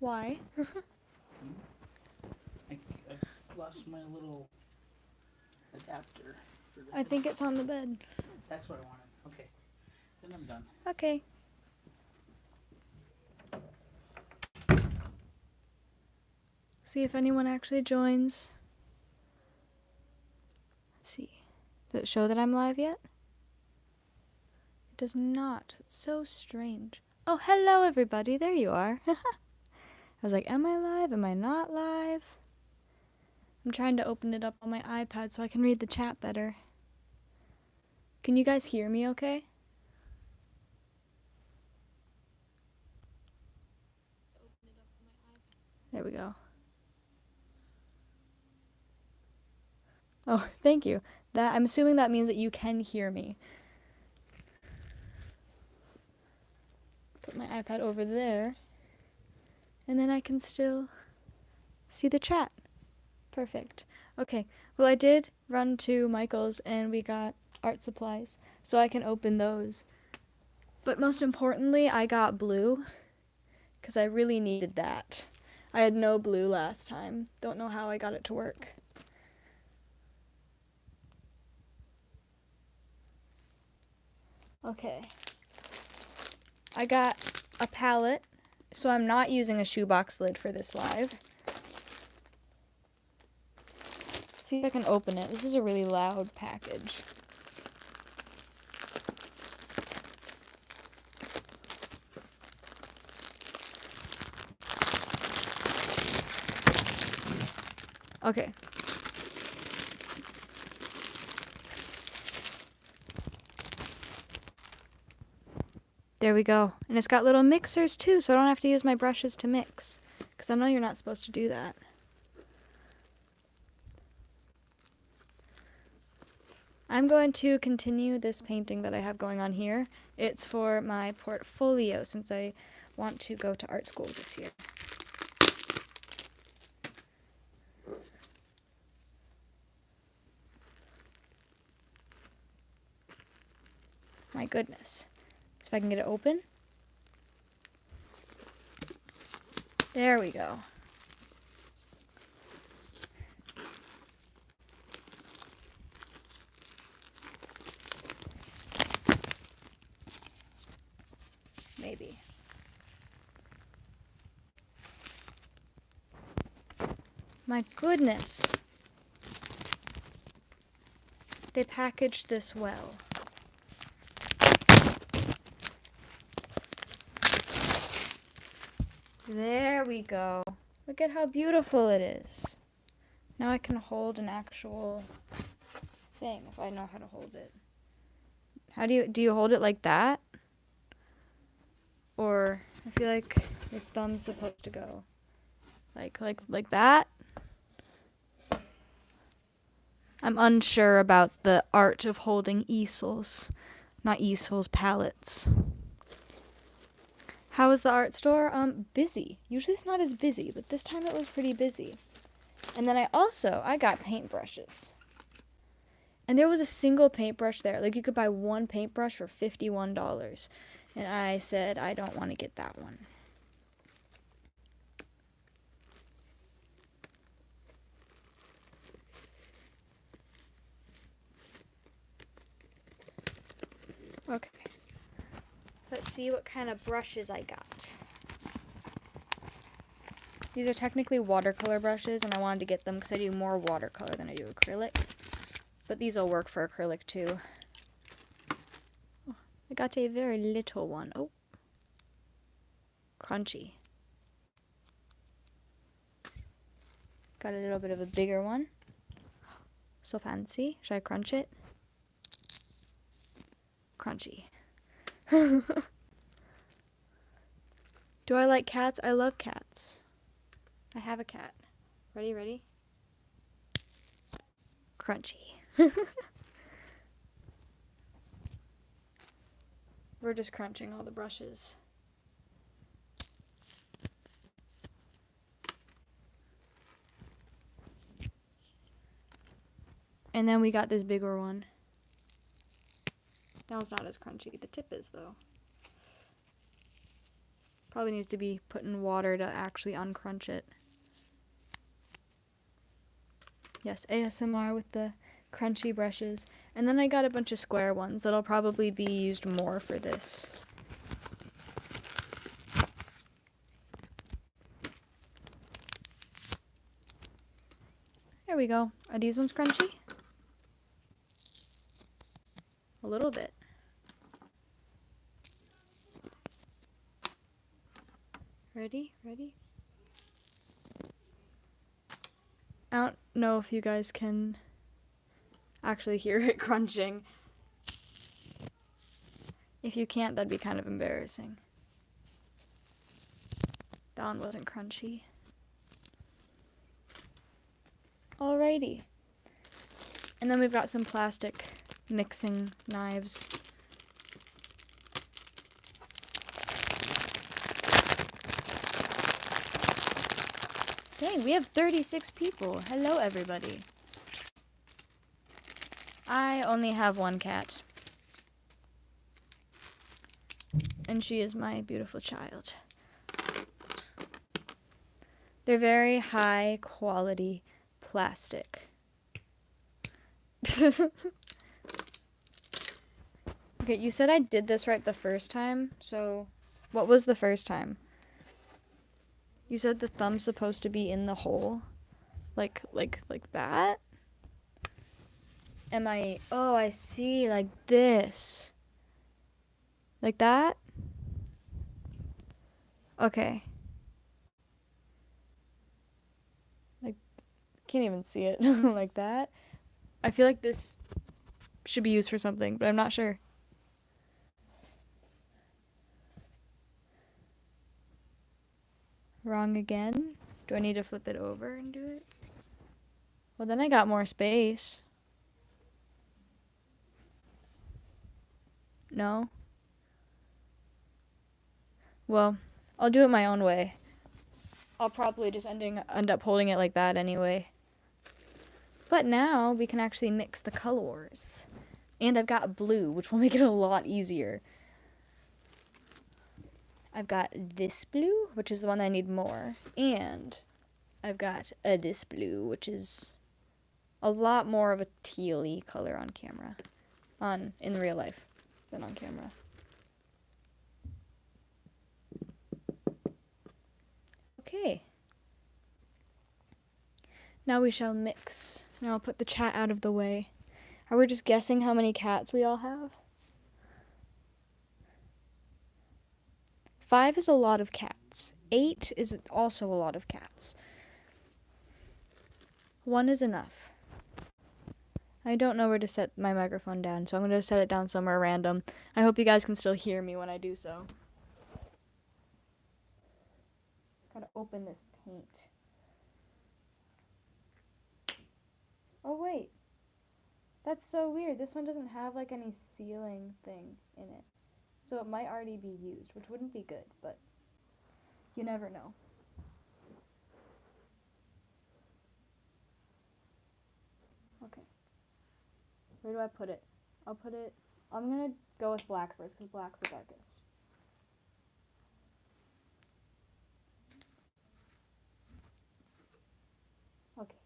Why? I've lost my little adapter for the I think it's on the bed. That's what I wanted. Okay. Then I'm done. Okay. See if anyone actually joins. Let's see. Does it show that I'm live yet? It does not. It's so strange. Oh, hello everybody. There you are. I was like, am I live? Am I not live? I'm trying to open it up on my iPad so I can read the chat better. Can you guys hear me okay? There we go. Oh, thank you. I'm assuming that means that you can hear me. Put my iPad over there. And then I can still see the chat. Perfect. Okay. Well, I did run to Michael's and we got art supplies, so I can open those. But most importantly, I got blue because I really needed that. I had no blue last time. Don't know how I got it to work. Okay. I got a palette, so I'm not using a shoebox lid for this live. See if I can open it. This is a really loud package. Okay. There we go. And it's got little mixers too, so I don't have to use my brushes to mix. Because I know you're not supposed to do that. I'm going to continue this painting that I have going on here. It's for my portfolio since I want to go to art school this year. My goodness. See if I can get it open. There we go. Maybe. My goodness. They packaged this well. There we go. Look at how beautiful it is. Now I can hold an actual thing if I know how to hold it. How do you hold it like that? Or I feel like your thumb's supposed to go like that. I'm unsure about the art of holding easels, not easels, palettes. How was the art store? Busy. Usually it's not as busy, but this time it was pretty busy. And then I got paintbrushes. And there was a single paintbrush there. Like, you could buy one paintbrush for $51. And I said, I don't want to get that one. Okay. Let's see what kind of brushes I got. These are technically watercolor brushes, and I wanted to get them because I do more watercolor than I do acrylic. But these will work for acrylic too. Oh, I got a very little one. Oh. Crunchy. Got a little bit of a bigger one. So fancy. Should I crunch it? Crunchy. Do I like cats? I love cats. I have a cat. Ready? Crunchy. We're just crunching all the brushes. And then we got this bigger one. That one's not as crunchy. The tip is, though. Probably needs to be put in water to actually uncrunch it. Yes, ASMR with the crunchy brushes. And then I got a bunch of square ones that'll probably be used more for this. There we go. Are these ones crunchy? A little bit. Ready? Ready? I don't know if you guys can actually hear it crunching. If you can't, that'd be kind of embarrassing. That one wasn't crunchy. Alrighty. And then we've got some plastic mixing knives. Dang, we have 36 people. Hello, everybody. I only have one cat. And she is my beautiful child. They're very high quality plastic. Okay, you said I did this right the first time, so what was the first time? You said the thumb's supposed to be in the hole? Like that? Oh, I see, like this. Like that? Okay. Like, can't even see it. Like that? I feel like this should be used for something, but I'm not sure. Wrong again? Do I need to flip it over and do it? Well, then I got more space. No? Well, I'll do it my own way. I'll probably just end up holding it like that anyway. But now we can actually mix the colors. And I've got blue, which will make it a lot easier. I've got this blue, which is the one that I need more. And I've got this blue, which is a lot more of a tealy color on camera. In real life than on camera. Okay. Now we shall mix. Now I'll put the chat out of the way. Are we just guessing how many cats we all have? 5 is a lot of cats. 8 is also a lot of cats. 1 is enough. I don't know where to set my microphone down, so I'm going to set it down somewhere random. I hope you guys can still hear me when I do so. Gotta open this paint. Oh wait, that's so weird. This one doesn't have like any sealing thing in it. So it might already be used, which wouldn't be good, but you never know. Okay. Where do I put it? I'm gonna go with black first, because black's the darkest. Okay.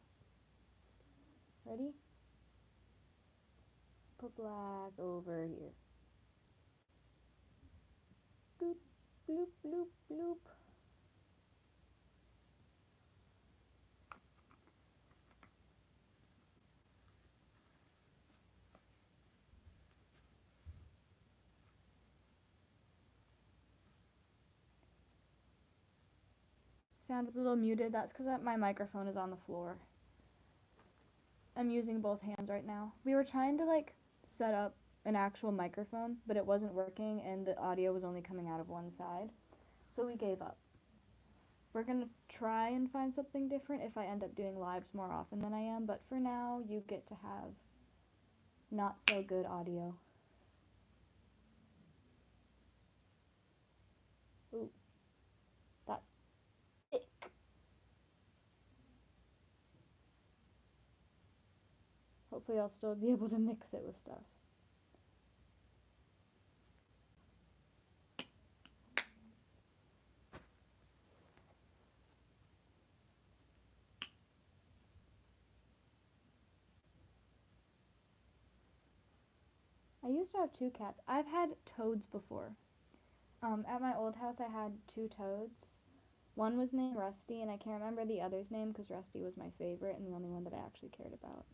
Ready? Put black over here. Bloop, bloop, bloop, bloop. Sound is a little muted. That's because my microphone is on the floor. I'm using both hands right now. We were trying to like set up an actual microphone, but it wasn't working and the audio was only coming out of one side. So we gave up. We're going to try and find something different if I end up doing lives more often than I am, but for now you get to have not so good audio. Ooh. That's thick. Hopefully I'll still be able to mix it with stuff. I used to have 2 cats. I've had toads before. At my old house, I had 2 toads. One was named Rusty, and I can't remember the other's name because Rusty was my favorite and the only one that I actually cared about.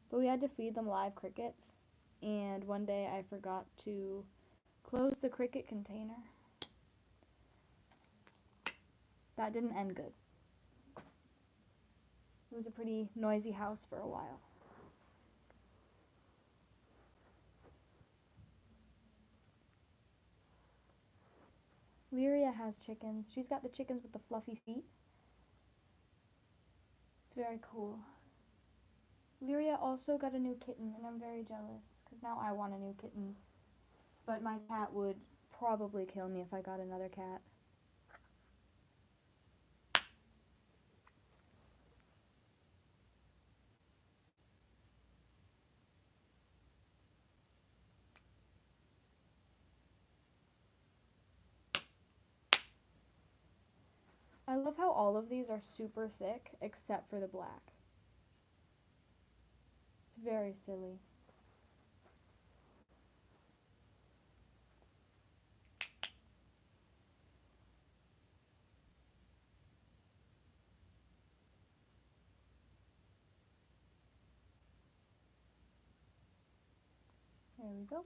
But we had to feed them live crickets, and one day I forgot to close the cricket container. That didn't end good. It was a pretty noisy house for a while. Lyria has chickens. She's got the chickens with the fluffy feet. It's very cool. Lyria also got a new kitten, and I'm very jealous, because now I want a new kitten. But my cat would probably kill me if I got another cat. I love how all of these are super thick, except for the black. It's very silly. There we go.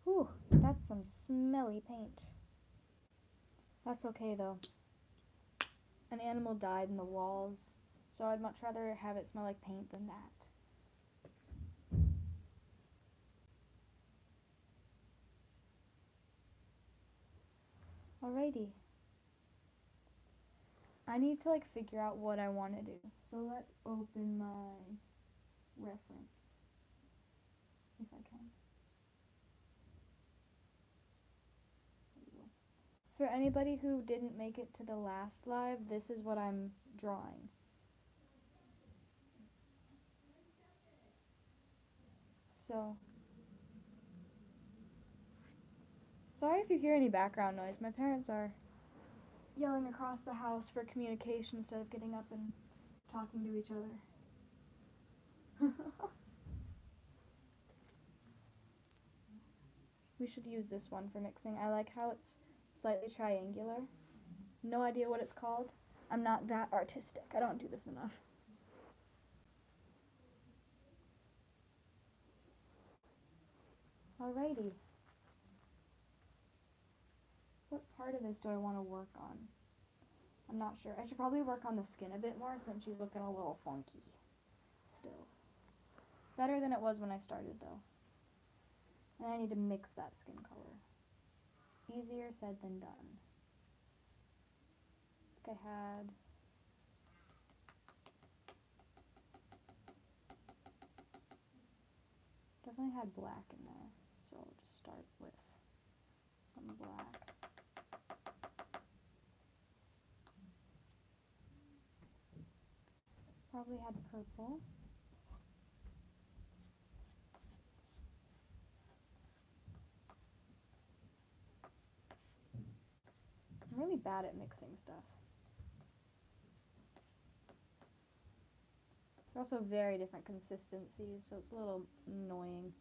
Whew, that's some smelly paint. That's okay though. An animal died in the walls, so I'd much rather have it smell like paint than that. Alrighty. I need to figure out what I want to do. So let's open my reference, if I can. For anybody who didn't make it to the last live, this is what I'm drawing. So, sorry if you hear any background noise. My parents are yelling across the house for communication instead of getting up and talking to each other. We should use this one for mixing. I like how it's slightly triangular. No idea what it's called. I'm not that artistic. I don't do this enough. Alrighty. What part of this do I want to work on? I'm not sure. I should probably work on the skin a bit more since she's looking a little funky. Still. Better than it was when I started though. And I need to mix that skin color. Easier said than done. I think I had... definitely had black in there. So I'll just start with some black. Probably had purple. I'm really bad at mixing stuff. They're also very different consistencies, so it's a little annoying.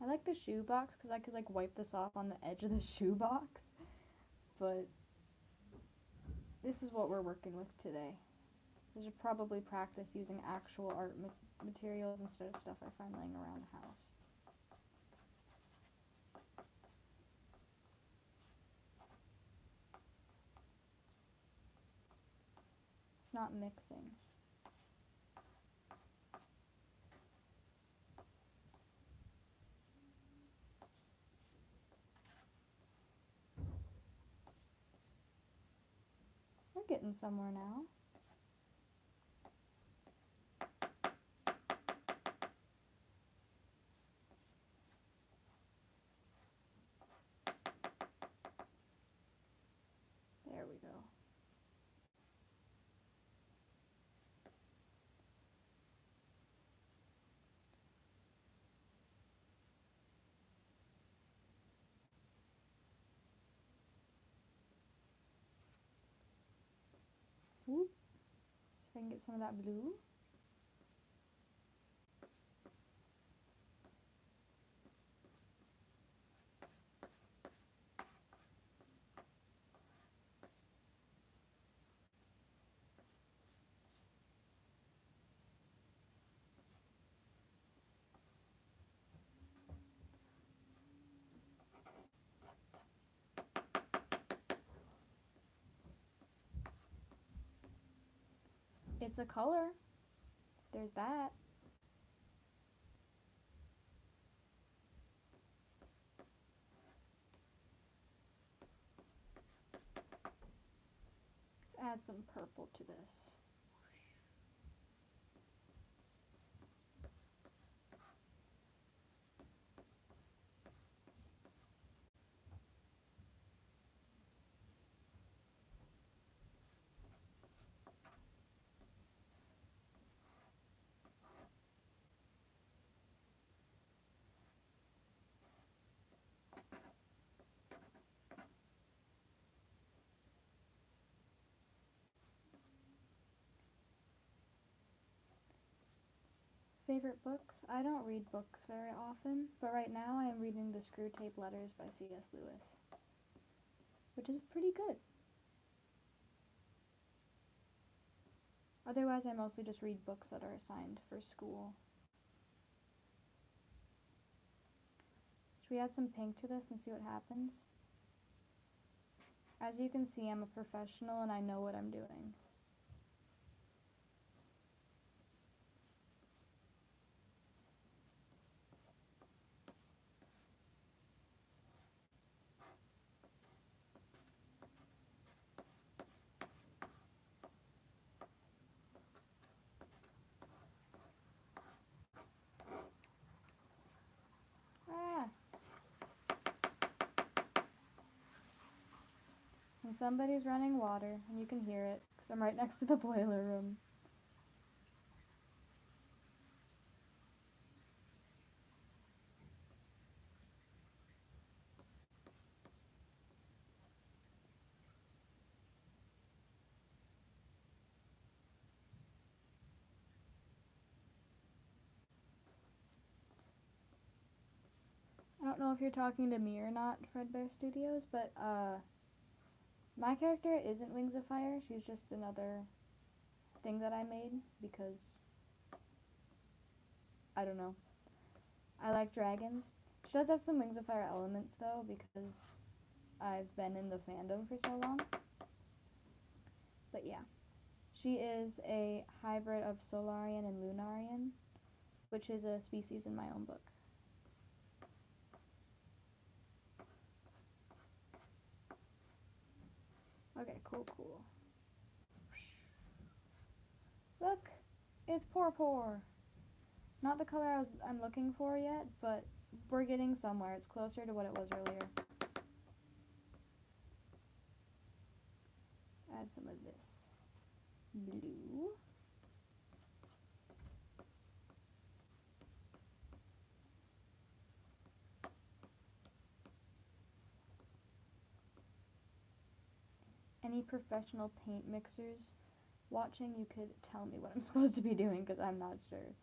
I like the shoebox because I could wipe this off on the edge of the shoebox, but this is what we're working with today. I should probably practice using actual art materials instead of stuff I find laying around the house. It's not mixing. We're getting somewhere now. Whoop. So I can get some of that blue. It's a color. There's that. Let's add some purple to this. Favorite books? I don't read books very often, but right now I am reading The Screw Tape Letters by C.S. Lewis, which is pretty good. Otherwise, I mostly just read books that are assigned for school. Should we add some pink to this and see what happens? As you can see, I'm a professional and I know what I'm doing. Ah! And somebody's running water, and you can hear it, because I'm right next to the boiler room. I don't know if you're talking to me or not, Fredbear Studios, but my character isn't Wings of Fire. She's just another thing that I made because, I don't know, I like dragons. She does have some Wings of Fire elements though, because I've been in the fandom for so long. But yeah, she is a hybrid of Solarian and Lunarian, which is a species in my own book. Okay, cool. Look, it's Porpor. Not the color I'm looking for yet, but we're getting somewhere. It's closer to what it was earlier. Let's add some of this blue. Any professional paint mixers watching, you could tell me what I'm supposed to be doing because I'm not sure.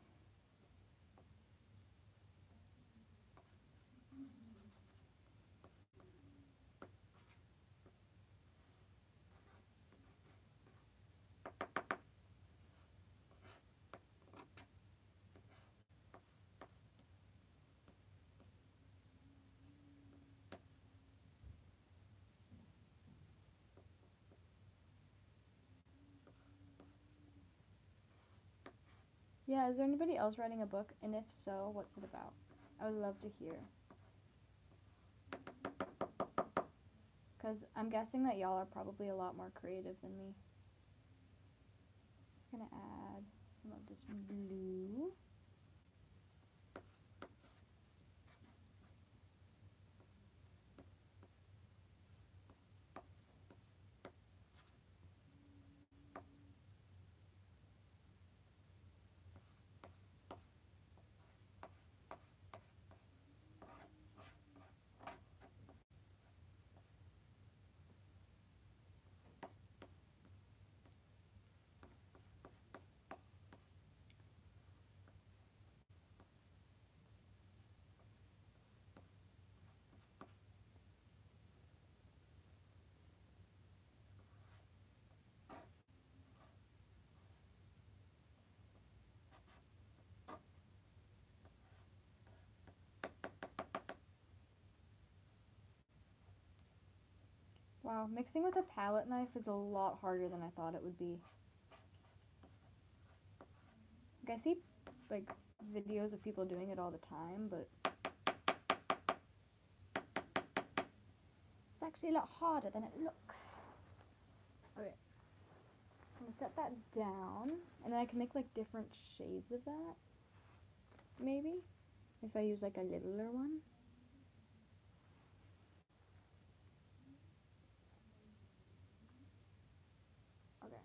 Yeah, is there anybody else writing a book? And if so, what's it about? I would love to hear. Because I'm guessing that y'all are probably a lot more creative than me. I'm gonna add some of this blue. Wow, mixing with a palette knife is a lot harder than I thought it would be. Like, I see, like, videos of people doing it all the time, but it's actually a lot harder than it looks. Okay. I'm gonna set that down, and then I can make, like, different shades of that, maybe, if I use, like, a littler one. Okay.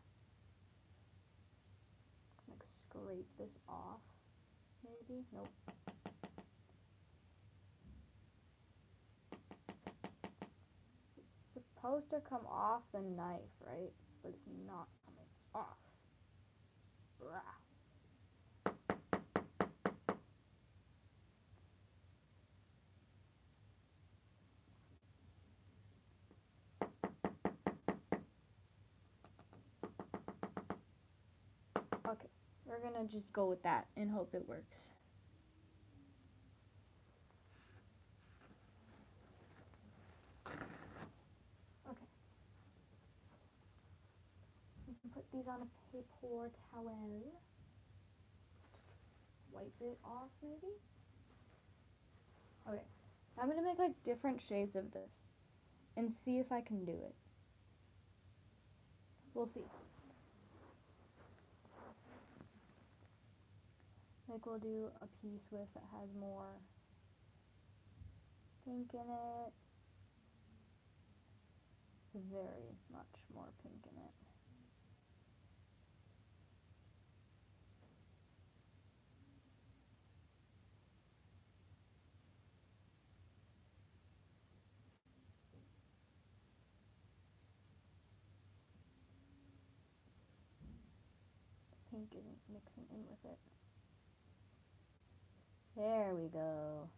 Like, scrape this off, maybe? Nope. It's supposed to come off the knife, right? But it's not coming off. Rah. Okay, we're gonna just go with that and hope it works. Okay. You can put these on a paper towel. Wipe it off, maybe? Okay. I'm gonna make like different shades of this and see if I can do it. We'll see. Like we'll do a piece with that has more pink in it. It's very much more pink in it. Pink isn't mixing in with it. There we go.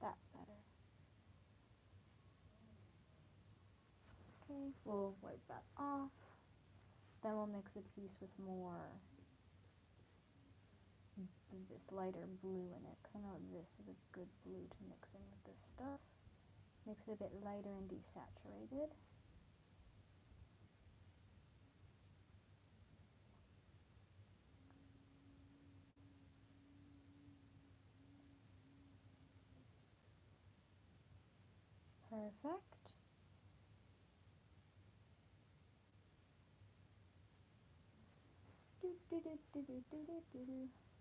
That's better. Okay, we'll wipe that off. Then we'll mix a piece with more this lighter blue in it, because I know this is a good blue to mix in with this stuff. Makes it a bit lighter and desaturated. Perfect.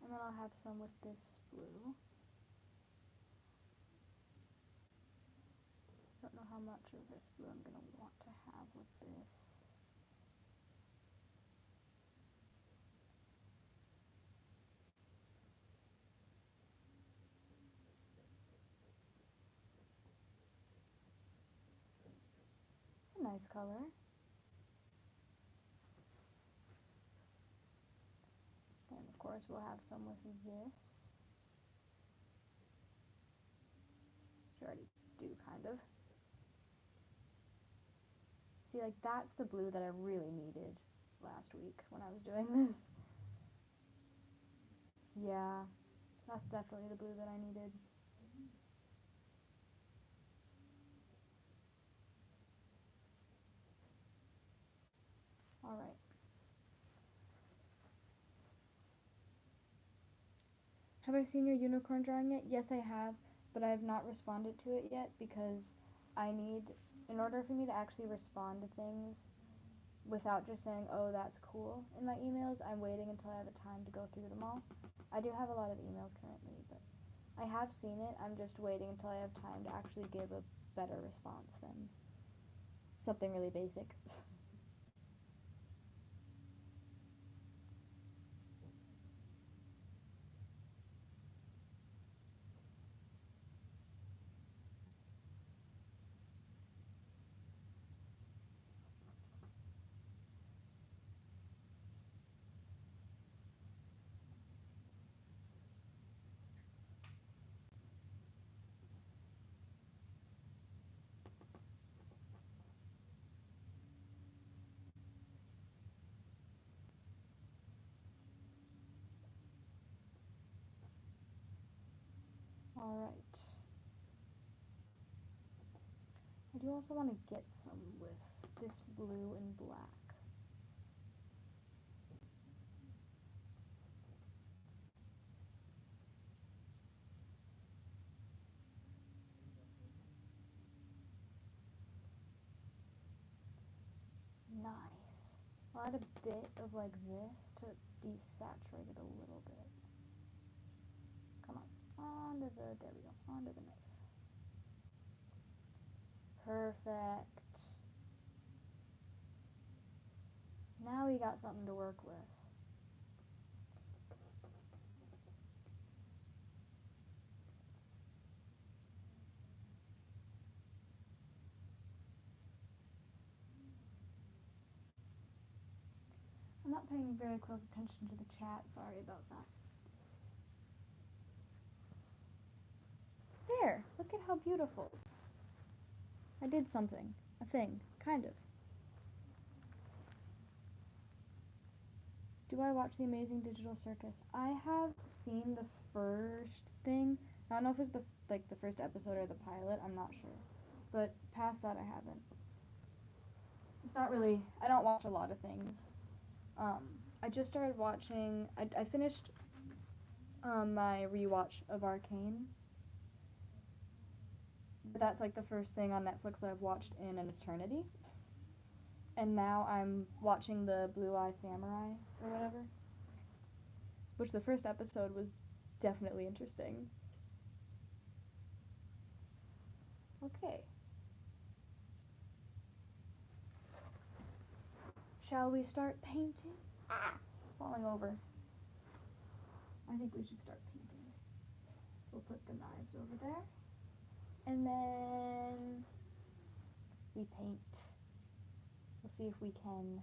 And then I'll have some with this blue. Don't know how much of this blue I'm going to want to have with this. It's a nice color. And of course we'll have some with this. Which I already do, kind of. See, like, that's the blue that I really needed last week when I was doing this. Yeah, that's definitely the blue that I needed. Alright. Have I seen your unicorn drawing yet? Yes, I have, but I have not responded to it yet because in order for me to actually respond to things without just saying, oh, that's cool in my emails, I'm waiting until I have a time to go through them all. I do have a lot of emails currently, but I have seen it. I'm just waiting until I have time to actually give a better response than something really basic. Alright. I do also want to get some with this blue and black. Nice. I'll add a bit of like this to desaturate it a little bit. Come on, there we go, onto the knife. Perfect. Now we got something to work with. I'm not paying very close attention to the chat, sorry about that. There, look at how beautiful it is. I did something, a thing, kind of. Do I watch The Amazing Digital Circus? I have seen the first thing. I don't know if it's the first episode or the pilot, I'm not sure. But past that I haven't. It's not really, I don't watch a lot of things. I just started watching, I finished my rewatch of Arcane. But that's like the first thing on Netflix that I've watched in an eternity. And now I'm watching the Blue Eye Samurai, or whatever. Which the first episode was definitely interesting. Okay. Shall we start painting? Falling over. I think we should start painting. We'll put the knives over there. And then we paint. We'll see if we can,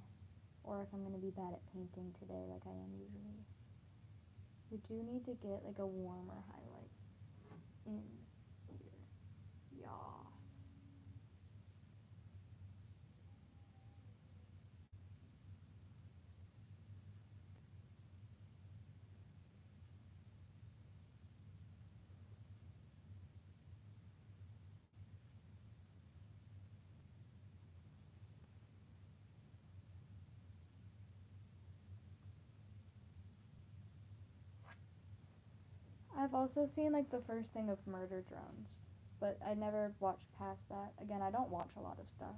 or if I'm going to be bad at painting today like I am usually. We do need to get like a warmer highlight in here. Yas. I've also seen like the first thing of Murder Drones, but I never watched past that. Again, I don't watch a lot of stuff.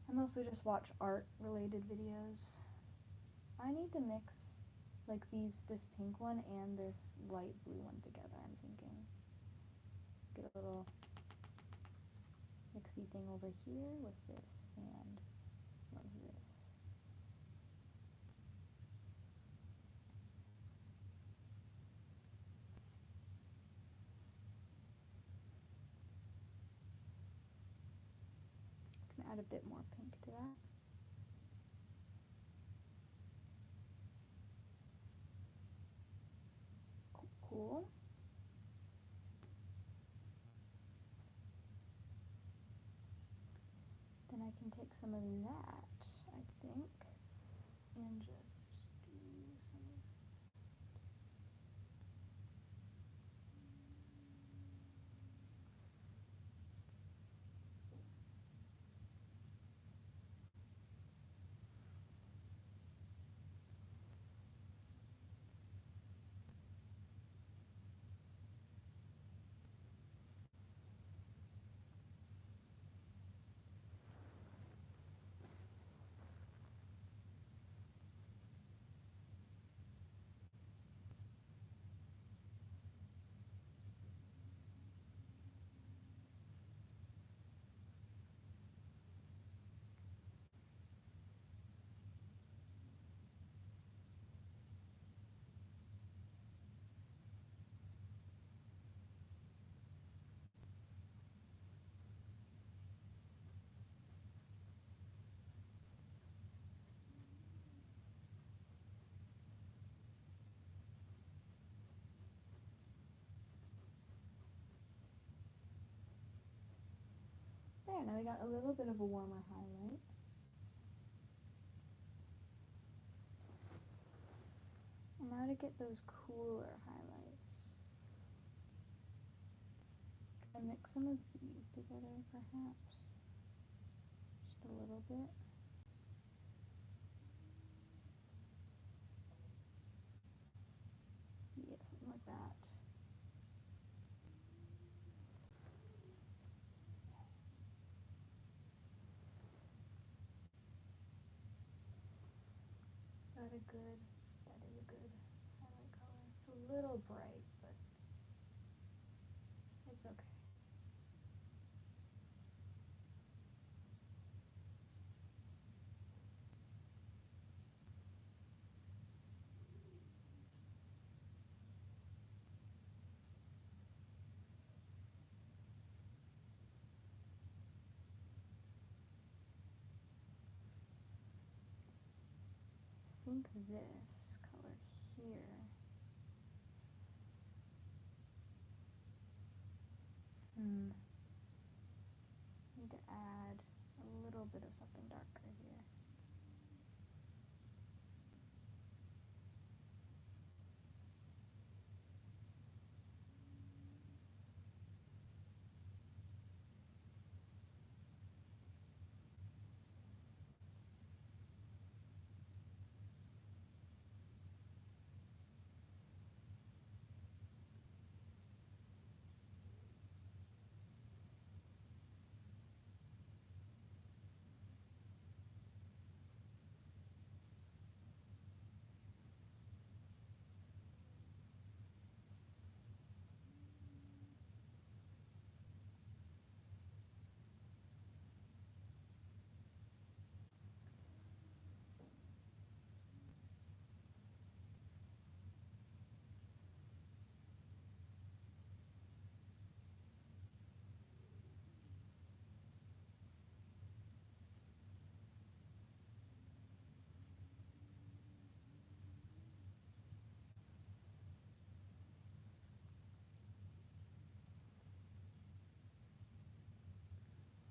I mostly just watch art related videos. I need to mix like this pink one and this light blue one together, I'm thinking. Get a little mixy thing over here with this and some of this. Can add a bit more pink to that. Cool. Then I can take some of that, I think, and just do some. There, now we got a little bit of a warmer highlight. And now to get those cooler highlights. mix some of these together, perhaps? Just a little bit. Yeah, something like that. Is that a good? That is a good highlight color. It's a little bright, but it's okay. I think this color here. Need to add a little bit of something darker here.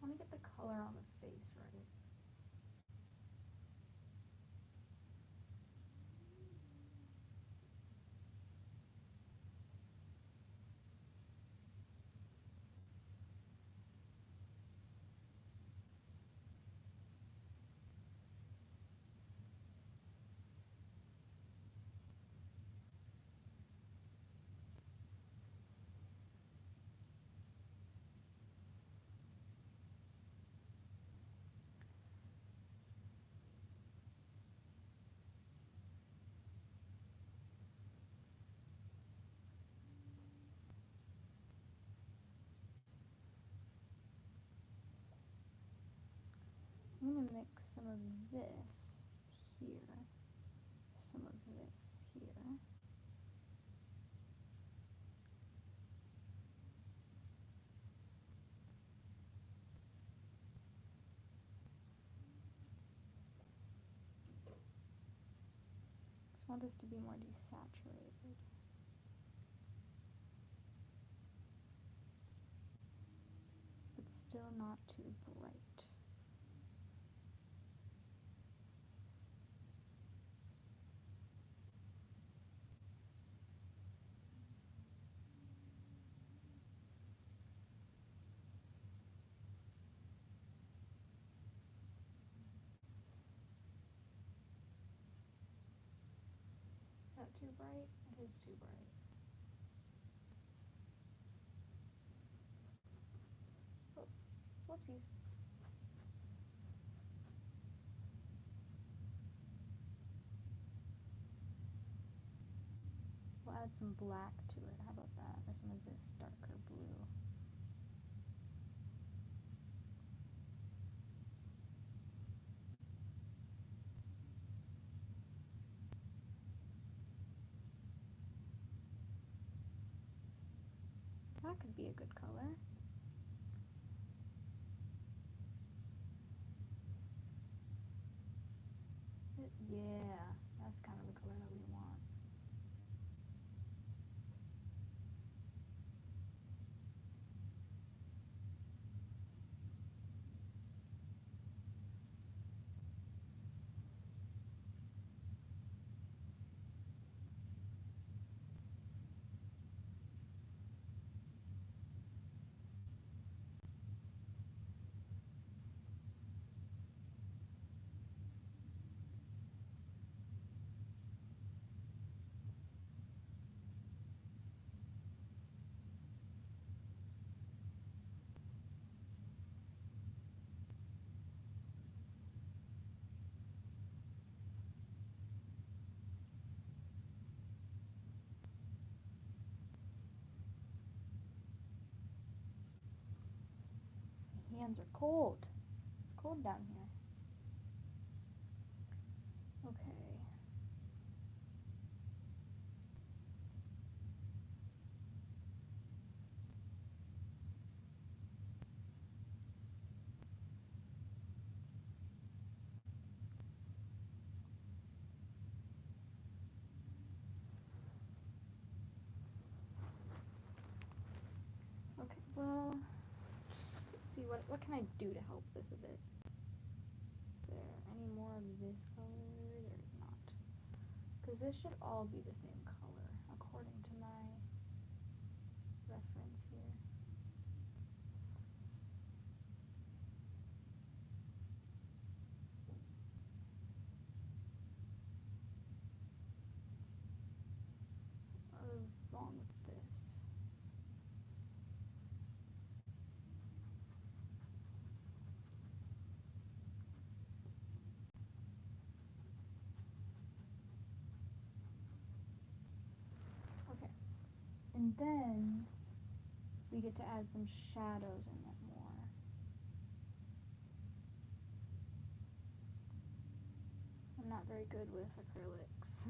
I want to get the color on the face right. I'm going to mix some of this here, some of this here. I want this to be more desaturated. But still not too bright. Is that too bright? It is too bright. Oh, whoopsies. We'll add some black to it. How about that? Or some of this darker blue. That could be a good color. Is it? Yeah, that's kind of the color that we want. hands are cold. It's cold down here. Okay. Okay, well, let's see, what can I do to help this a bit? Is there any more of this color? There is not. Because this should all be the same color, according to my reference here. What is wrong with this? Okay. And then we get to add some shadows in it more. I'm not very good with acrylics.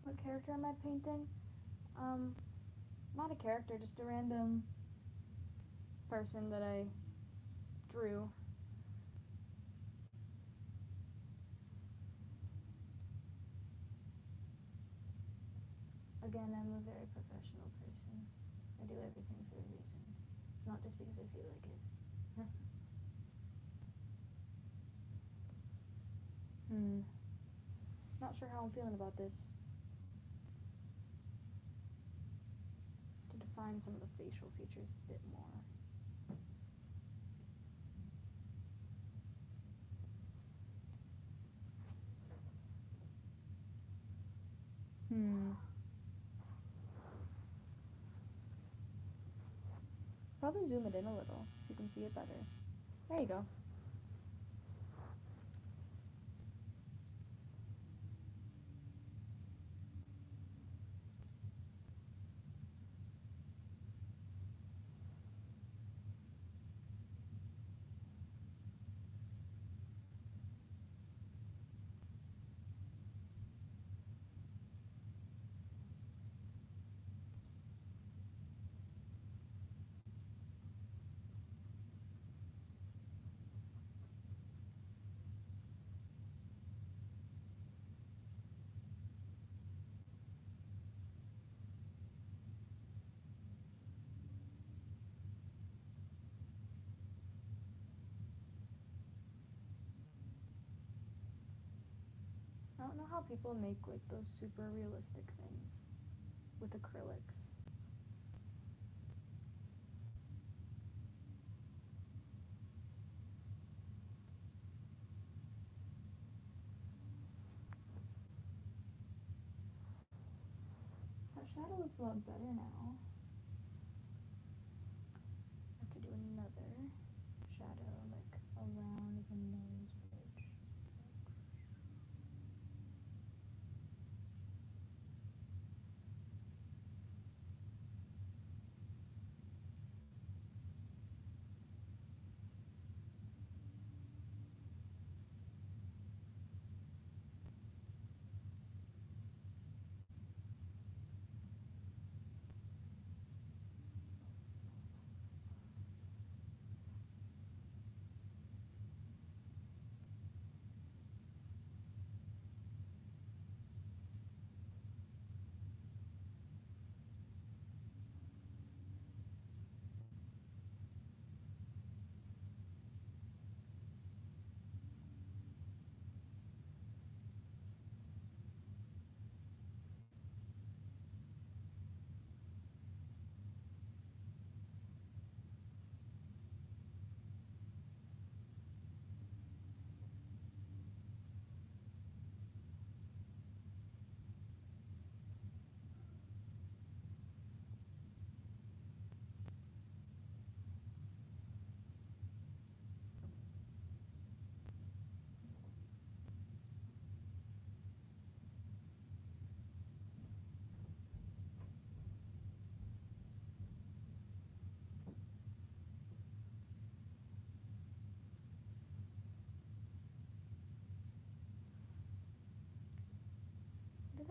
What character am I painting? Not a character, just a random person that I drew. Again, I'm a very professional person. I do everything for a reason, not just because I feel like it. Not sure how I'm feeling about this. To define some of the facial features a bit more. Probably zoom it in a little so you can see it better. There you go. I don't know how people make like those super realistic things with acrylics. That shadow looks a lot better now. I have to do another shadow like around the nose bridge.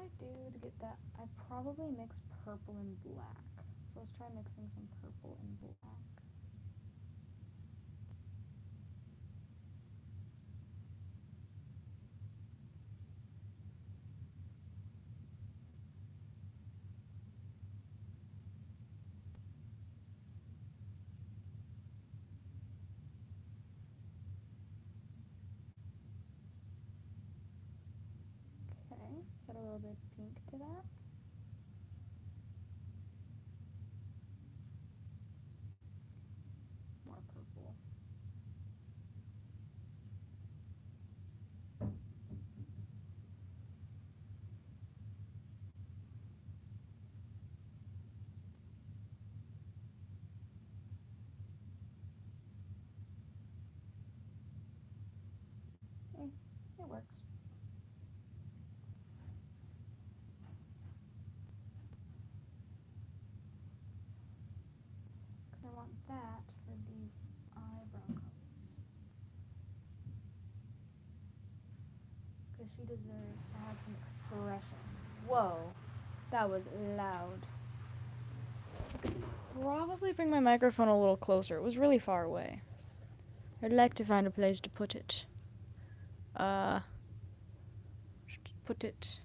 I do to get that? I probably mix purple and black. So let's try mixing some purple and black. Okay, let's add a little bit of pink to that. More purple. It works. Because I want that for these eyebrow colors. Because she deserves to have some expression. Whoa, that was loud. Probably bring my microphone a little closer. It was really far away. I'd like to find a place to put it. Put it.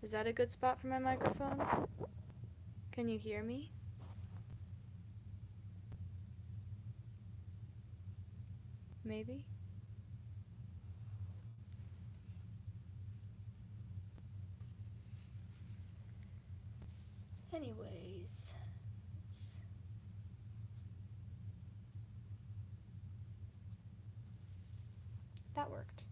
Is that a good spot for my microphone? Can you hear me? Maybe? Anyways. That worked.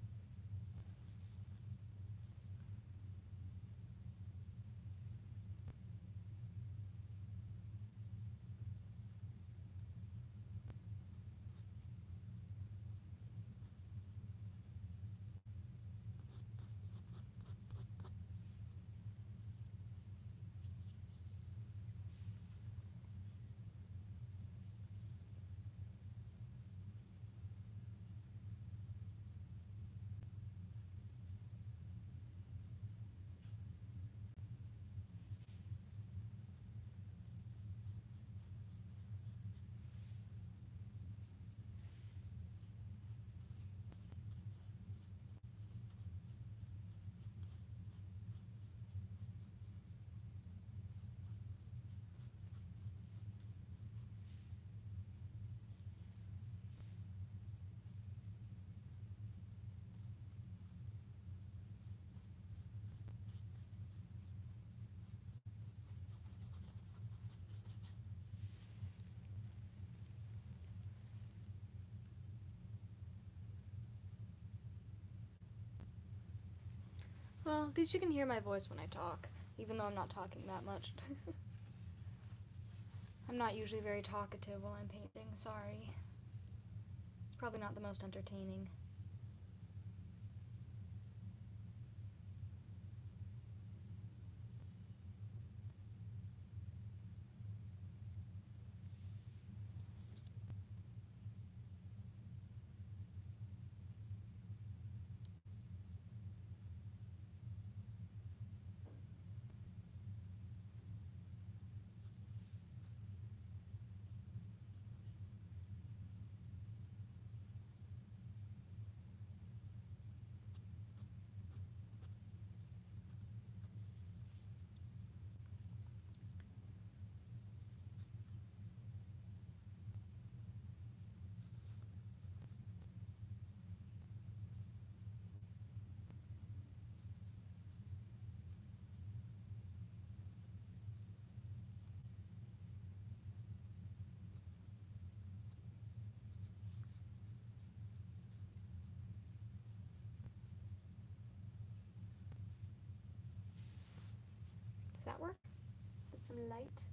Well, at least you can hear my voice when I talk, even though I'm not talking that much. I'm not usually very talkative while I'm painting, sorry. It's probably not the most entertaining. Does that work? Get some light?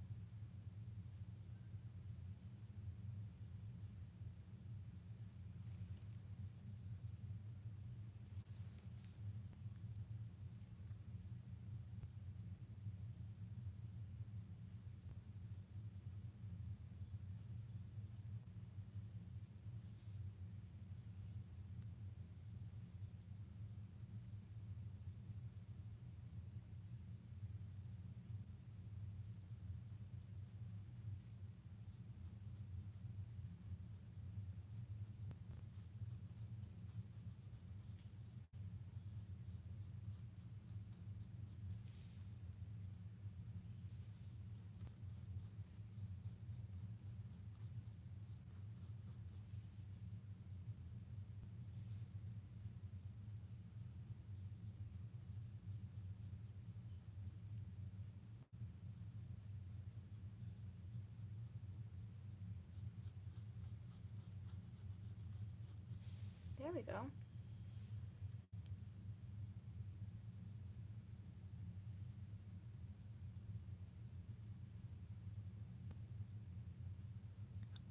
There we go.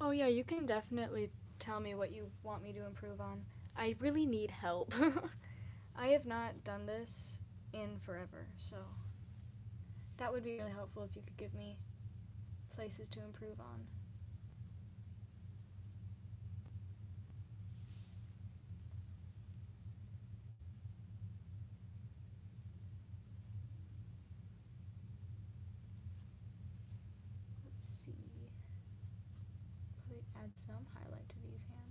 Oh yeah, you can definitely tell me what you want me to improve on. I really need help. I have not done this in forever, so that would be really helpful if you could give me places to improve on. Let's see. Probably add some highlight to these hands.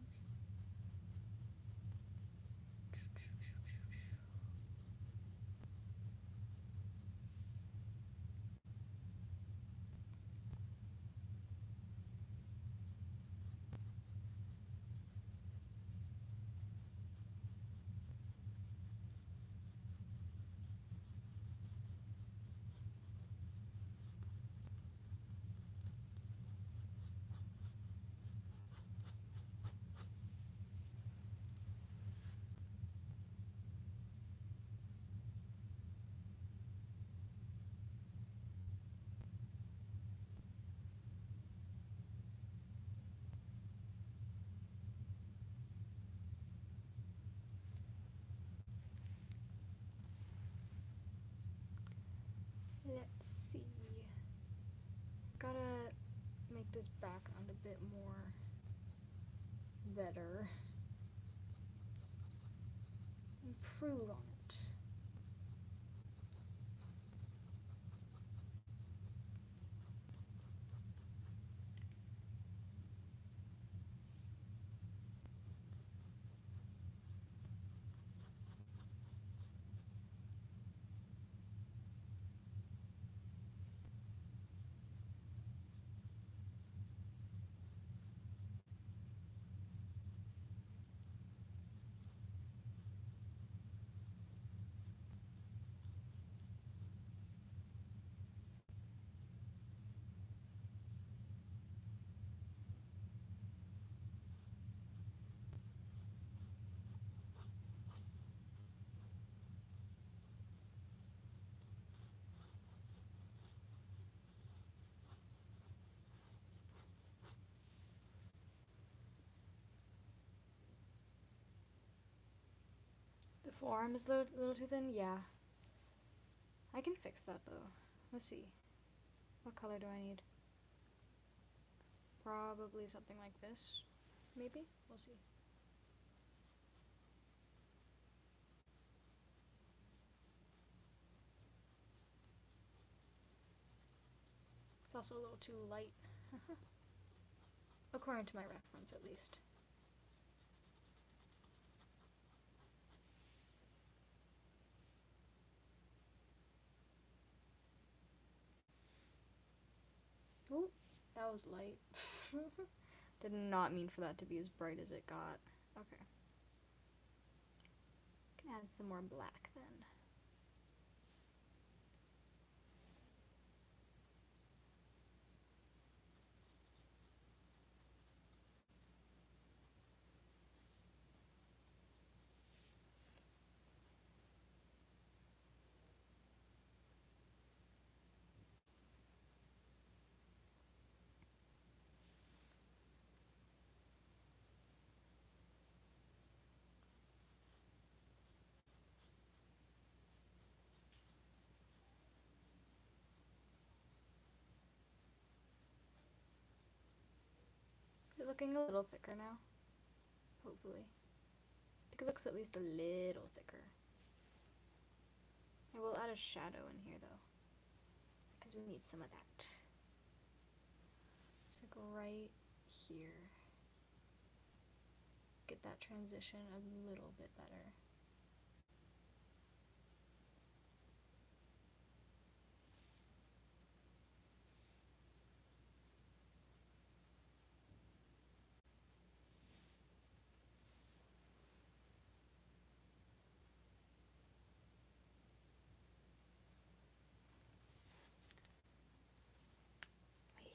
Let's see. Gotta make this background a bit more better. Improve on it. The forearm is a little too thin? Yeah. I can fix that though. Let's see. What color do I need? Probably something like this. Maybe? We'll see. It's also a little too light. According to my reference, at least. Oh, that was light. Did not mean for that to be as bright as it got. Okay. Can add some more black then. Is it looking a little thicker now? Hopefully. I think it looks at least a little thicker. I will add a shadow in here though, because we need some of that. Just like right here. Get that transition a little bit better.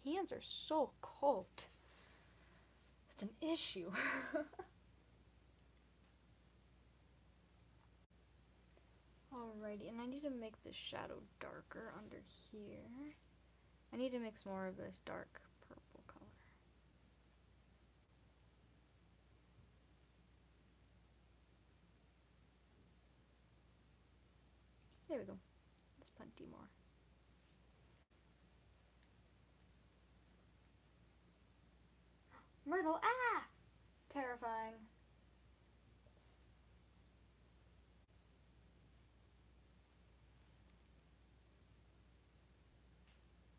My hands are so cold. It's an issue. Alrighty, and I need to make the shadow darker under here. I need to mix more of this dark purple color. There we go. That's plenty more. Myrtle, ah! Terrifying.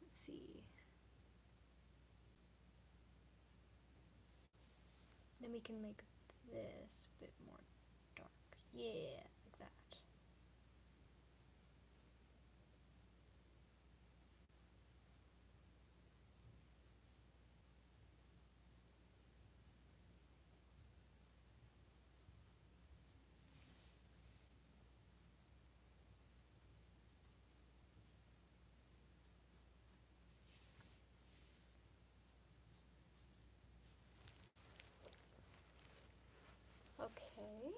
Let's see. Then we can make this a bit more dark. Yeah, like that. Okay.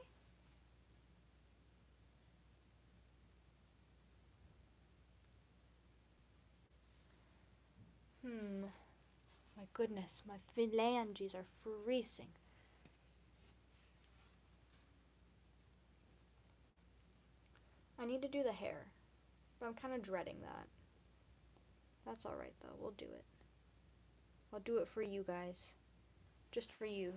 My goodness, my phalanges are freezing. I need to do the hair, but I'm kind of dreading that. That's alright though, we'll do it. I'll do it for you guys. Just for you.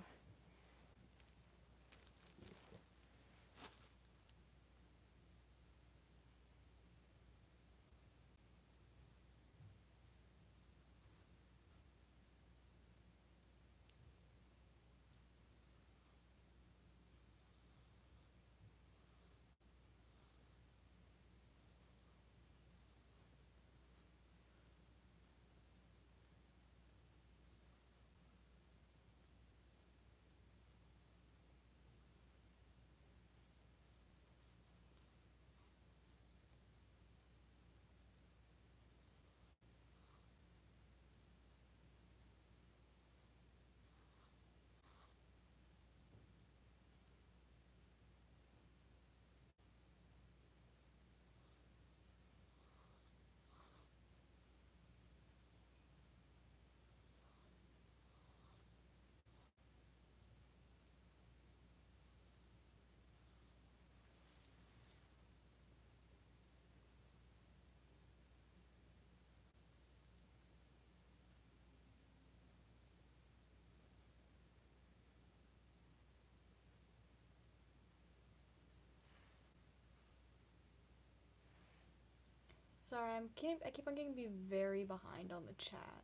Sorry, I keep on getting to be very behind on the chat.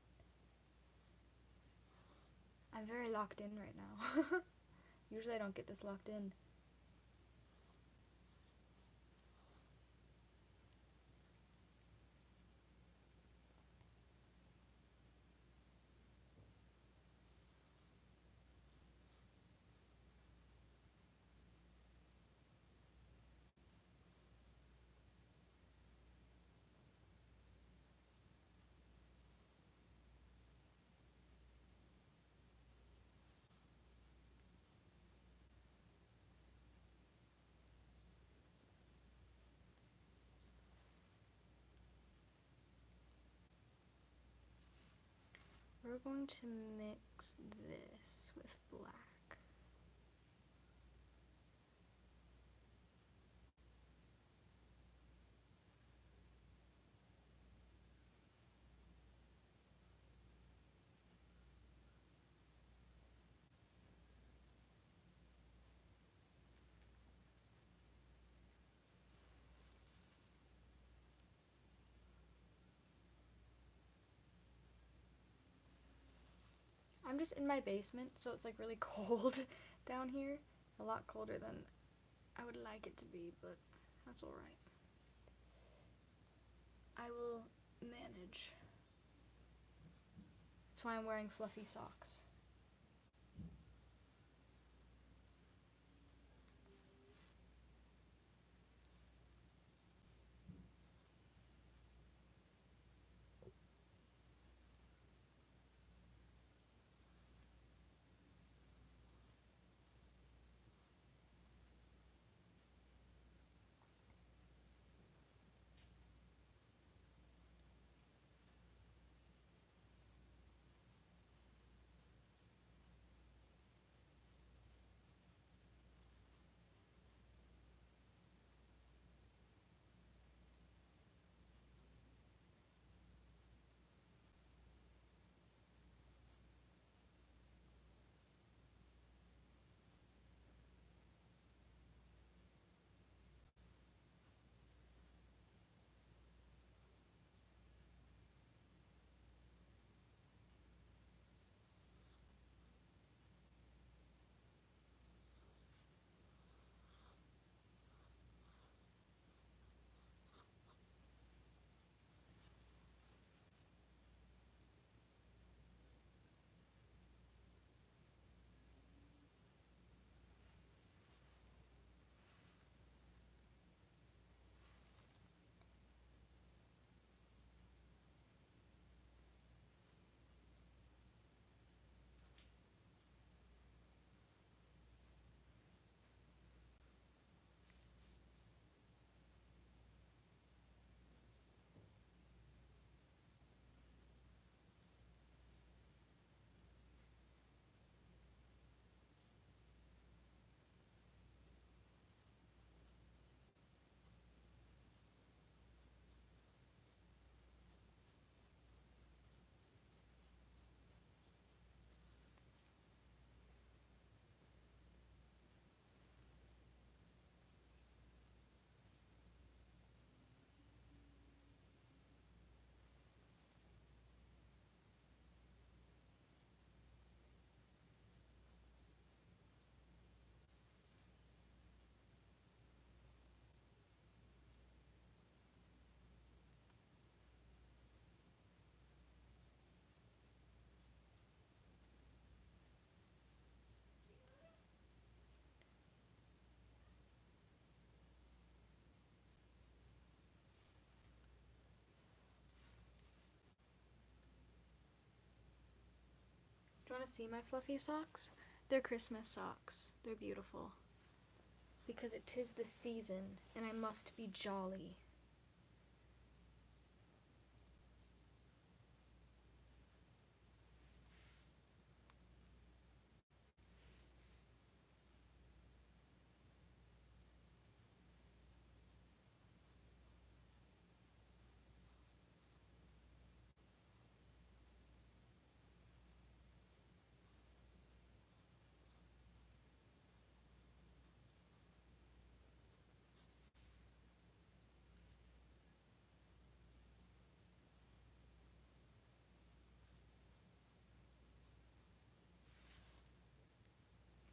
I'm very locked in right now. Usually I don't get this locked in. We're going to mix this with black. I'm just in my basement, so it's like really cold down here. A lot colder than I would like it to be, but that's alright. I will manage. That's why I'm wearing fluffy socks. see my fluffy socks? They're Christmas socks. They're beautiful. Because it 'tis the season, and I must be jolly.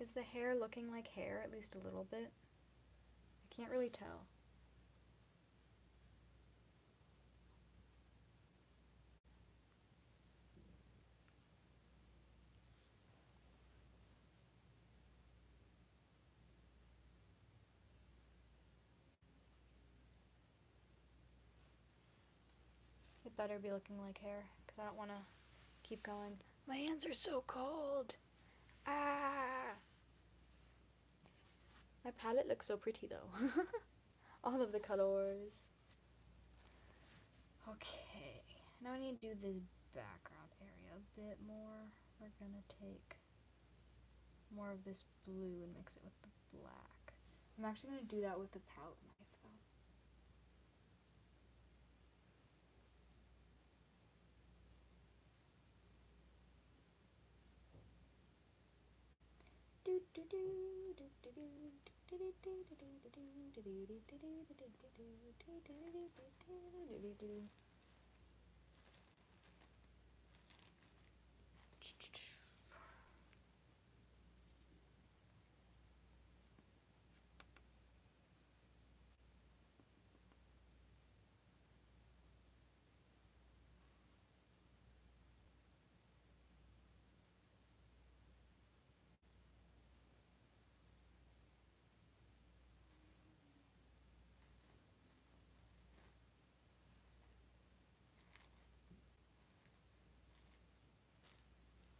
Is the hair looking like hair, at least a little bit? I can't really tell. It better be looking like hair, because I don't want to keep going. My hands are so cold. Ah! My palette looks so pretty though. All of the colors. Okay, now I need to do this background area a bit more. We're gonna take more of this blue and mix it with the black. I'm actually gonna do that with the palette knife though.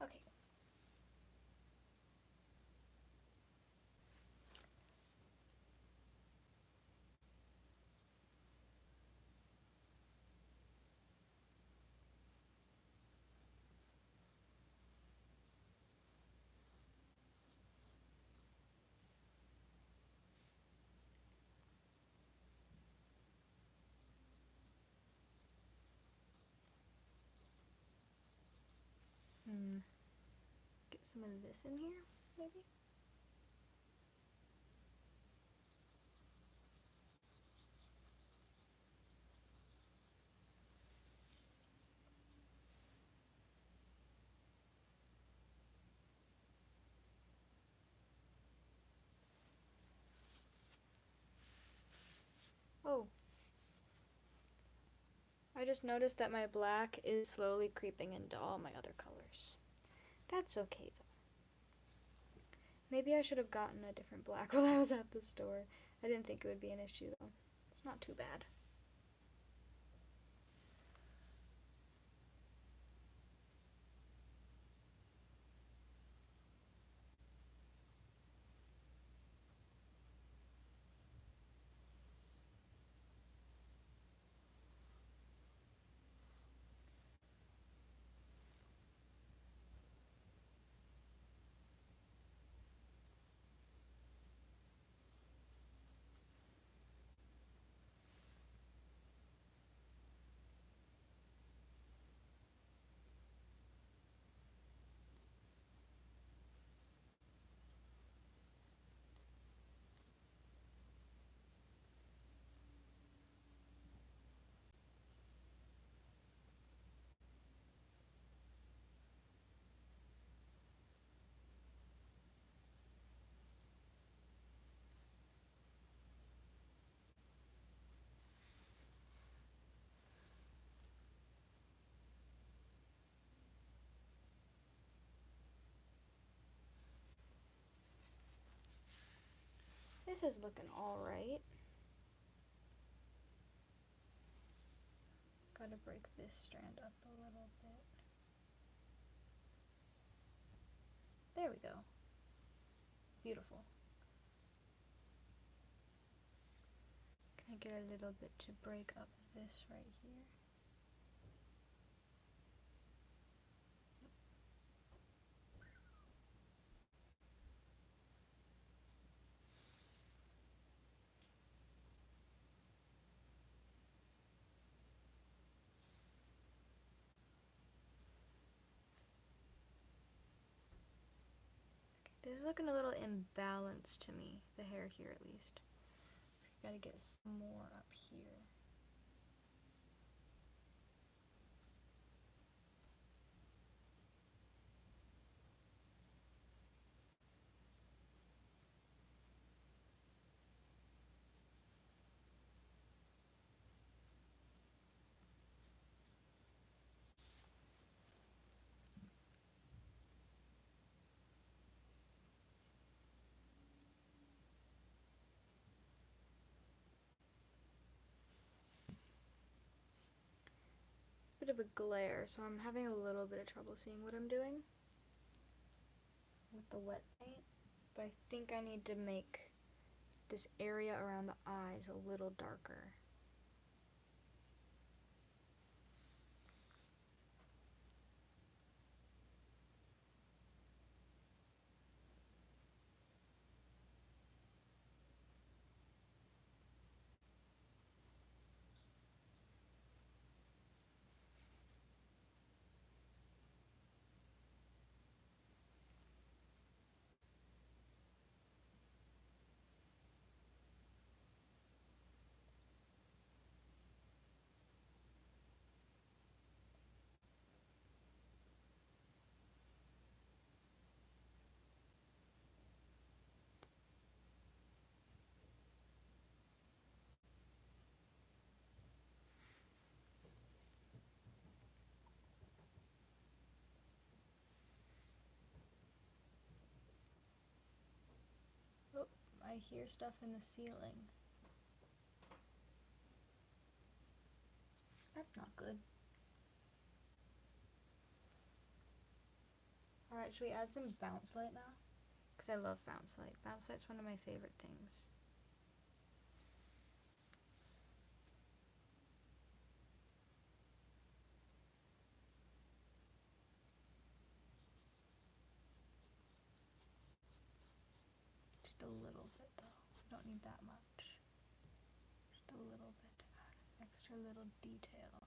Okay. Get some of this in here, maybe? Oh. I just noticed that my black is slowly creeping into all my other colors. That's okay though. Maybe I should have gotten a different black while I was at the store. I didn't think it would be an issue though. It's not too bad. This is looking alright. Gotta break this strand up a little bit. There we go. Beautiful. Can I get a little bit to break up this right here? This is looking a little imbalanced to me, the hair here at least. Gotta get some more up here. Bit of a glare, so I'm having a little bit of trouble seeing what I'm doing with the wet paint, but I think I need to make this area around the eyes a little darker. Oh, I hear stuff in the ceiling. That's not good. Alright, should we add some bounce light now? Because I love bounce light. Bounce light's one of my favorite things. Just a little bit though. We don't need that much. Just a little bit to add an extra little detail.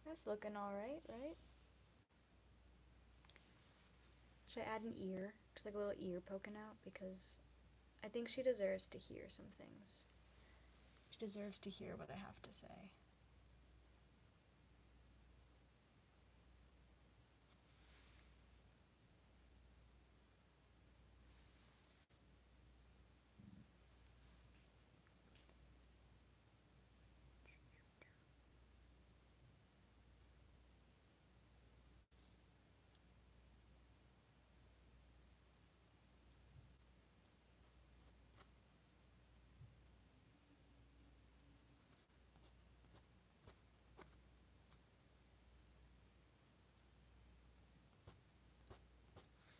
That's looking alright, right? Should I add an ear? Just like a little ear poking out? Because I think she deserves to hear some things. She deserves to hear what I have to say.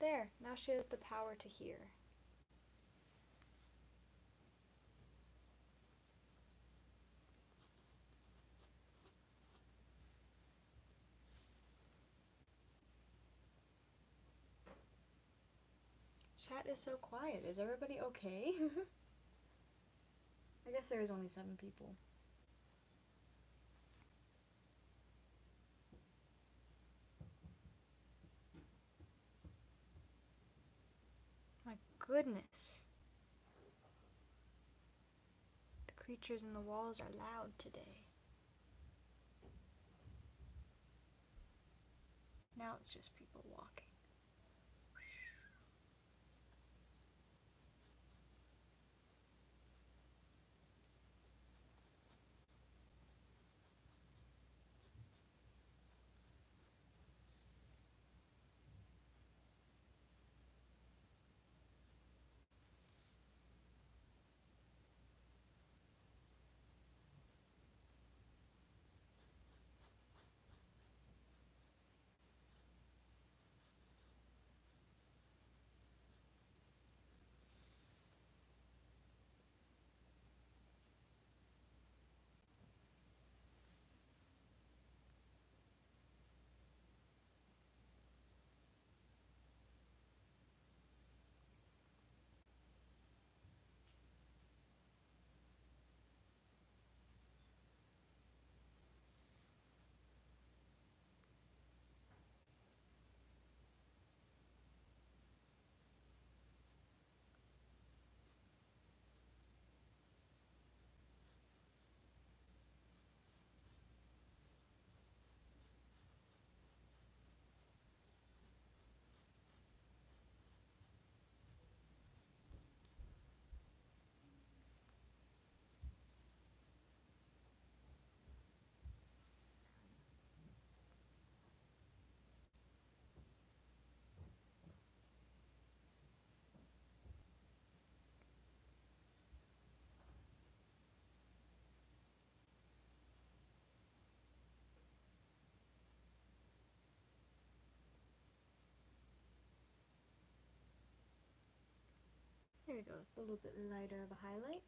There, now she has the power to hear. Chat is so quiet. Is everybody okay? I guess there is only 7 people. My goodness. The creatures in the walls are loud today. Now it's just people walking. There we go. It's a little bit lighter of a highlight.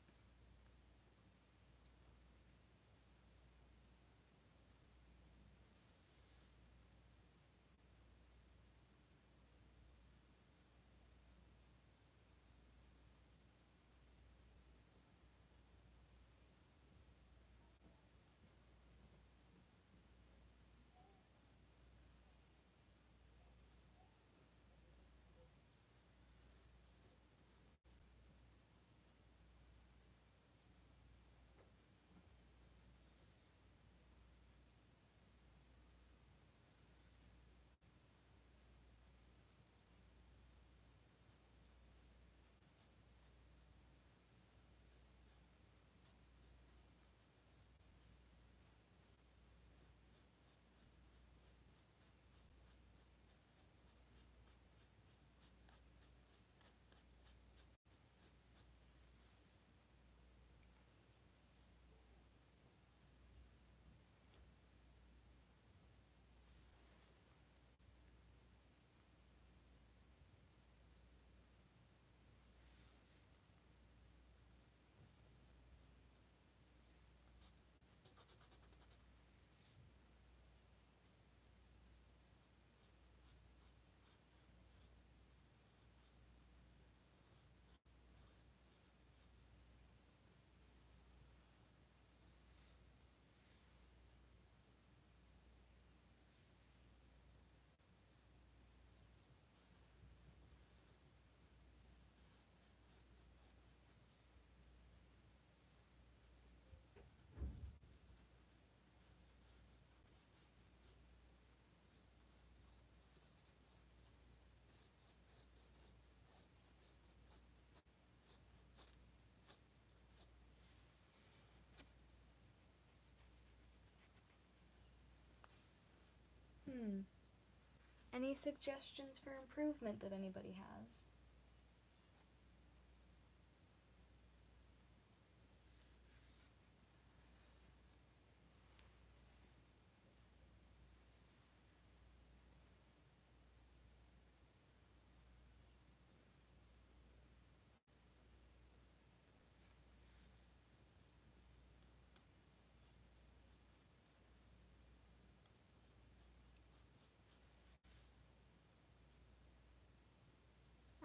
Any suggestions for improvement that anybody has?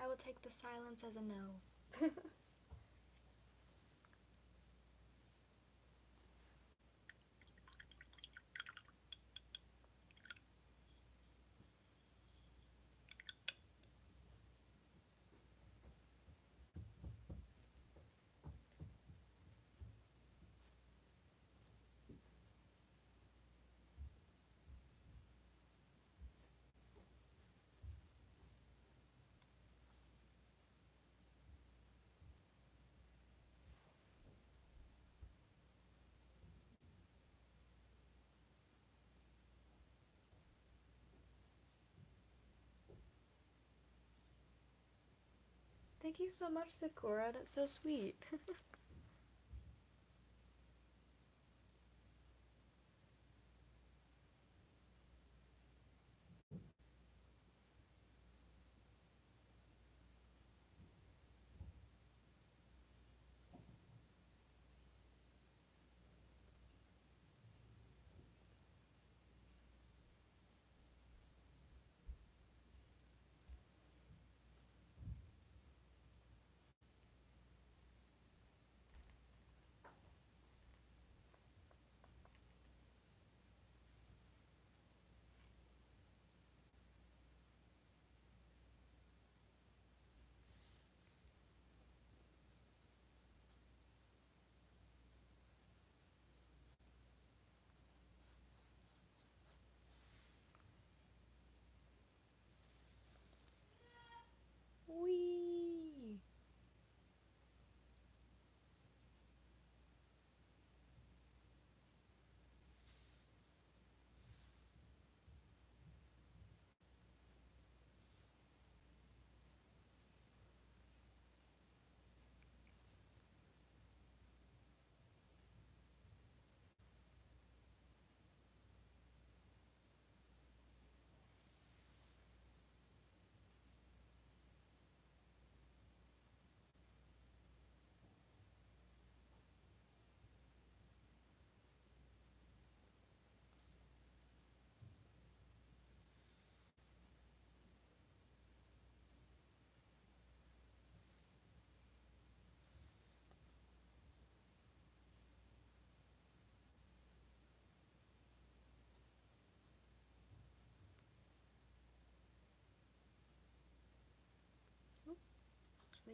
I will take the silence as a no. Thank you so much, Sakura. That's so sweet.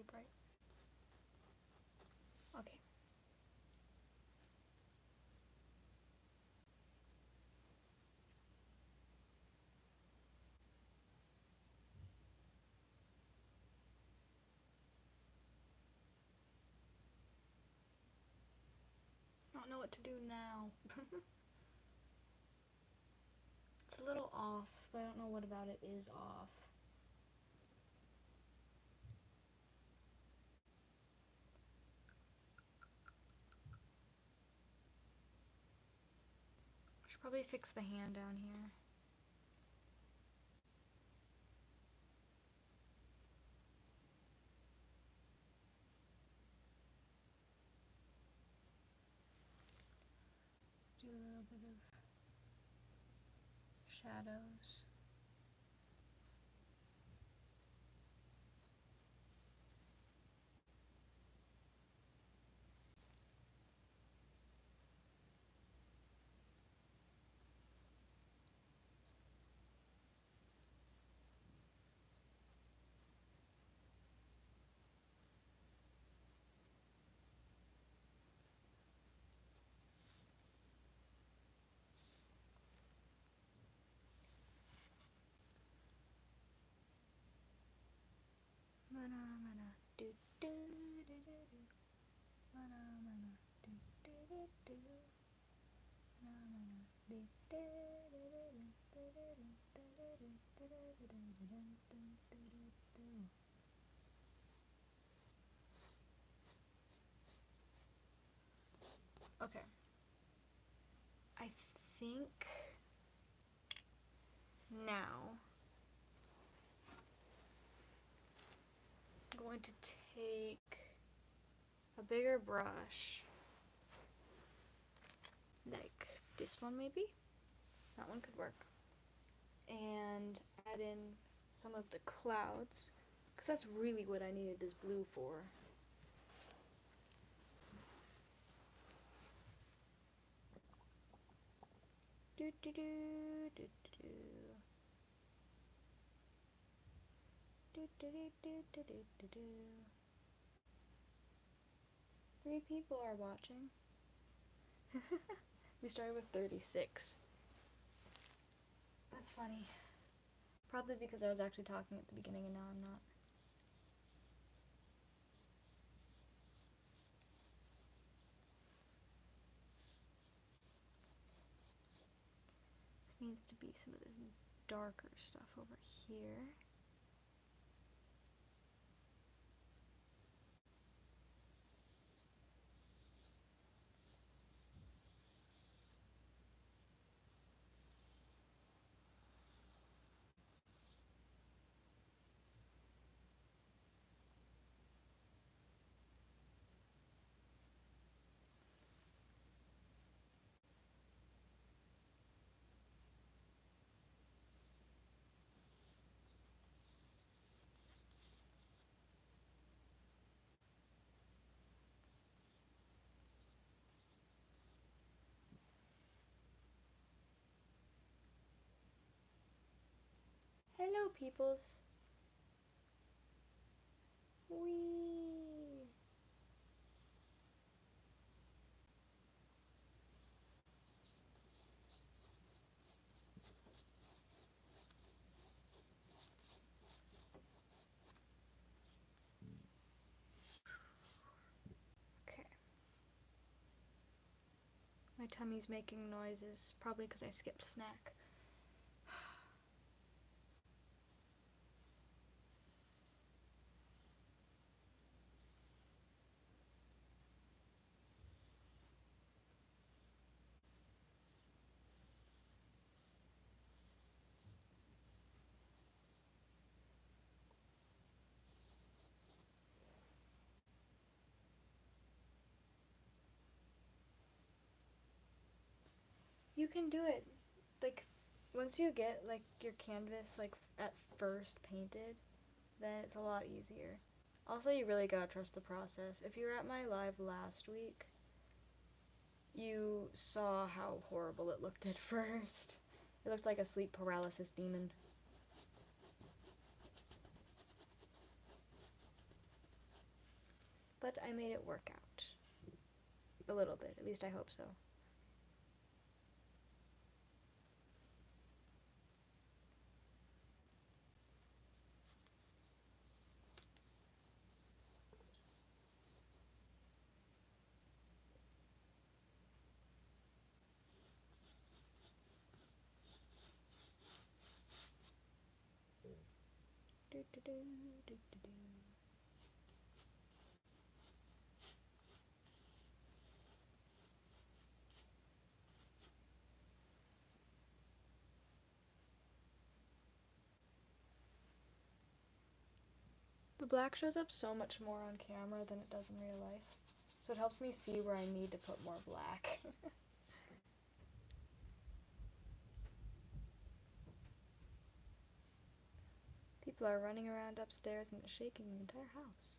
really bright. Okay. I don't know what to do now. It's a little off, but I don't know what about it is off. I should probably fix the hand down here. Do a little bit of shadows. Mana do do do do do. Mana do do do do. Mana do do do do do. Okay. I think now I'm going to take a bigger brush, like this one maybe? That one could work. And add in some of the clouds, because that's really what I needed this blue for. Do do do do do. Do do do do do do do. 3 people are watching. We started with 36. That's funny. Probably because I was actually talking at the beginning and now I'm not. This needs to be some of this darker stuff over here. Hello, peoples. Whee! Okay. My tummy's making noises, probably because I skipped snack. You can do it. Like, once you get, like, your canvas, like, at first painted, then it's a lot easier. Also, you really gotta trust the process. If you were at my live last week, you saw how horrible it looked at first. It looks like a sleep paralysis demon. but I made it work out. A little bit, at least I hope so. The black shows up so much more on camera than it does in real life, so it helps me see where I need to put more black. People are running around upstairs and it's shaking the entire house.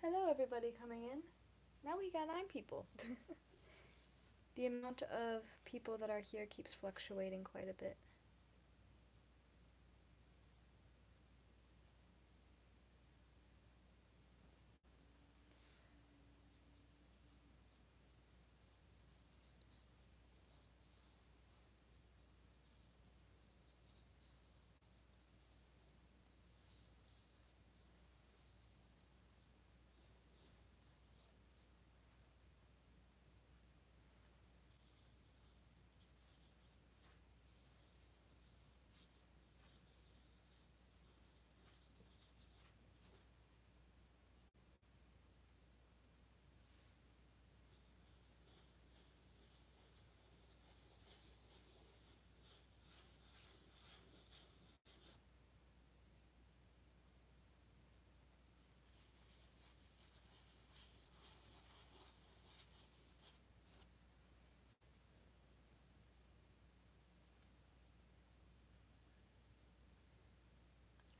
Hello everybody coming in. Now we got 9 people. The amount of people that are here keeps fluctuating quite a bit.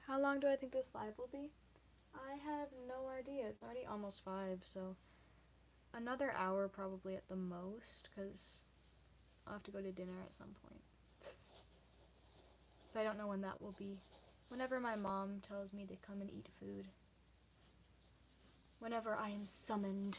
How long do I think this live will be? I have no idea. It's already almost 5, so another hour probably at the most, because I'll have to go to dinner at some point. But I don't know when that will be. Whenever my mom tells me to come and eat food. Whenever I am summoned.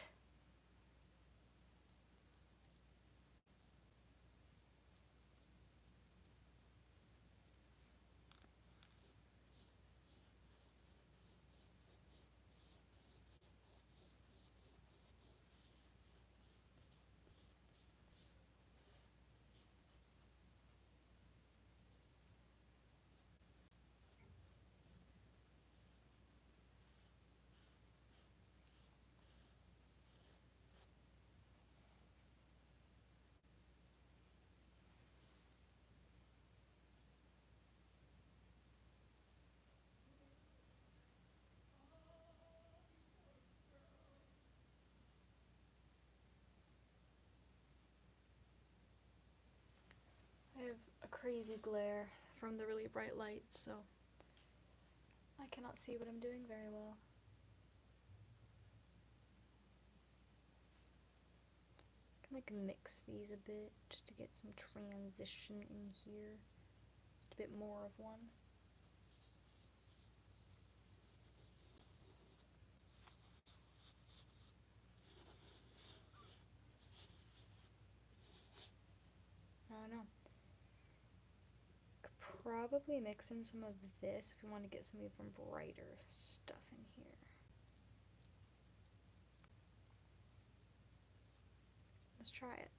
I have a crazy glare from the really bright lights, so I cannot see what I'm doing very well. like mix these a bit just to get some transition in here. Just a bit more of one. I don't know. Could probably mix in some of this if we want to get some even brighter stuff in here. Let's try it.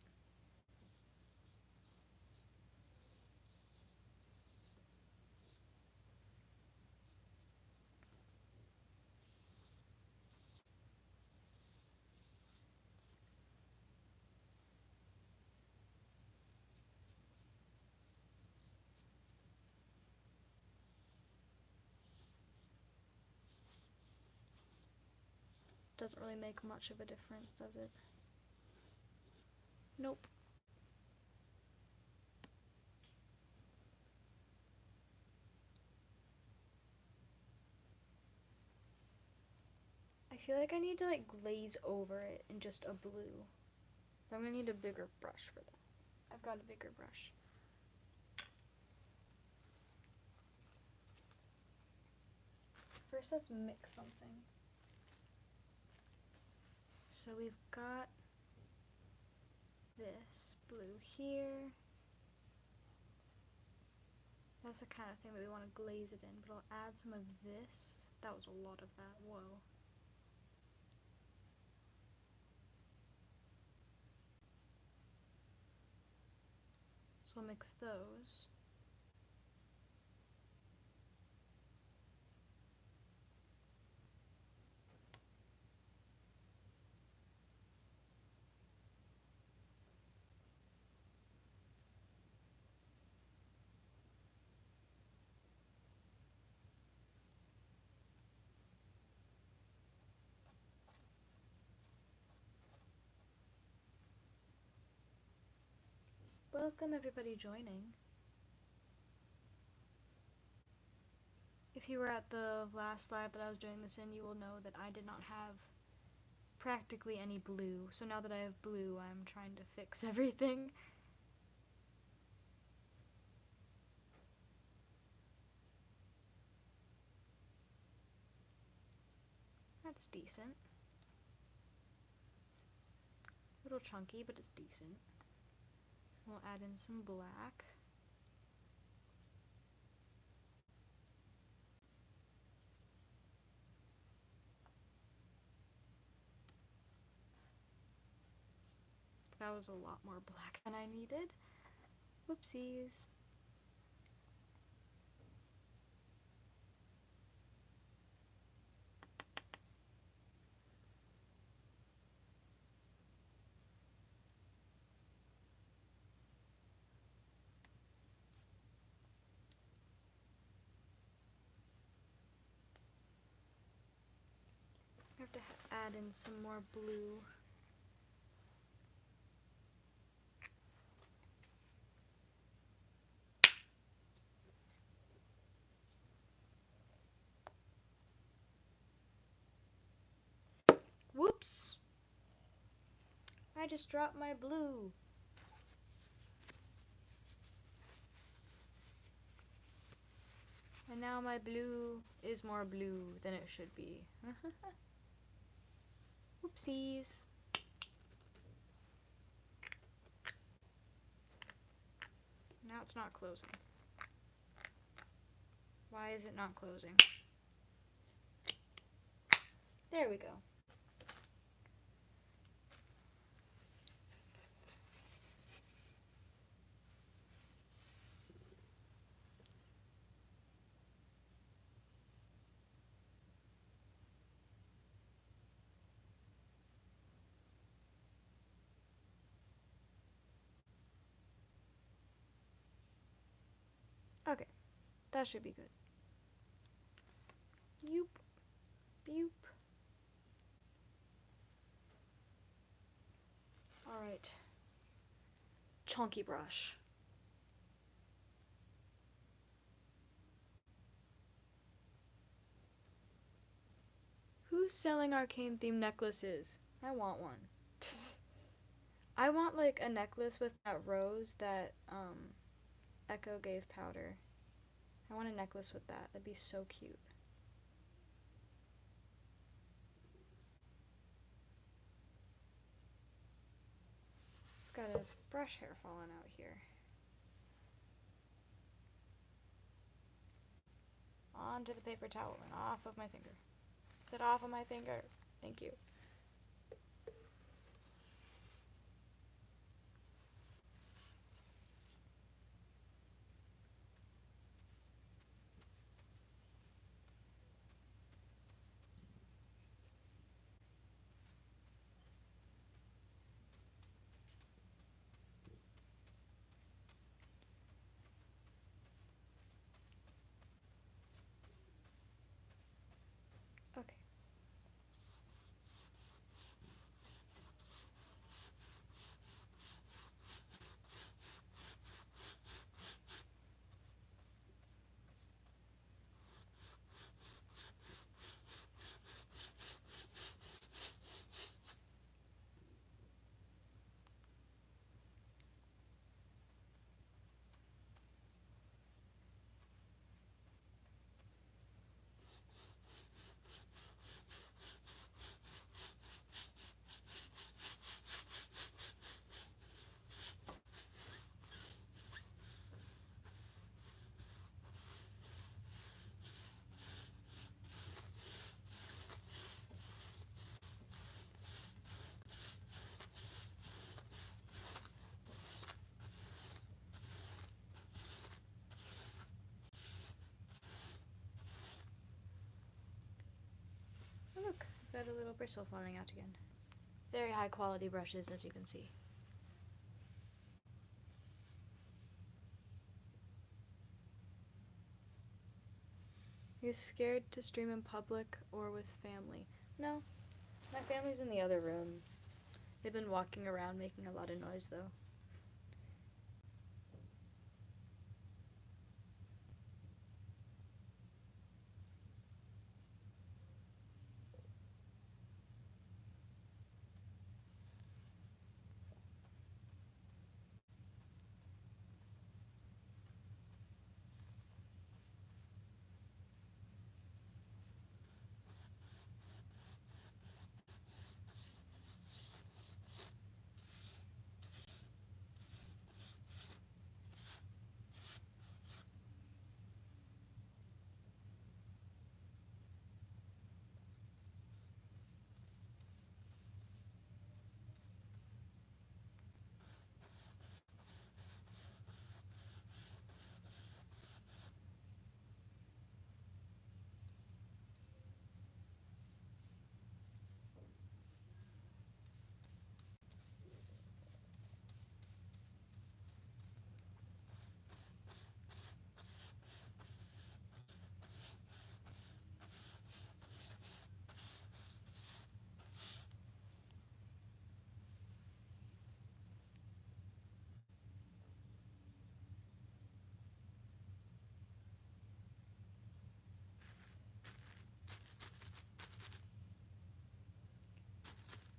Doesn't really make much of a difference, does it? Nope. I feel like I need to like glaze over it in just a blue. But I'm gonna need a bigger brush for that. I've got a bigger brush. First, let's mix something. So we've got this blue here. That's the kind of thing that we want to glaze it in, but I'll add some of this. That was a lot of that, whoa. So I'll mix those. Welcome everybody joining. If you were at the last live that I was doing this in, you will know that I did not have practically any blue. So now that I have blue, I'm trying to fix everything. That's decent. A little chunky, but it's decent. We'll add in some black. That was a lot more black than I needed. Whoopsies. I have to add in some more blue. Whoops! I just dropped my blue. And now my blue is more blue than it should be. Whoopsies. Now it's not closing. Why is it not closing? There we go. Okay, that should be good. Yoop. Boop. Alright. Chunky brush. Who's selling arcane themed necklaces? I want one. I want like a necklace with that rose that Echo gave Powder. I want a necklace with that. That'd be so cute. Got a brush hair falling out here. Onto the paper towel and off of my finger. Sit off of my finger. Thank you. Okay. Oh, look, I've got a little bristle falling out again. Very high quality brushes, as you can see. You're scared to stream in public or with family? No, my family's in the other room. They've been walking around making a lot of noise, though.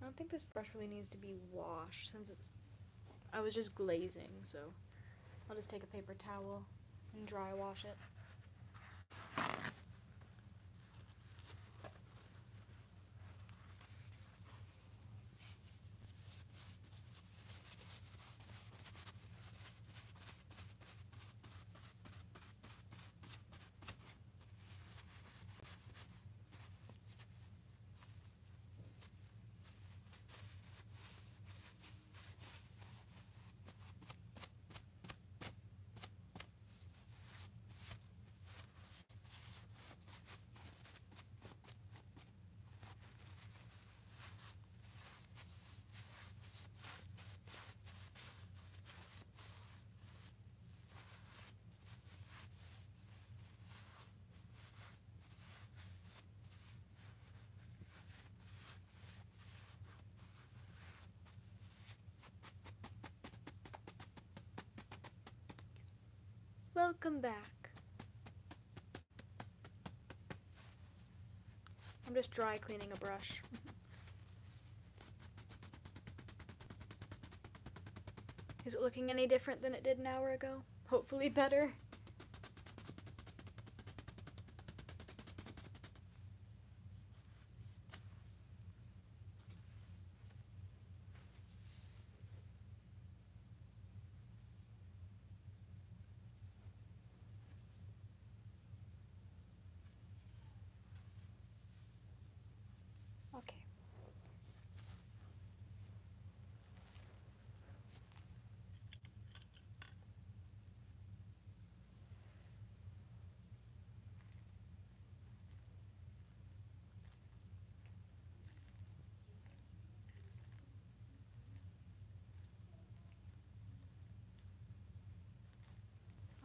I don't think this brush really needs to be washed since I was just glazing, so I'll just take a paper towel and dry wash it. Welcome back. I'm just dry cleaning a brush. Is it looking any different than it did an hour ago? Hopefully better. Okay.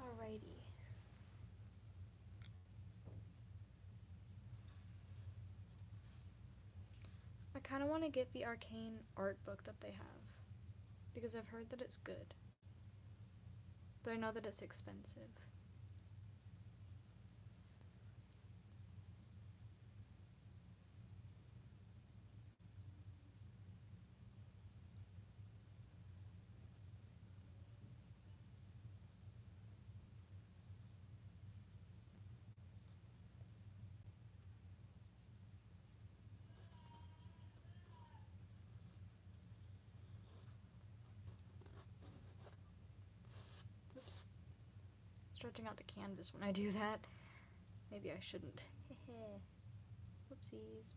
Alrighty. I kind of want to get the arcane art book that they have, because I've heard that it's good, but I know that it's expensive. Oops. Stretching out the canvas when I do that. Maybe I shouldn't. Whoopsies.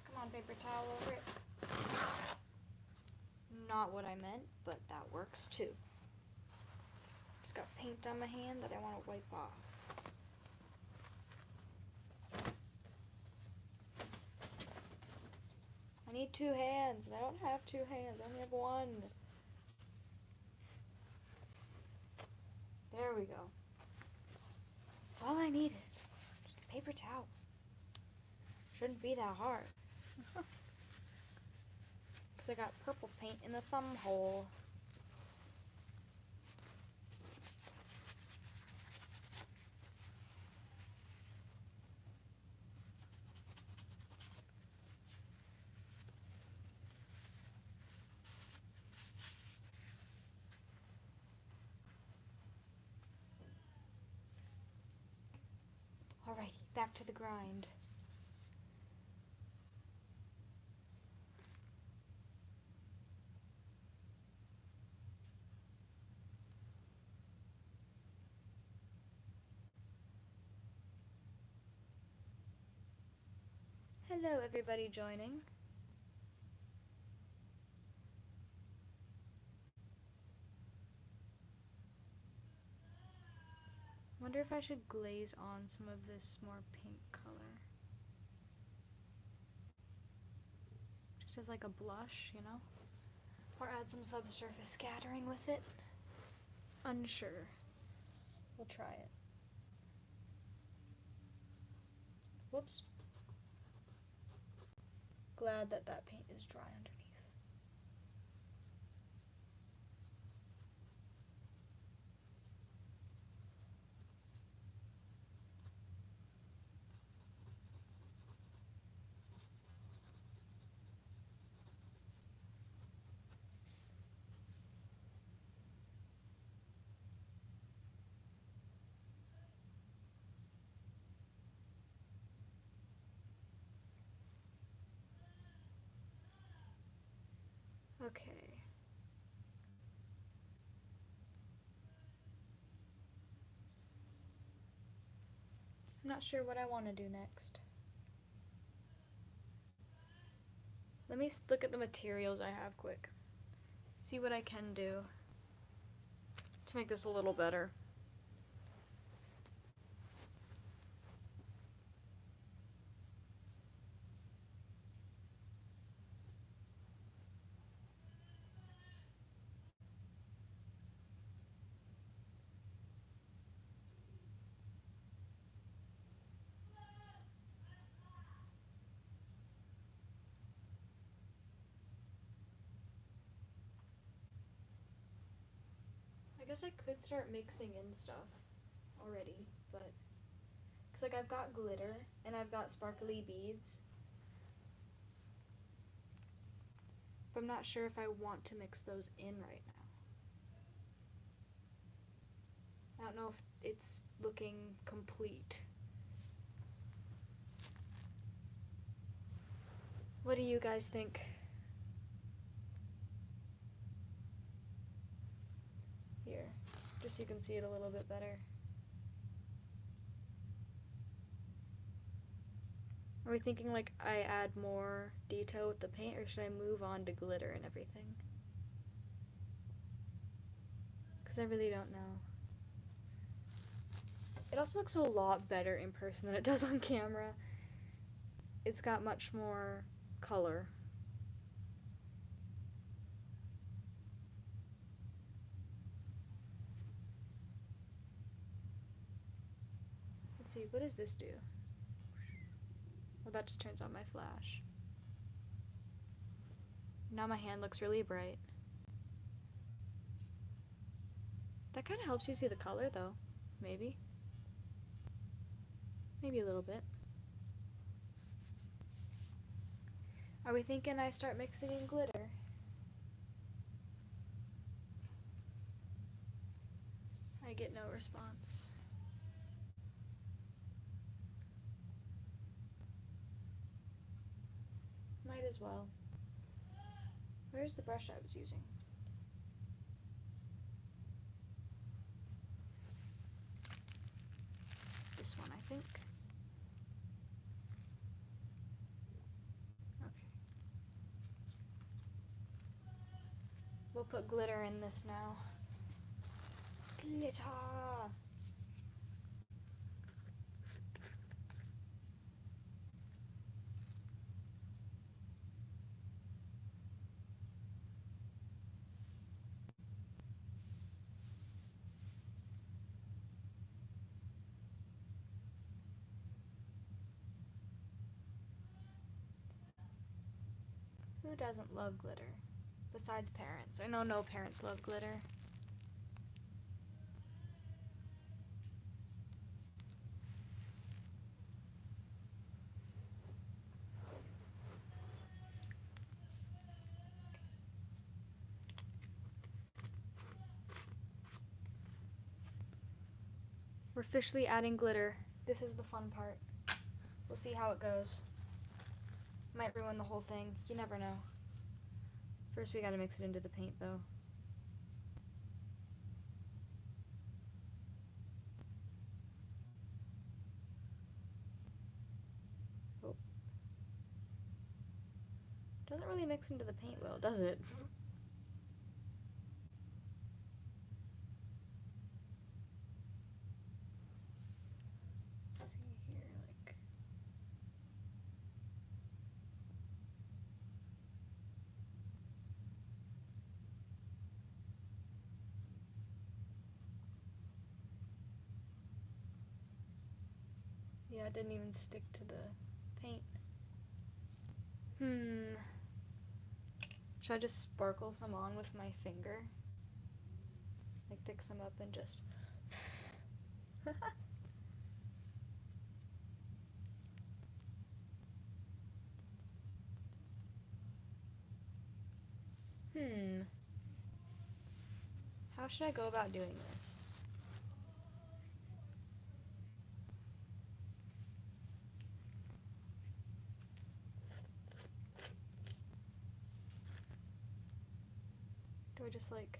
Come on, paper towel over it. Not what I meant, but that works too. Just got paint on my hand that I want to wipe off. I need 2 hands, and I don't have 2 hands. I only have 1. There we go. That's all I needed. Just a paper towel. Shouldn't be that hard. Because I got purple paint in the thumb hole. Alrighty, back to the grind. Hello, everybody joining. Wonder if I should glaze on some of this more pink color. Just as like a blush, you know? Or add some subsurface scattering with it. Unsure. We'll try it. Whoops. Glad that that paint is dry underneath. Okay. I'm not sure what I want to do next. Let me look at the materials I have quick. See what I can do to make this a little better. I guess I could start mixing in stuff already, but cause like I've got glitter and I've got sparkly beads, but I'm not sure if I want to mix those in right now. I don't know if it's looking complete. What do you guys think? Here, just so you can see it a little bit better. Are we thinking like I add more detail with the paint, or should I move on to glitter and everything? Because I really don't know. It also looks a lot better in person than it does on camera. It's got much more color. Let's see, what does this do? Well, that just turns on my flash. Now my hand looks really bright. That kind of helps you see the color though, maybe. Maybe a little bit. Are we thinking I start mixing in glitter? I get no response. Might as well. Where's the brush I was using? This one, I think. Okay. We'll put glitter in this now. Glitter! Who doesn't love glitter? Besides parents. I know no parents love glitter. We're officially adding glitter. This is the fun part. We'll see how it goes. Might ruin the whole thing. You never know. First we gotta mix it into the paint though. Oh. Doesn't really mix into the paint well, does it? Let's see here, like... Yeah, it didn't even stick to the paint. Should I just sparkle some on with my finger? Like pick some up and just... How should I go about doing this? Do I just like...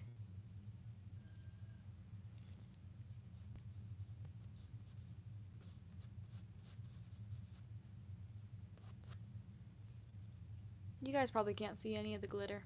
You guys probably can't see any of the glitter.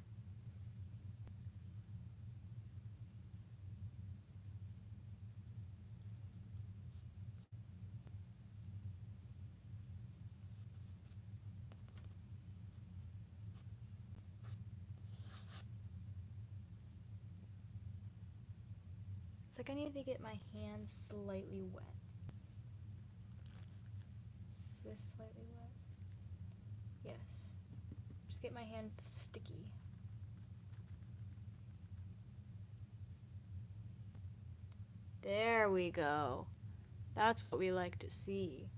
It's like I need to get my hands slightly wet. Is this slightly wet? Yes. Just get my hand sticky. There we go. That's what we like to see.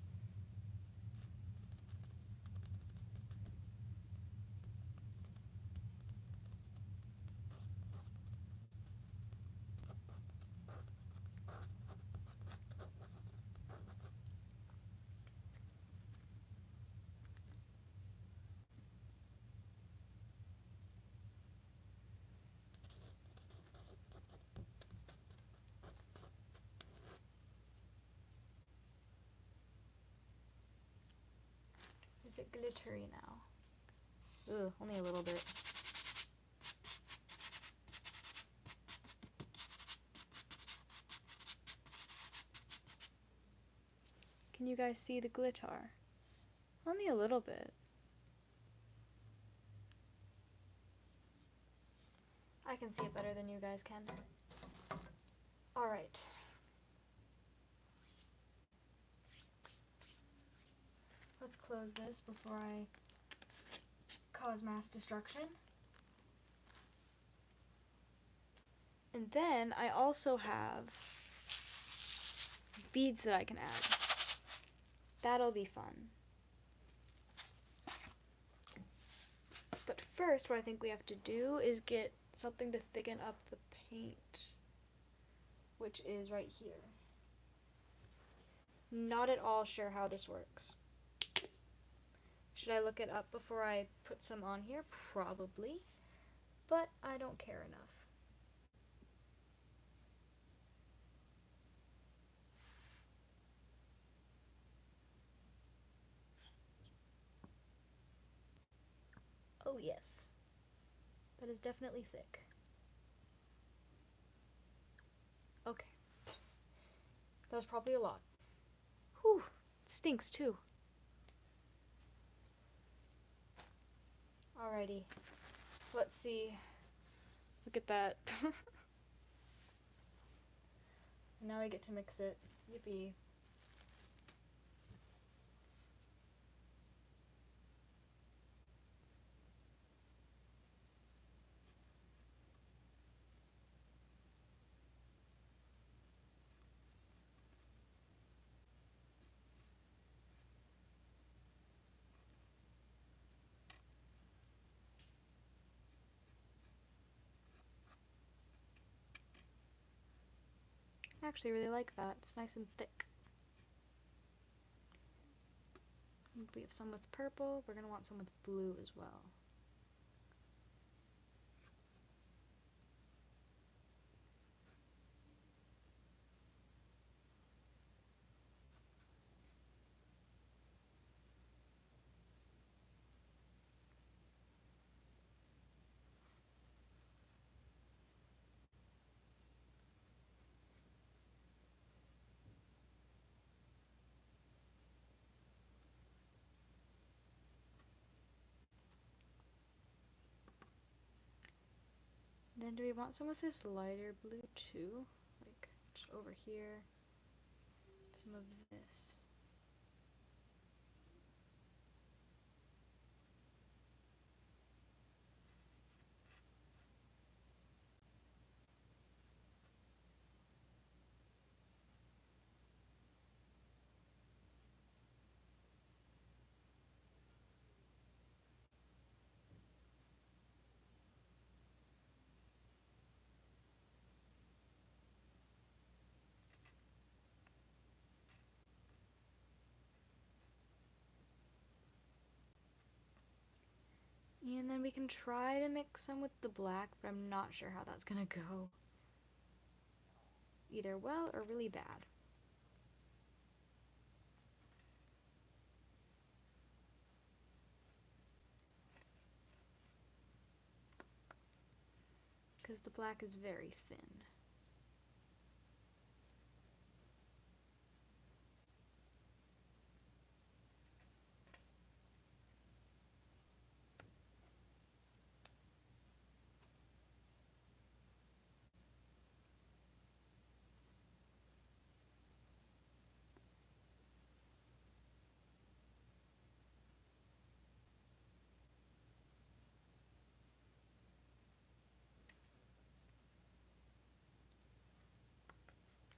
Is it glittery now? Ugh, only a little bit. Can you guys see the glitter? Only a little bit. I can see it better than you guys can. Alright. Let's close this before I cause mass destruction. And then I also have beads that I can add. That'll be fun. But first, what I think we have to do is get something to thicken up the paint, which is right here. Not at all sure how this works. Should I look it up before I put some on here? Probably, but I don't care enough. Oh yes, that is definitely thick. Okay, that was probably a lot. Whew, it stinks too. Alrighty, let's see. Look at that. Now I get to mix it. Yippee. I actually really like that. It's nice and thick. We have some with purple. We're going to want some with blue as well. Then do we want some with this lighter blue too? Like just over here. Some of this. And then we can try to mix some with the black, but I'm not sure how that's gonna go. Either well or really bad. Because the black is very thin.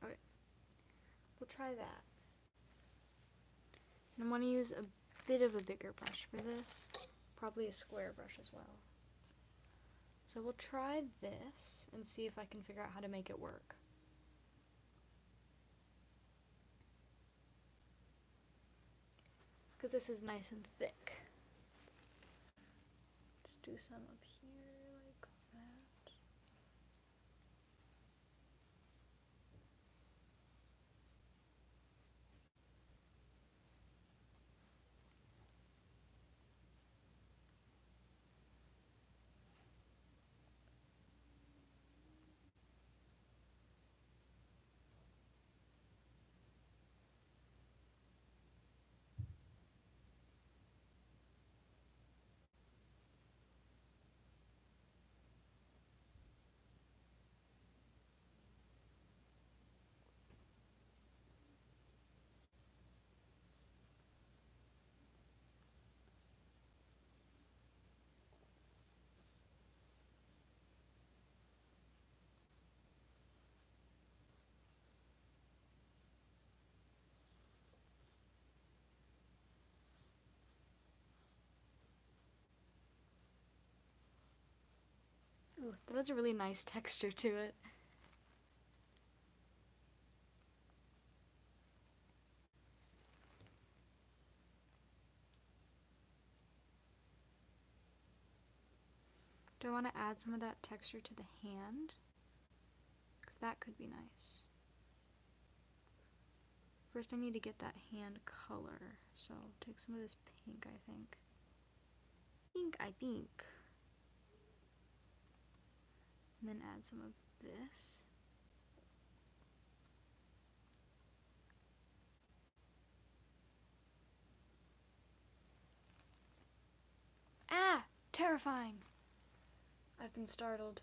Okay, we'll try that. And I'm going to use a bit of a bigger brush for this. Probably a square brush as well. So we'll try this and see if I can figure out how to make it work. Because this is nice and thick. Let's do some up here like that. Ooh, that has a really nice texture to it. Do I want to add some of that texture to the hand? Because that could be nice. First I need to get that hand color, so I'll take some of this pink, I think. I think. And then add some of this. Ah! Terrifying! I've been startled.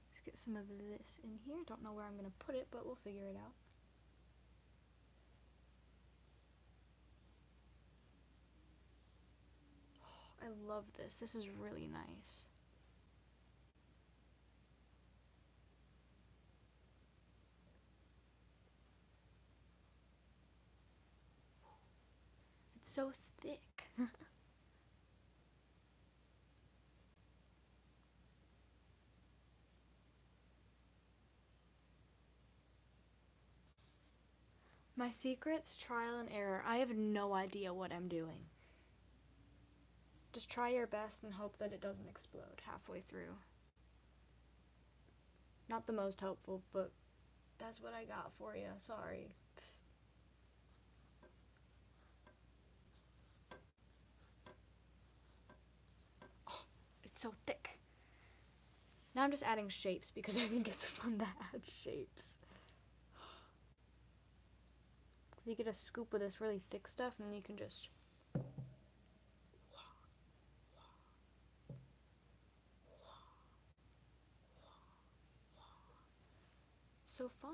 Let's get some of this in here. Don't know where I'm going to put it, but we'll figure it out. I love this. This is really nice. It's so thick. My secret's trial and error. I have no idea what I'm doing. Just try your best and hope that it doesn't explode halfway through. Not the most helpful, but that's what I got for you. Sorry. Oh, it's so thick. Now I'm just adding shapes because I think it's fun to add shapes. You get a scoop of this really thick stuff and then you can just... It's so fun.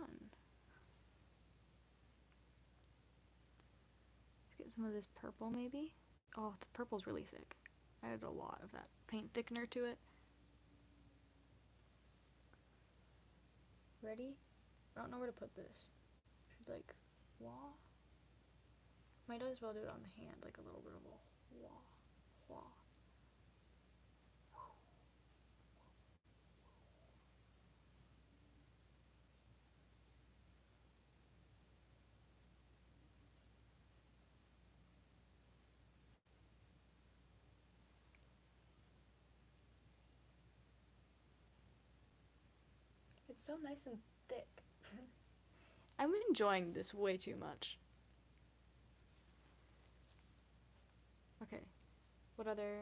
Let's get some of this purple maybe. Oh, the purple's really thick. I added a lot of that paint thickener to it. Ready? I don't know where to put this. Should like wah? Might as well do it on the hand, like a little bit of a wah, wah. It's so nice and thick. I'm enjoying this way too much. Okay, what other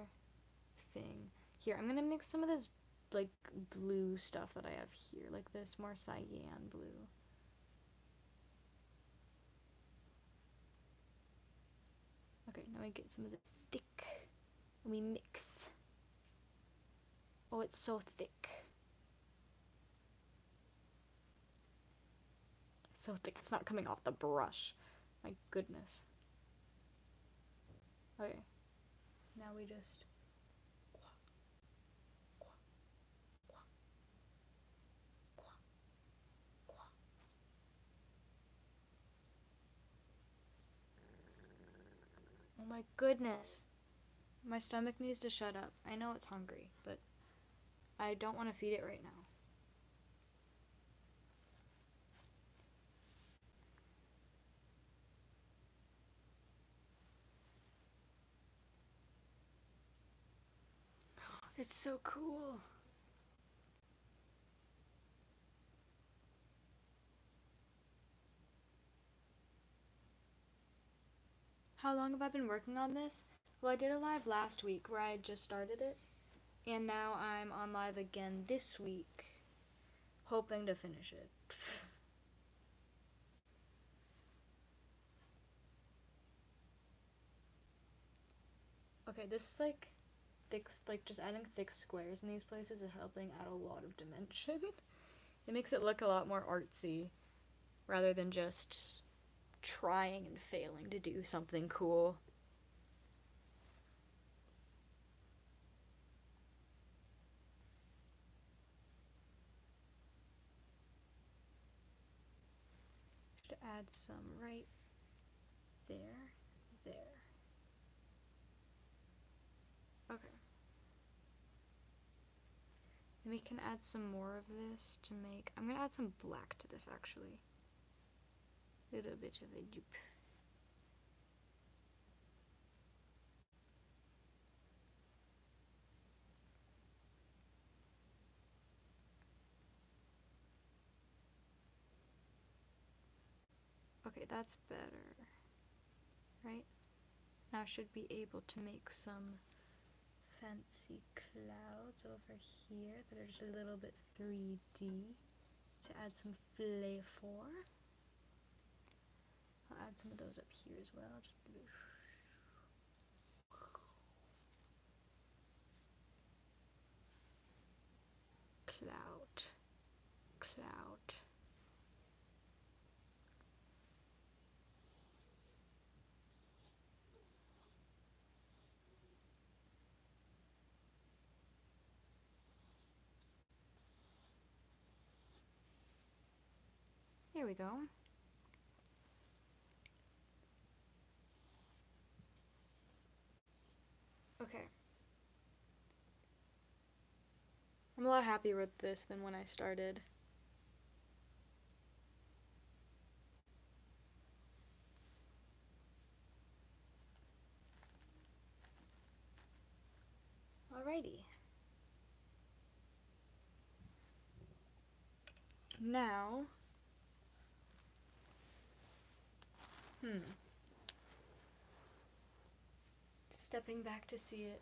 thing? Here, I'm gonna mix some of this like blue stuff that I have here, like this more cyan blue. Okay, now we get some of the thick, and we mix. Oh, it's so thick. It's so thick, it's not coming off the brush. My goodness. Okay, now we just... Oh my goodness. My stomach needs to shut up. I know it's hungry, but I don't want to feed it right now. It's so cool. How long have I been working on this? Well, I did a live last week where I just started it, and now I'm on live again this week, hoping to finish it. Okay, this like thick, like just adding thick squares in these places is helping add a lot of dimension. It makes it look a lot more artsy rather than just trying and failing to do something cool. Should add some right there, there. Okay. Then we can add some more of this to make... I'm gonna add some black to this actually. A little bit of a dupe. Okay, that's better. Right? Now I should be able to make some fancy clouds over here that are just a little bit 3D to add some flavor. I'll add some of those up here as well. Just cloud, cloud. There we go. Okay. I'm a lot happier with this than when I started. Alrighty. Now, stepping back to see it.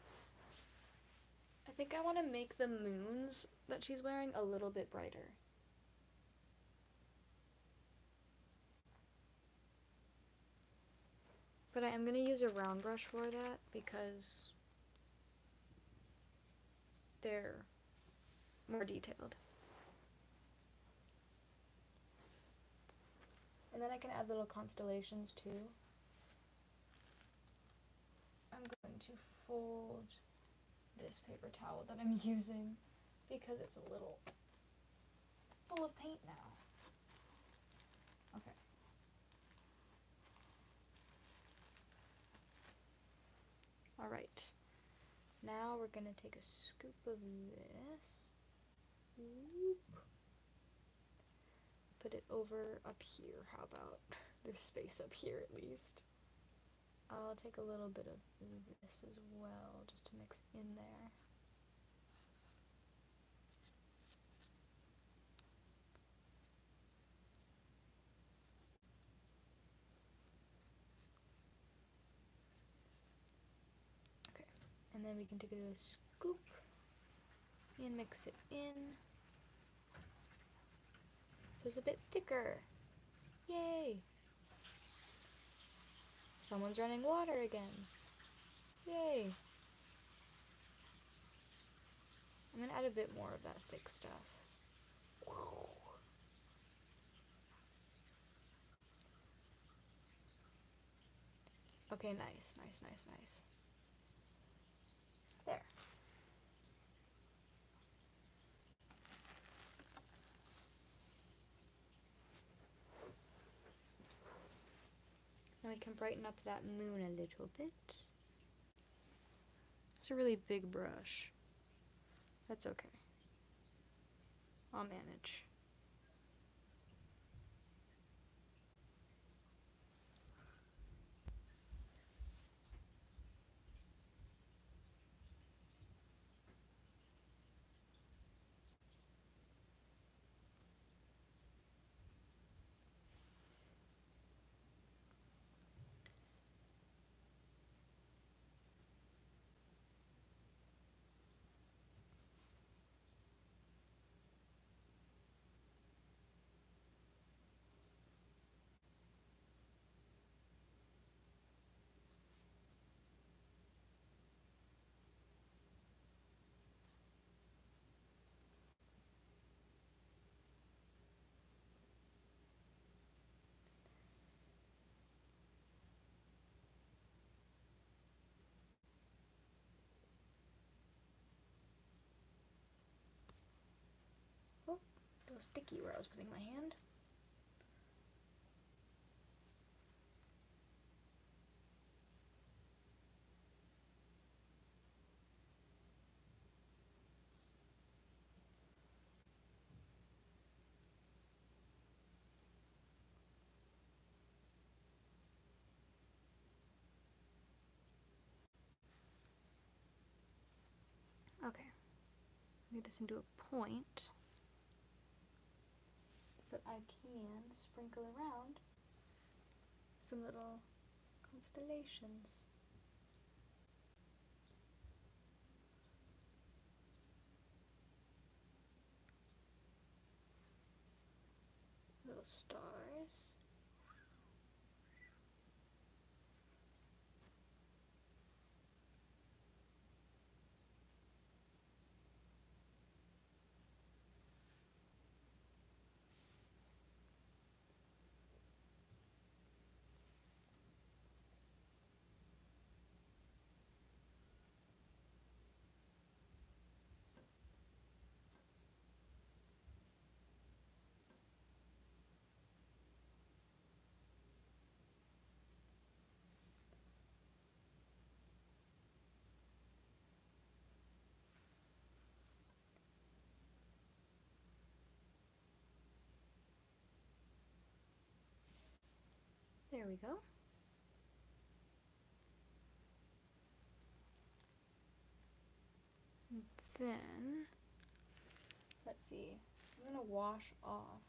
I think I want to make the moons that she's wearing a little bit brighter. But I am going to use a round brush for that because they're more detailed. And then I can add little constellations too. I'm going to fold this paper towel that I'm using because it's a little full of paint now. Okay. All right. Now we're gonna take a scoop of this. Whoop. Put it over up here. How about? There's space up here at least. I'll take a little bit of this as well, just to mix in there. Okay, and then we can take a scoop and mix it in. So it's a bit thicker. Yay! Someone's running water again. Yay! I'm gonna add a bit more of that thick stuff. Okay, nice. There. Now we can brighten up that moon a little bit. It's a really big brush. That's okay. I'll manage. Oh, it was sticky where I was putting my hand. Okay, make this into a point so that I can sprinkle around some little constellations. Little stars. There we go. And then, let's see, I'm gonna wash off,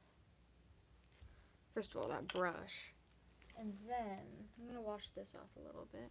first of all, that brush, and then I'm gonna wash this off a little bit.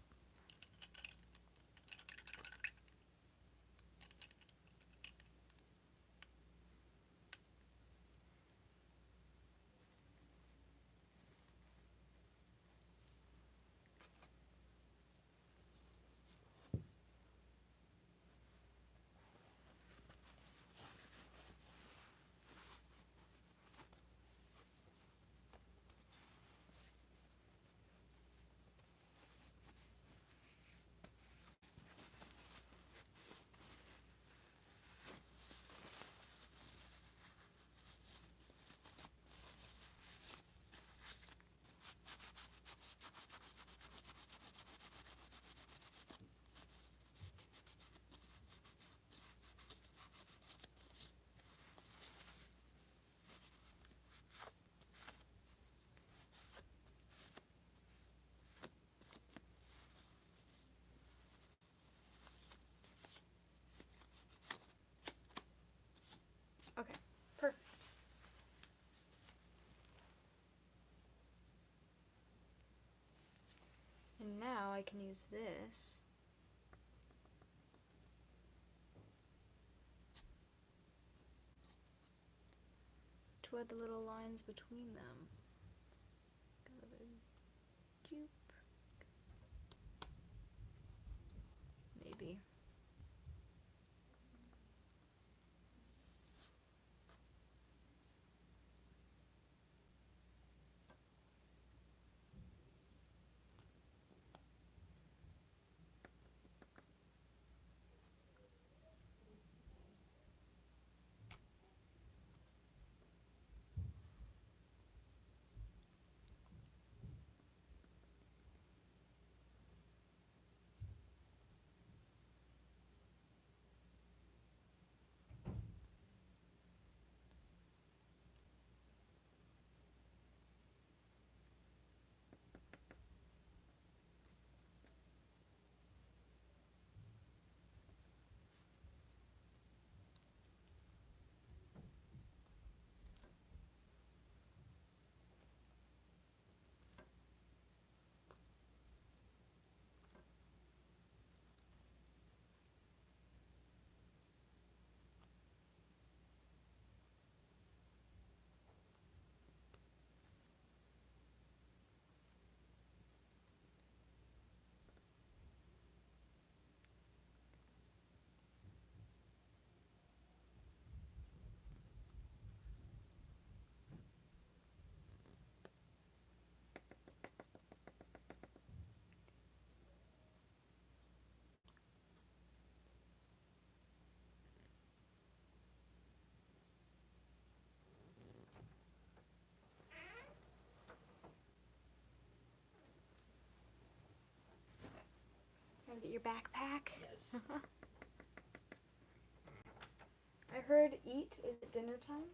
I can use this to add the little lines between them. Maybe. Wanna get your backpack? Yes. I heard eat. Is it dinner time?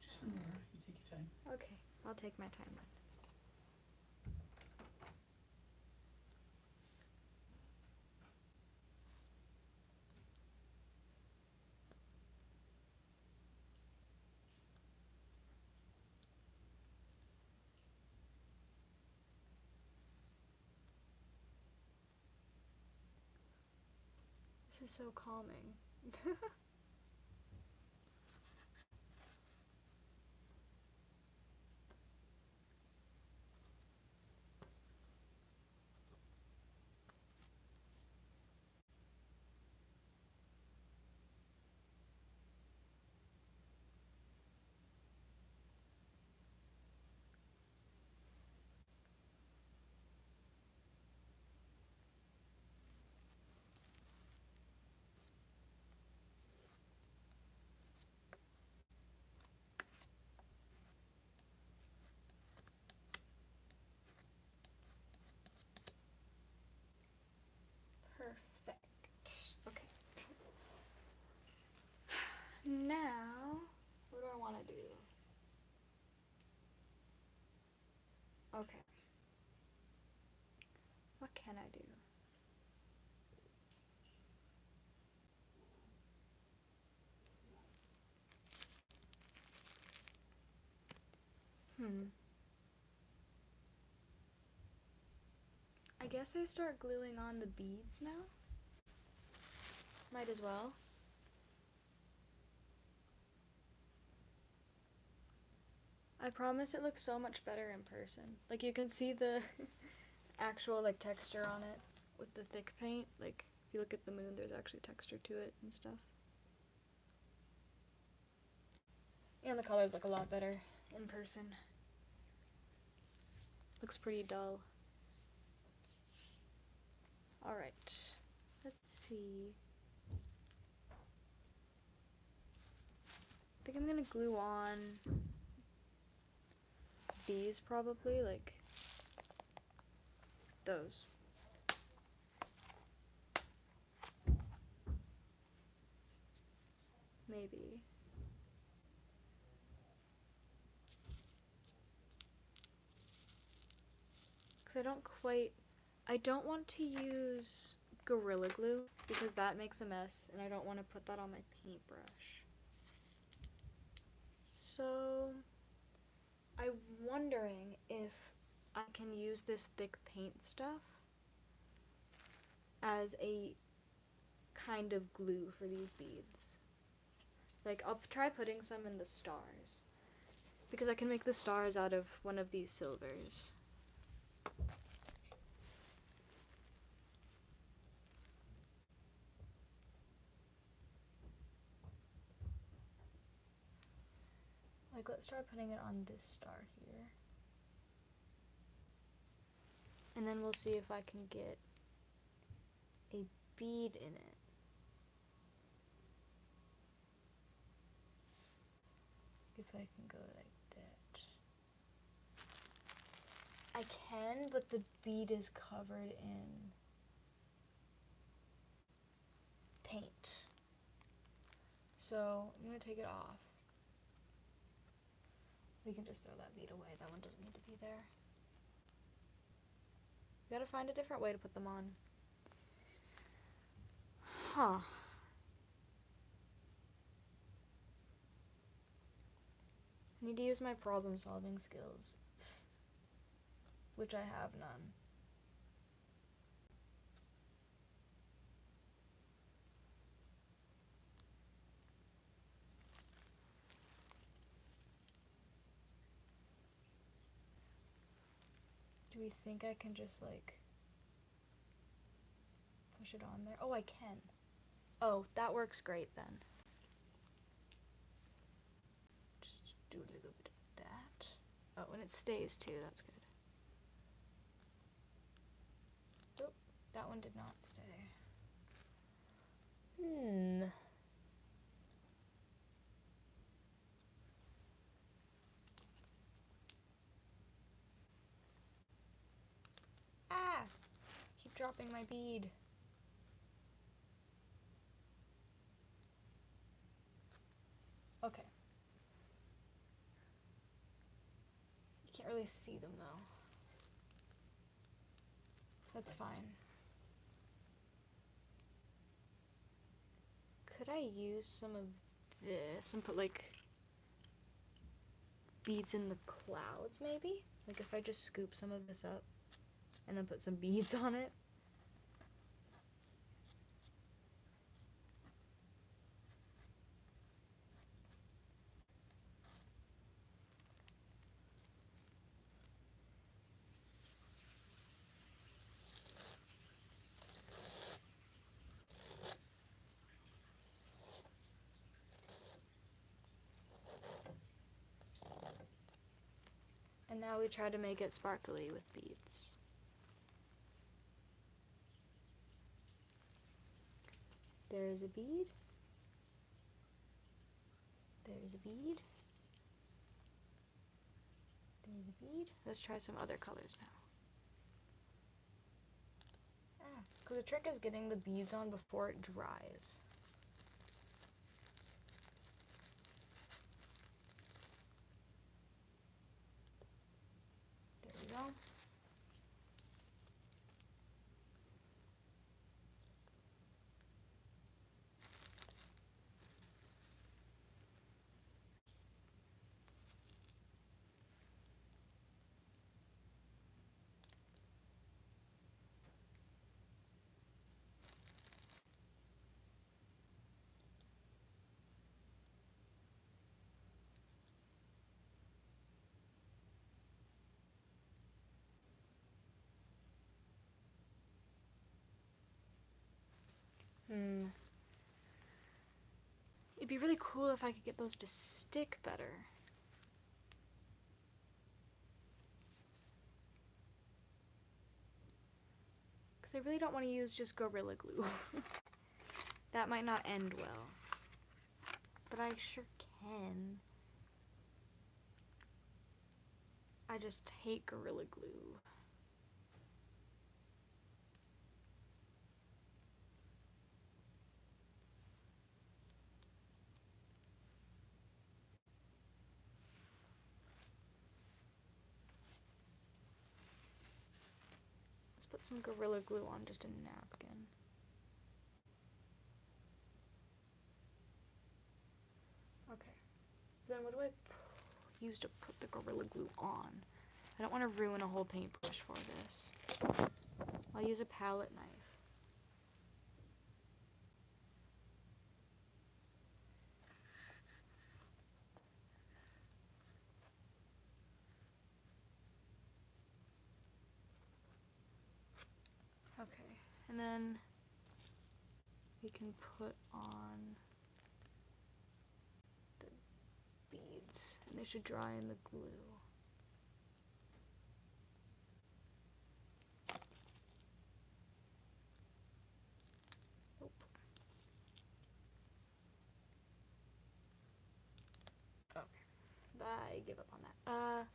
Just whenever. You take your time. Okay, I'll take my time then. This is so calming. Perfect. Okay. Now, what do I want to do? Okay. What can I do? I guess I start gluing on the beads now. Might as well. I promise it looks so much better in person. Like, you can see the actual, like, texture on it with the thick paint. Like, if you look at the moon, there's actually texture to it and stuff. And the colors look a lot better in person. Looks pretty dull. Alright, let's see. I think I'm gonna glue on these probably, like those. Maybe. Because I don't want to use Gorilla Glue because that makes a mess and I don't want to put that on my paintbrush. So, I'm wondering if I can use this thick paint stuff as a kind of glue for these beads. Like, I'll try putting some in the stars, because I can make the stars out of one of these silvers. Like, let's try putting it on this star here. And then we'll see if I can get a bead in it. If I can go like that. I can, but the bead is covered in paint. So I'm gonna take it off. We can just throw that bead away. That one doesn't need to be there. We gotta find a different way to put them on. Huh. I need to use my problem solving skills, which I have none. Do we think I can just like push it on there? Oh, I can. Oh, that works great then. Just do a little bit of that. Oh, and it stays too, that's good. Oh, that one did not stay. Ah! Keep dropping my bead. Okay. You can't really see them though. That's fine. Could I use some of this and put like beads in the clouds maybe? Like if I just scoop some of this up and then put some beads on it? And now we try to make it sparkly with beads. There's a bead. There's a bead. There's a bead. Let's try some other colors now. Because the trick is getting the beads on before it dries. There we go. It'd be really cool if I could get those to stick better. Because I really don't want to use just Gorilla Glue. That might not end well. But I sure can. I just hate Gorilla Glue. Let's put some Gorilla Glue on just a napkin. Okay. Then what do I use to put the Gorilla Glue on? I don't want to ruin a whole paintbrush for this. I'll use a palette knife. And then we can put on the beads, and they should dry in the glue. Nope. Okay, I give up on that.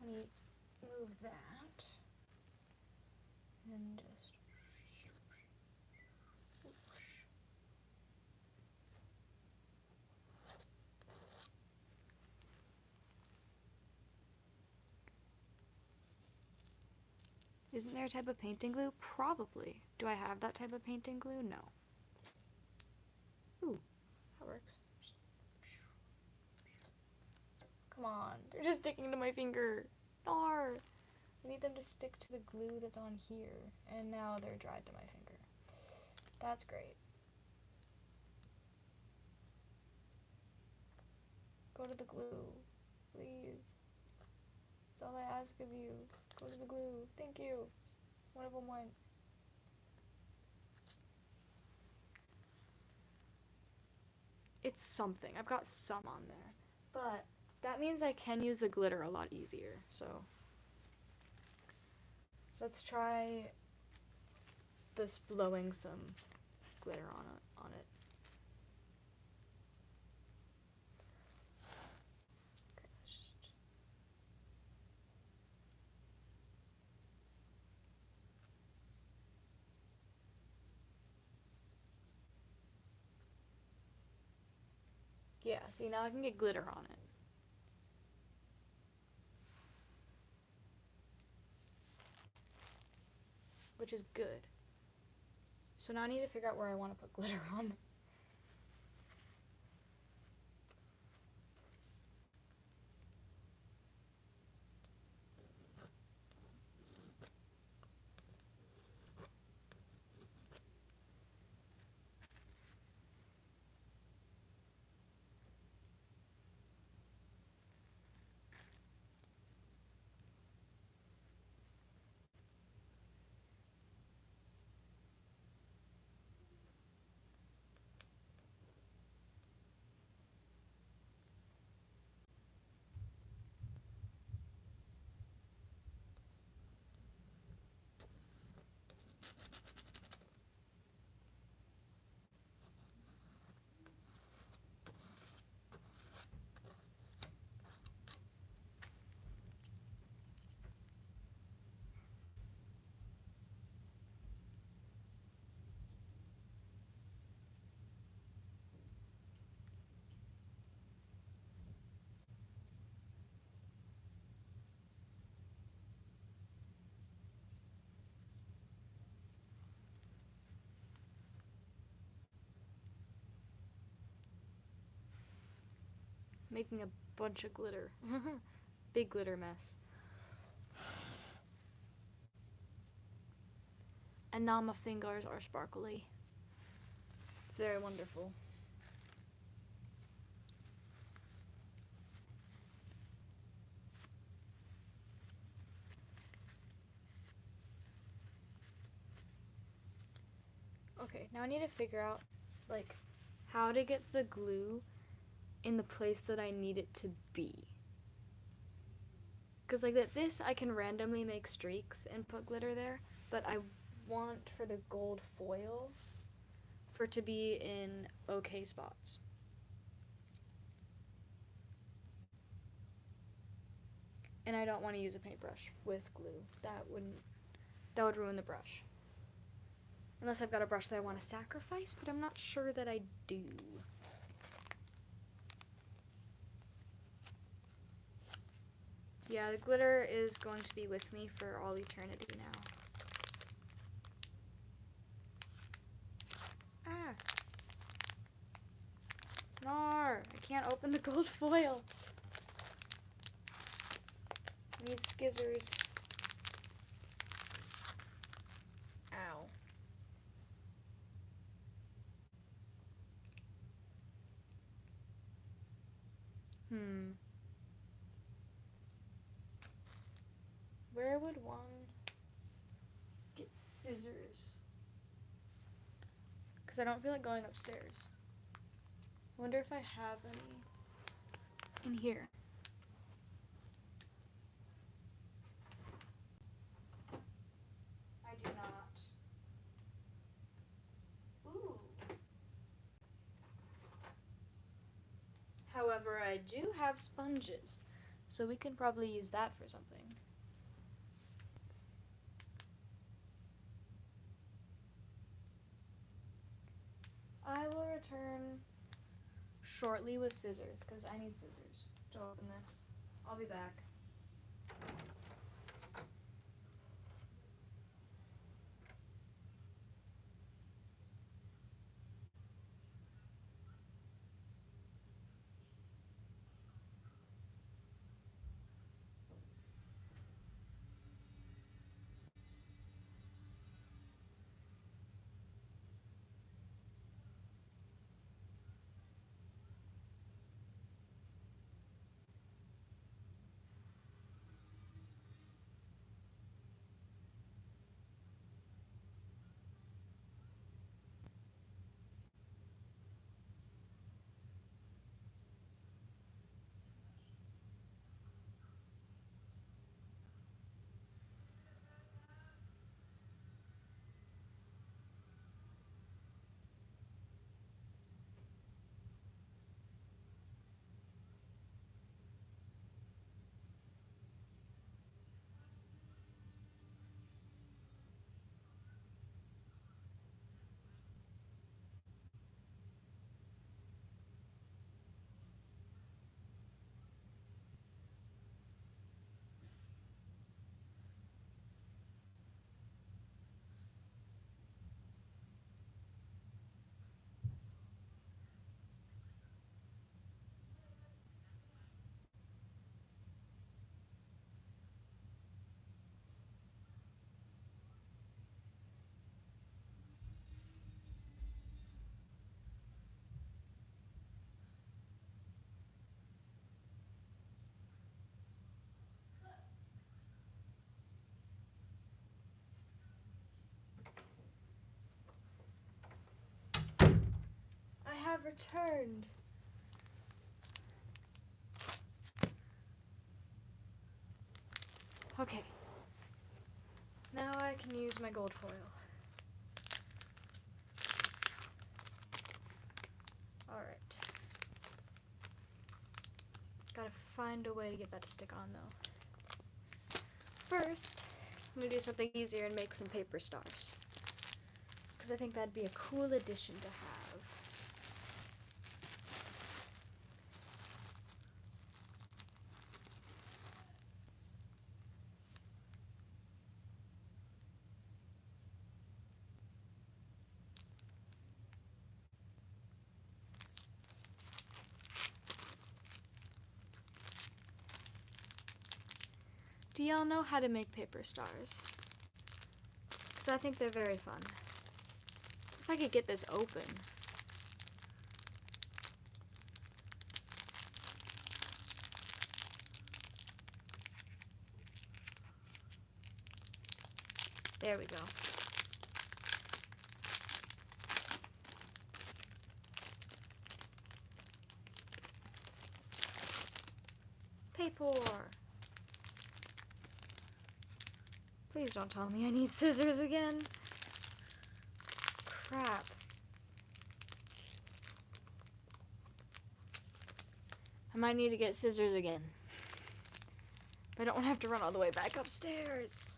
Let me move that and just Isn't there a type of painting glue? Probably. Do I have that type of painting glue? No. Ooh, that works. Come on, they're just sticking to my finger. Darn. I need them to stick to the glue that's on here, and now they're dried to my finger. That's great. Go to the glue, please. That's all I ask of you. Go to the glue. Thank you. One of them went. It's something. I've got some on there. But that means I can use the glitter a lot easier, so let's try this blowing some glitter on it. Okay, let's just... Yeah, see, now I can get glitter on it. Which is good. So now I need to figure out where I want to put glitter on. Making a bunch of glitter. Big glitter mess. And now my fingers are sparkly. It's very wonderful. Okay, now I need to figure out, like, how to get the glue in the place that I need it to be. Because, like, this, I can randomly make streaks and put glitter there, but I want for the gold foil for it to be in okay spots. And I don't want to use a paintbrush with glue. That would ruin the brush. Unless I've got a brush that I want to sacrifice, but I'm not sure that I do. Yeah, the glitter is going to be with me for all eternity now. Ah! Nar! I can't open the gold foil. I need skizzers. Ow. where would one get scissors? Because I don't feel like going upstairs. I wonder if I have any in here. I do not. Ooh. However, I do have sponges, so we can probably use that for something. I will return shortly with scissors, because I need scissors to open this. I'll be back. I have returned. Okay. Now I can use my gold foil. Alright. Gotta find a way to get that to stick on though. First, I'm gonna do something easier and make some paper stars. Because I think that'd be a cool addition to have. Do y'all know how to make paper stars? Because I think they're very fun. If I could get this open. There we go. Paper. Please don't tell me I need scissors again. Crap. I might need to get scissors again. But I don't want to have to run all the way back upstairs.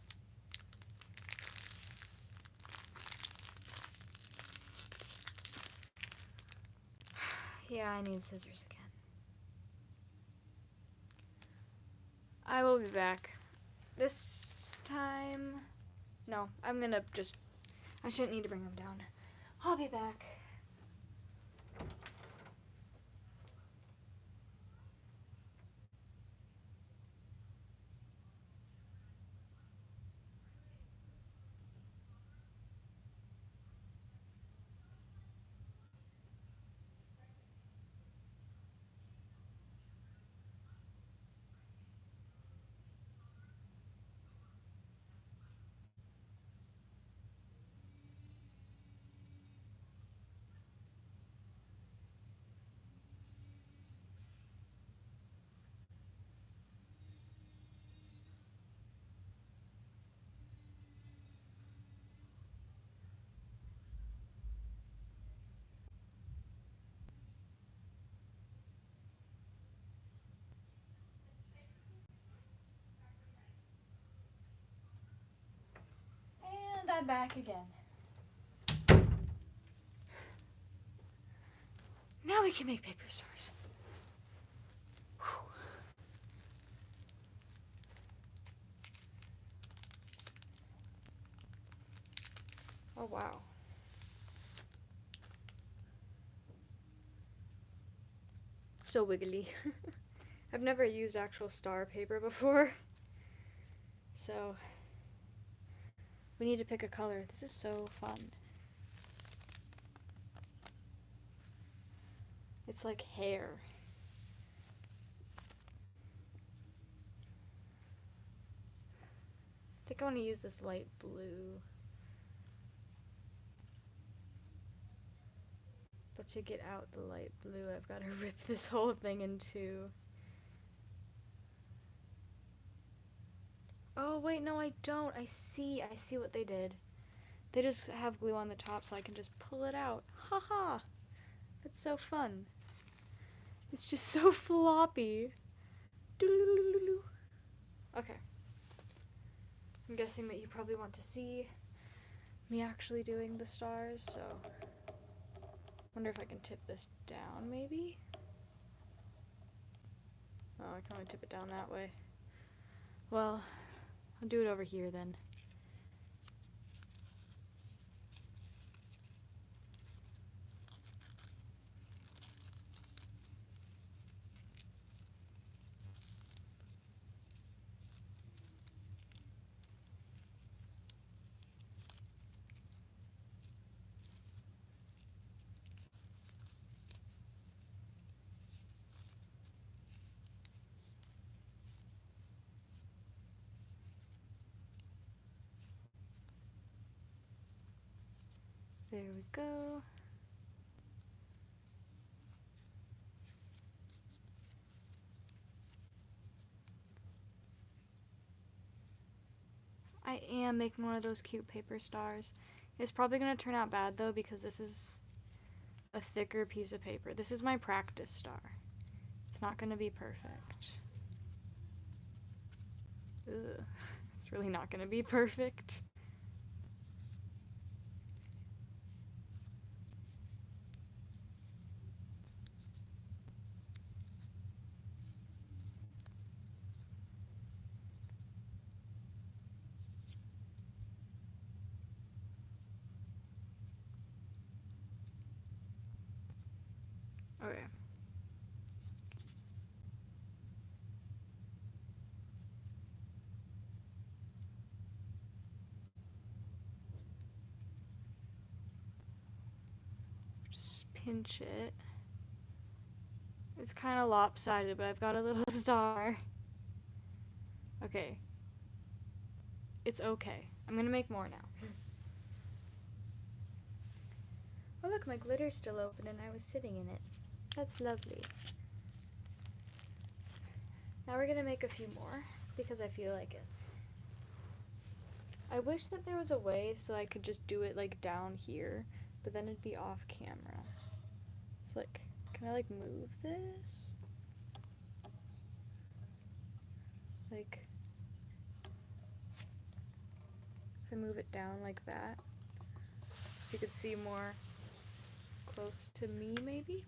Yeah, I need scissors again. I will be back. This time... No, I'm gonna just... I shouldn't need to bring them down. I'll be back. iPad back again. Now we can make paper stars. Whew. Oh, wow. So wiggly. I've never used actual star paper before. So, we need to pick a color. This is so fun. It's like hair. I think I want to use this light blue. But to get out the light blue, I've got to rip this whole thing in two. Oh, wait, no, I don't. I see what they did. They just have glue on the top so I can just pull it out. Haha! That's so fun. It's just so floppy. Doo-doo-doo-doo-doo. Okay. I'm guessing that you probably want to see me actually doing the stars, so wonder if I can tip this down, maybe? Oh, I can only tip it down that way. Well, I'll do it over here then. There we go. I am making one of those cute paper stars. It's probably going to turn out bad though because this is a thicker piece of paper. This is my practice star. It's not going to be perfect. Ugh. It's really not going to be perfect. Okay. Just pinch it. It's kind of lopsided, but I've got a little star. Okay. It's okay. I'm gonna make more now. Oh look, my glitter's still open and I was sitting in it. That's lovely. Now we're gonna make a few more because I feel like it. I wish that there was a way so I could just do it like down here, but then it'd be off camera. It's like, can I like move this? Like, if I move it down like that, so you could see more close to me maybe?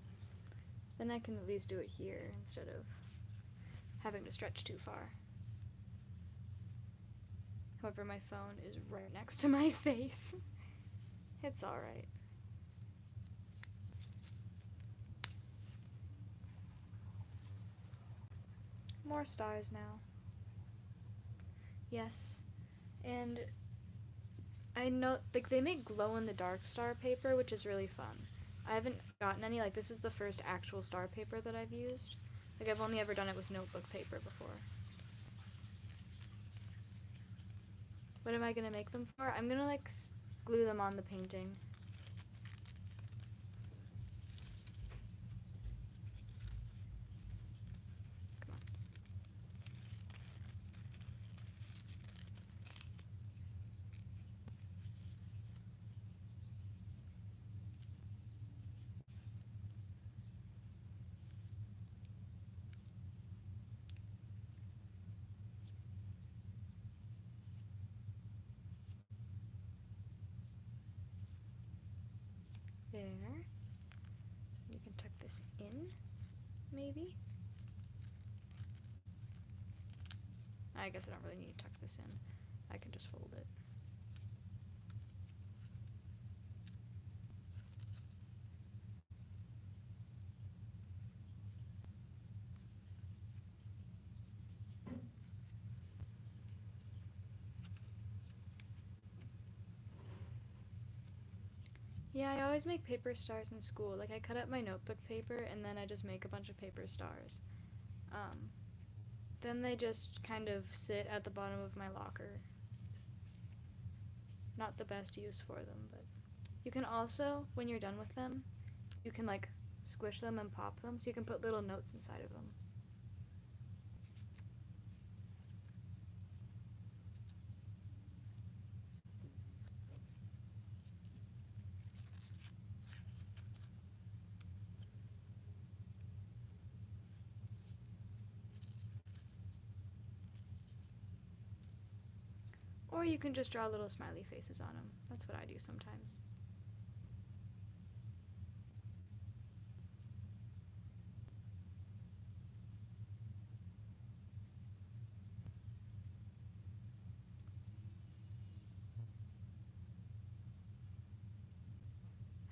Then I can at least do it here instead of having to stretch too far. However, my phone is right next to my face. It's alright. More stars now. Yes. And I know, like, they make glow-in-the-dark star paper, which is really fun. I haven't gotten any, like, this is the first actual star paper that I've used. Like, I've only ever done it with notebook paper before. What am I gonna make them for? I'm gonna, like, glue them on the painting. Come on. this in, maybe? I guess I don't really need to tuck this in. I can just fold it. Yeah, I always make paper stars in school. Like, I cut up my notebook paper and then I just make a bunch of paper stars. Then they just kind of sit at the bottom of my locker. Not the best use for them, but you can also, when you're done with them, you can like squish them and pop them so you can put little notes inside of them. Or you can just draw little smiley faces on them. That's what I do sometimes.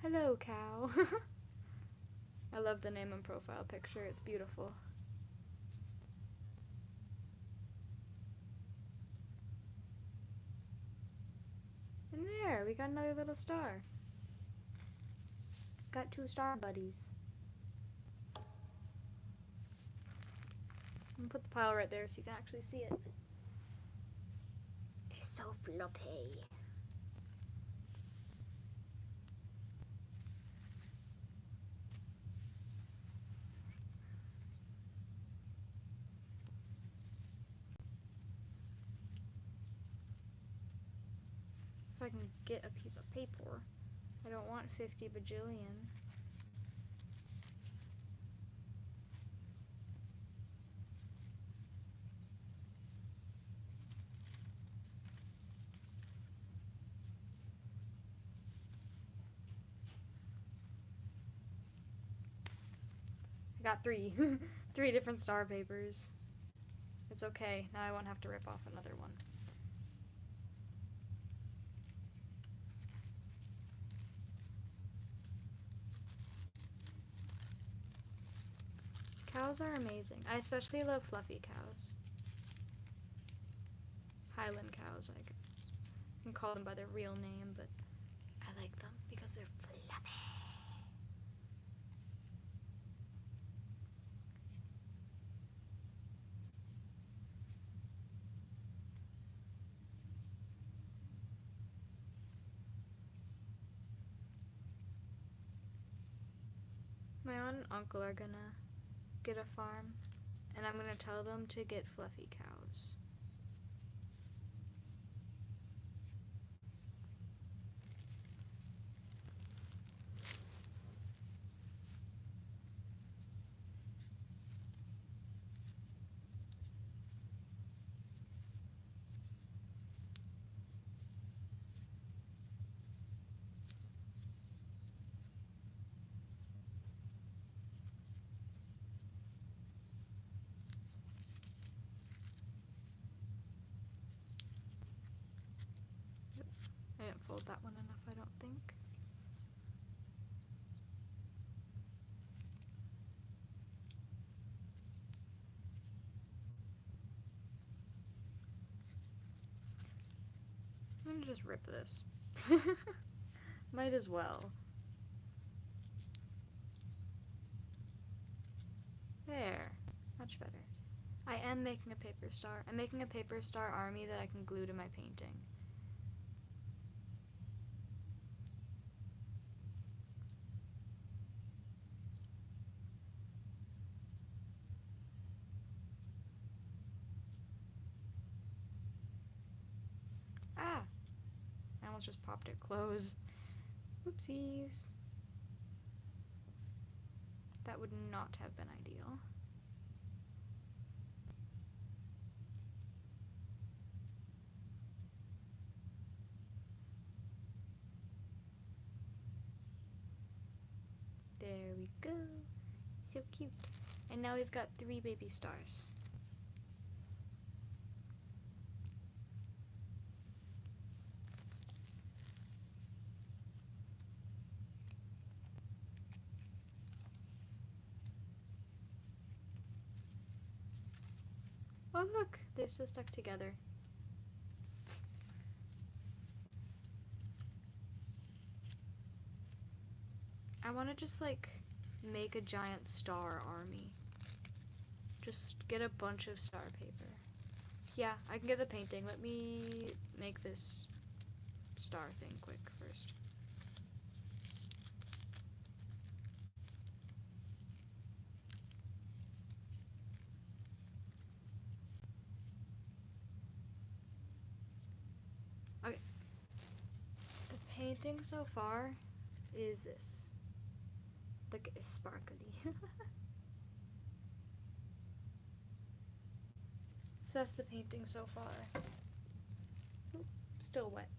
Hello, cow. I love the name and profile picture. It's beautiful. And there, we got another little star. Got 2 star buddies. I'm gonna put the pile right there so you can actually see it. It's so floppy. If I can get a piece of paper. I don't want 50 bajillion. I got 3. 3 different star papers. It's okay. Now I won't have to rip off another one. Cows are amazing. I especially love fluffy cows. Highland cows, I guess. You can call them by their real name, but I like them because they're fluffy. My aunt and uncle are gonna get a farm, and I'm gonna tell them to get fluffy cows. I didn't fold that one enough, I don't think. I'm gonna just rip this. Might as well. There. Much better. I am making a paper star. I'm making a paper star army that I can glue to my painting. Ah! I almost just popped it closed. Whoopsies. That would not have been ideal. There we go. So cute. And now we've got 3 baby stars. Oh look, they're still stuck together. I want to just like make a giant star army. Just get a bunch of star paper. Yeah, I can get the painting. Let me make this star thing quick first. Okay. The painting so far is this. Look, it's sparkly. So that's the painting so far. Oop, still wet.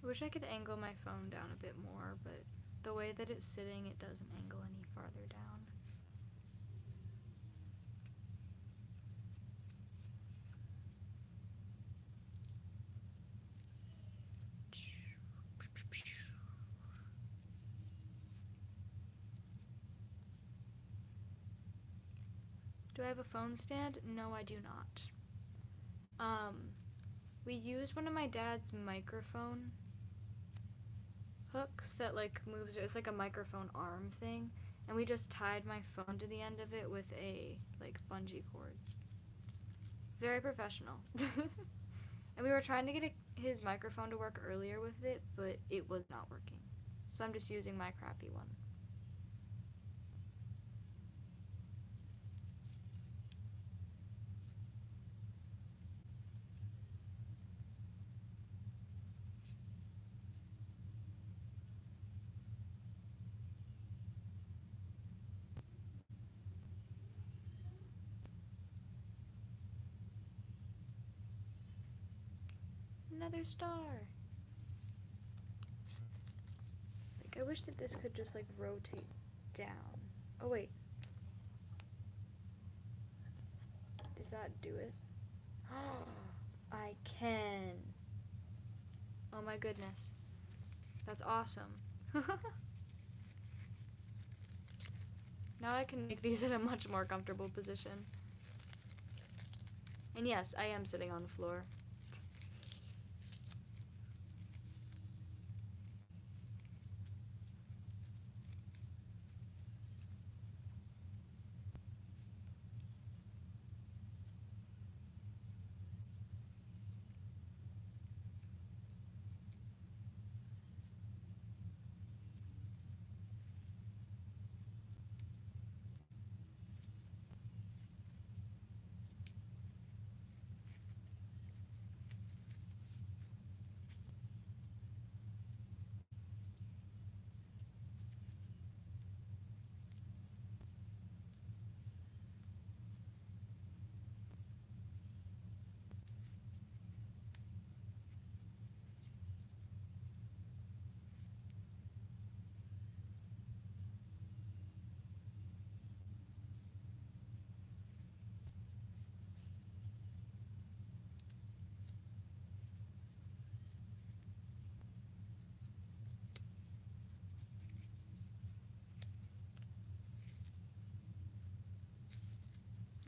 I wish I could angle my phone down a bit more, but the way that it's sitting, it doesn't angle any farther down. Do I have a phone stand? No, I do not. We used one of my dad's microphone hooks that like moves, it's like a microphone arm thing, and we just tied my phone to the end of it with a like bungee cord. Very professional. And we were trying to get his microphone to work earlier with it, but it was not working. So I'm just using my crappy one. Another star. Like, I wish that this could just like rotate down. Oh wait. Does that do it? I can. Oh my goodness. That's awesome. Now I can make these in a much more comfortable position. And yes, I am sitting on the floor.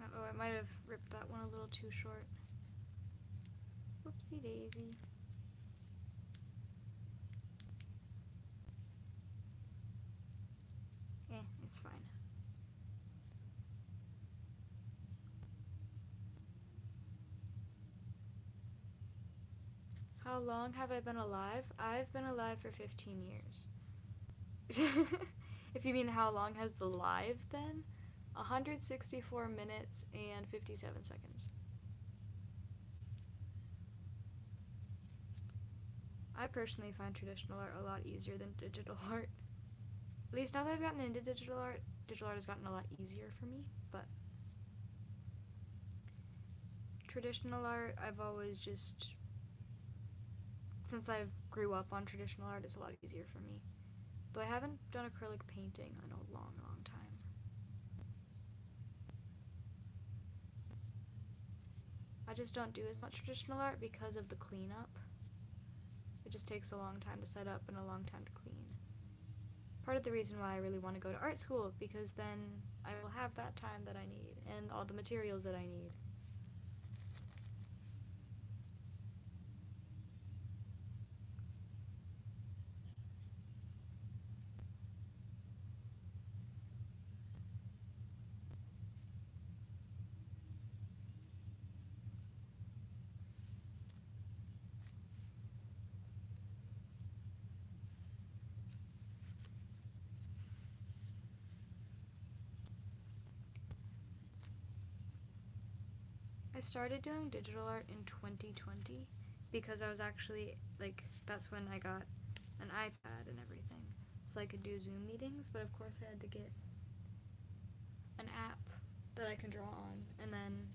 Uh-oh, I might have ripped that one a little too short. Whoopsie daisy. It's fine. How long have I been alive? I've been alive for 15 years. If you mean how long has the live been? 164 minutes and 57 seconds. I personally find traditional art a lot easier than digital art. At least now that I've gotten into digital art has gotten a lot easier for me, but traditional art, I've always just, since I grew up on traditional art, it's a lot easier for me. Though I haven't done acrylic painting in a long, long time. I just don't do as much traditional art because of the cleanup. It just takes a long time to set up and a long time to clean. Part of the reason why I really want to go to art school, because then I will have that time that I need and all the materials that I need. I started doing digital art in 2020 because I was actually, that's when I got an iPad and everything. So I could do Zoom meetings, but of course I had to get an app that I can draw on, and then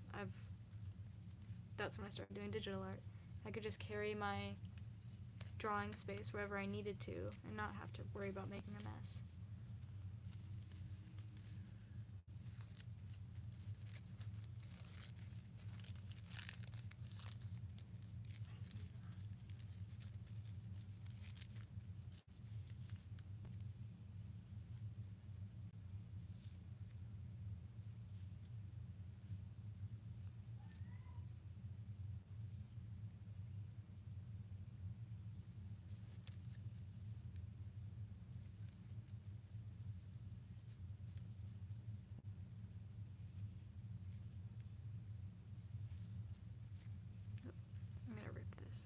that's when I started doing digital art. I could just carry my drawing space wherever I needed to and not have to worry about making a mess. I'm gonna rip this.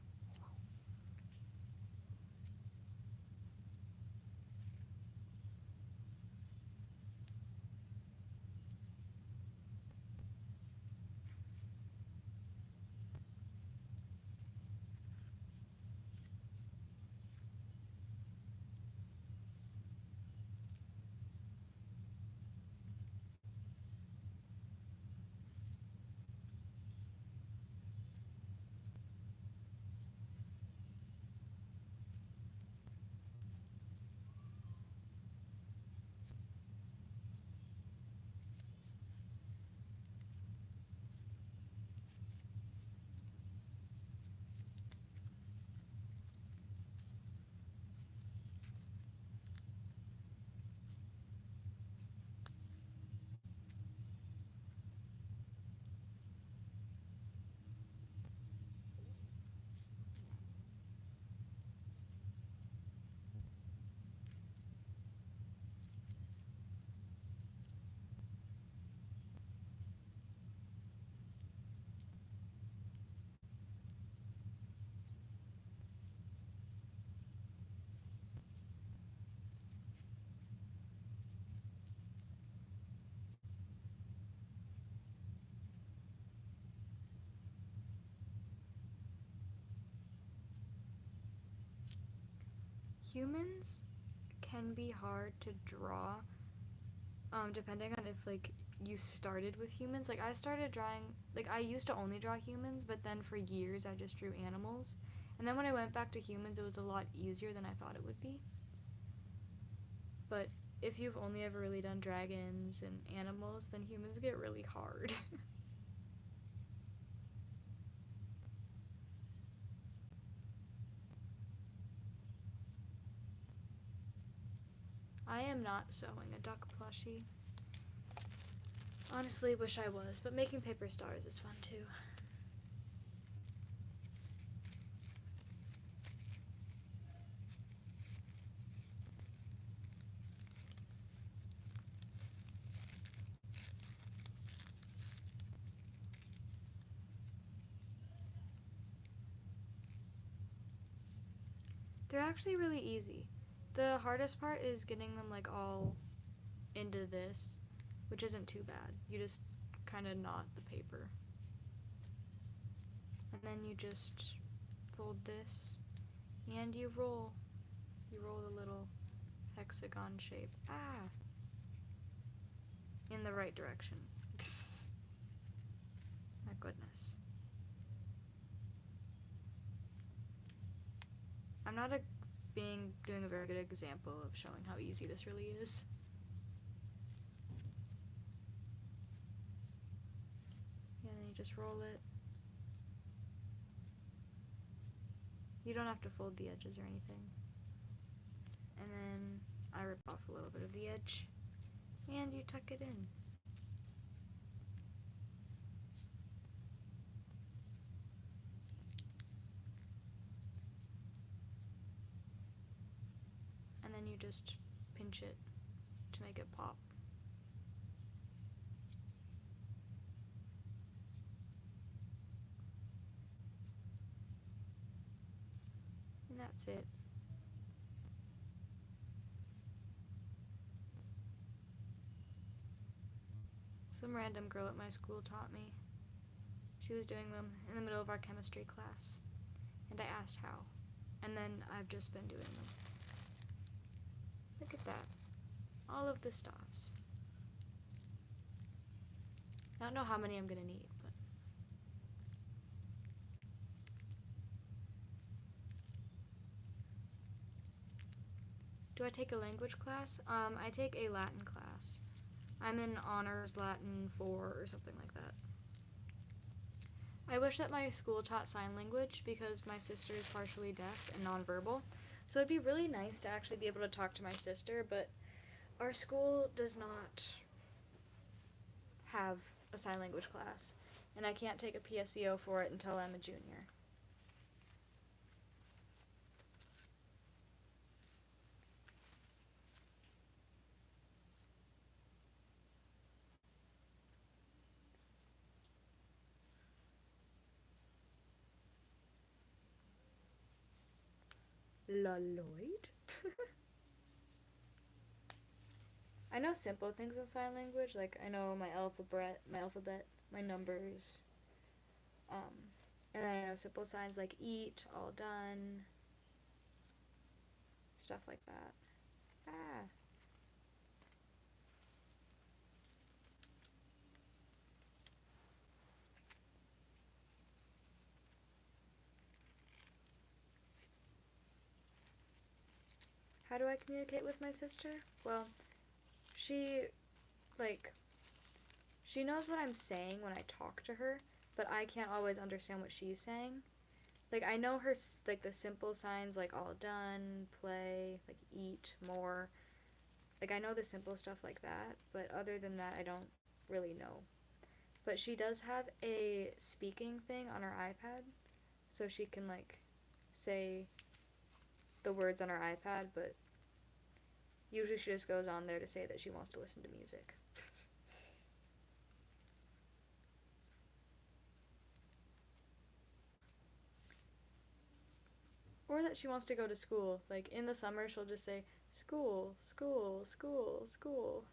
Humans can be hard to draw, depending on if you started with humans. I started drawing, I used to only draw humans, but then for years I just drew animals. And then when I went back to humans, it was a lot easier than I thought it would be. But if you've only ever really done dragons and animals, then humans get really hard. I am not sewing a duck plushie. Honestly, wish I was, but making paper stars is fun too. They're actually really easy. The hardest part is getting them all into this. which isn't too bad. You just kind of knot the paper. And then you just fold this and you roll. You roll the little hexagon shape. In the right direction. My goodness. I'm not doing a very good example of showing how easy this really is. And then you just roll it. You don't have to fold the edges or anything. And then I rip off a little bit of the edge and you tuck it in. And then you just pinch it to make it pop. And that's it. Some random girl at my school taught me. She was doing them in the middle of our chemistry class. And I asked how. And then I've just been doing them. Look at that. All of the stars. I don't know how many I'm gonna need, but do I take a language class? I take a Latin class. I'm in honors Latin 4 or something like that. I wish that my school taught sign language because my sister is partially deaf and nonverbal. So it'd be really nice to actually be able to talk to my sister, but our school does not have a sign language class, and I can't take a PSEO for it until I'm a junior. Lloyd? I know simple things in sign language, like I know my alphabet, my numbers, and then I know simple signs like eat, all done, stuff like that. How do I communicate with my sister? Well, she knows what I'm saying when I talk to her, but I can't always understand what she's saying. Like, I know her, like, the simple signs, like, all done, play, like, eat, more. Like, I know the simple stuff like that, but other than that, I don't really know. But she does have a speaking thing on her iPad, so she can, like, say the words on her iPad, but usually she just goes on there to say that she wants to listen to music. Or that she wants to go to school. Like, in the summer, she'll just say, school, school, school, school.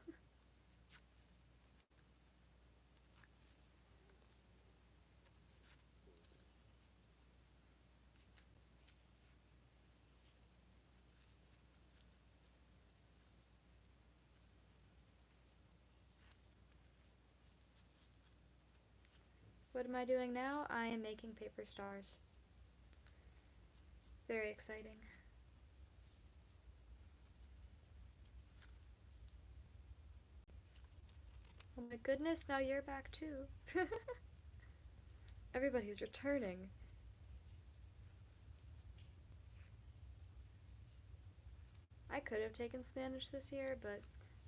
What am I doing now? I am making paper stars. Very exciting. Oh my goodness, now you're back too. Everybody's returning. I could have taken Spanish this year, but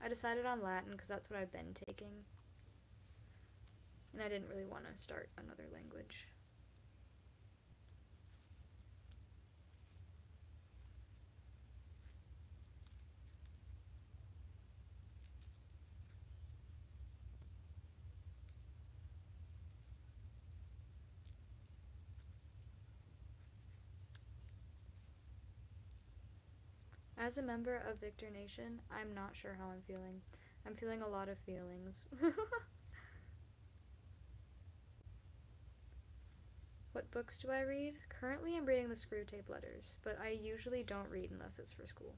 I decided on Latin because that's what I've been taking. And I didn't really want to start another language. As a member of Victor Nation, I'm not sure how I'm feeling. I'm feeling a lot of feelings. What books do I read? Currently I'm reading the Screwtape Letters, but I usually don't read unless it's for school.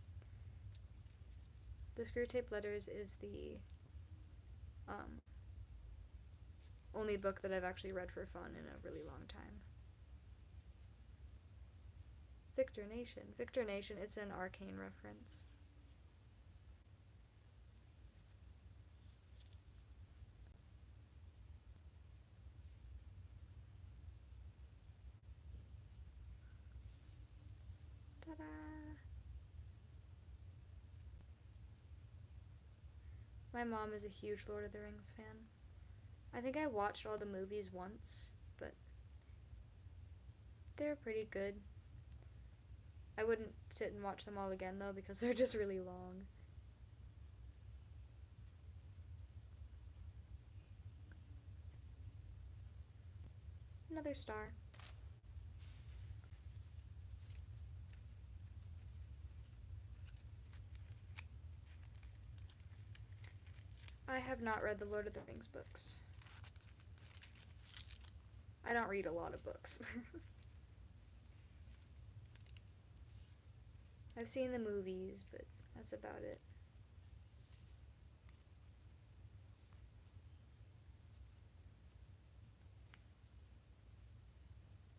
The Screwtape Letters is the only book that I've actually read for fun in a really long time. Victor Nation. Victor Nation, it's an Arcane reference. Ta-da! My mom is a huge Lord of the Rings fan. I think I watched all the movies once, but they're pretty good. I wouldn't sit and watch them all again though because they're just really long. Another star. I have not read the Lord of the Rings books. I don't read a lot of books. I've seen the movies, but that's about it.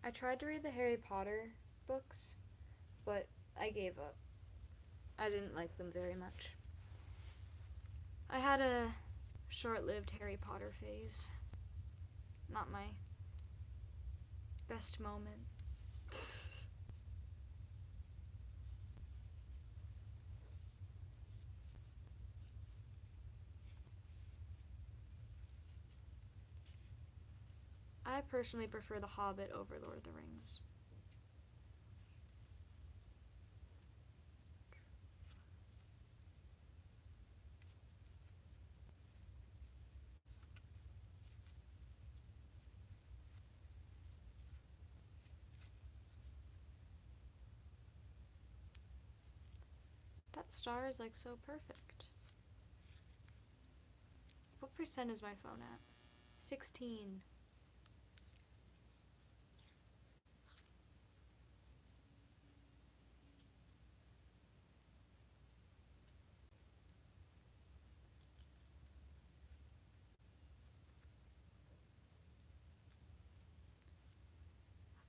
I tried to read the Harry Potter books, but I gave up. I didn't like them very much. I had a short-lived Harry Potter phase. Not my best moment. I personally prefer The Hobbit over Lord of the Rings. That star is like so perfect. What percent is my phone at? 16.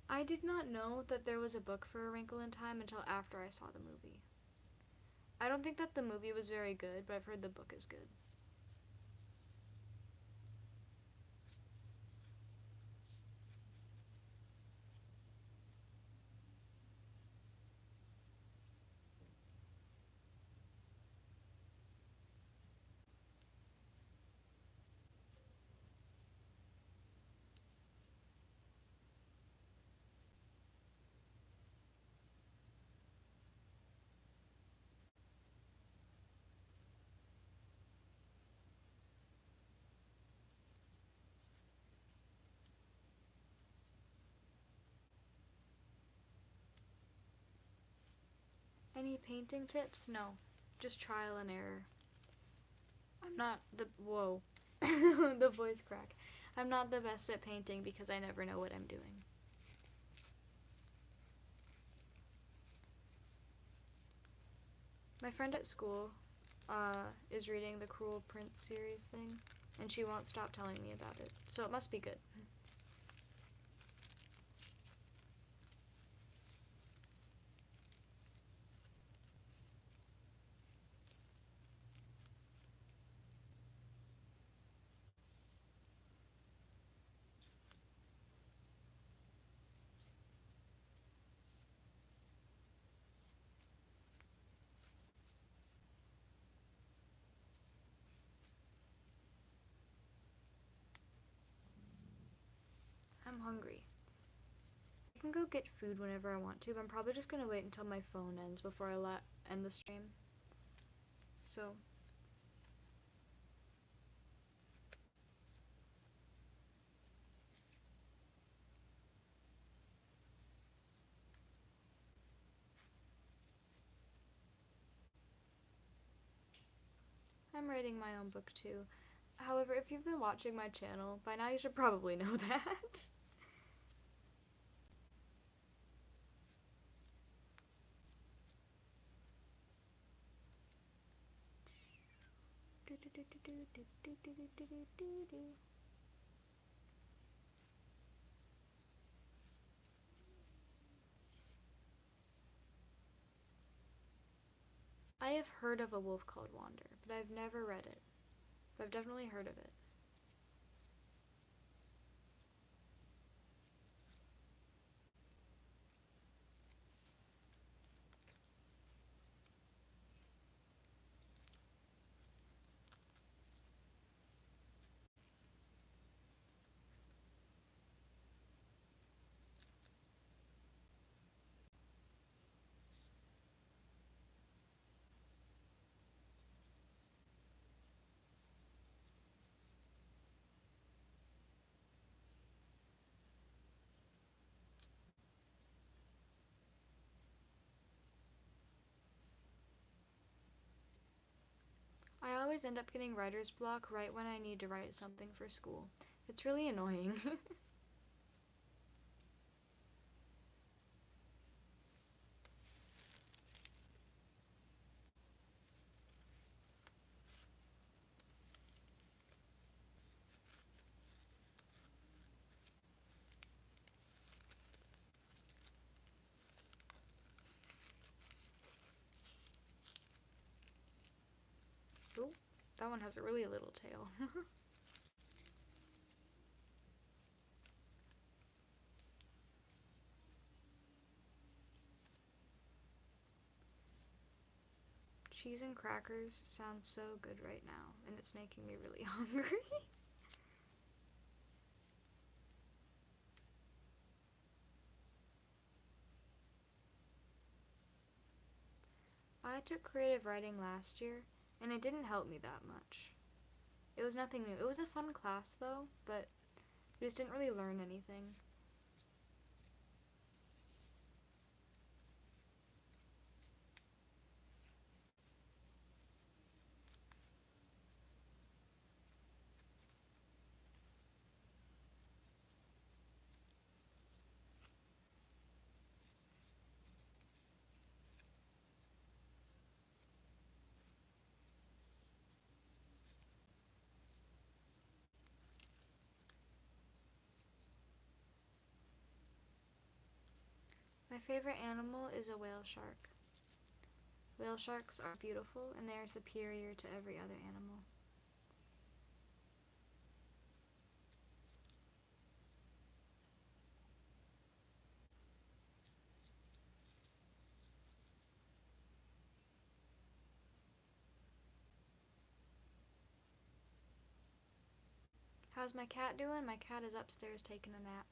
I did not know that there was a book for A Wrinkle in Time until after I saw the movie. I don't think that the movie was very good, but I've heard the book is good. Any painting tips? No. Just trial and error. I'm not the. Whoa. The voice crack. I'm not the best at painting because I never know what I'm doing. My friend at school is reading the Cruel Prince series thing, and she won't stop telling me about it, so it must be good. I'm hungry. I can go get food whenever I want to, but I'm probably just gonna wait until my phone ends before I end the stream. So, I'm writing my own book too. However, if you've been watching my channel, by now you should probably know that. I have heard of A Wolf Called Wander, but I've never read it. But I've definitely heard of it. I always end up getting writer's block right when I need to write something for school. It's really annoying. Ooh, that one has a really little tail. Cheese and crackers sounds so good right now, and it's making me really hungry. I took creative writing last year, and it didn't help me that much. It was nothing new. It was a fun class, though, but we just didn't really learn anything. My favorite animal is a whale shark. Whale sharks are beautiful, and they are superior to every other animal. How's my cat doing? My cat is upstairs taking a nap.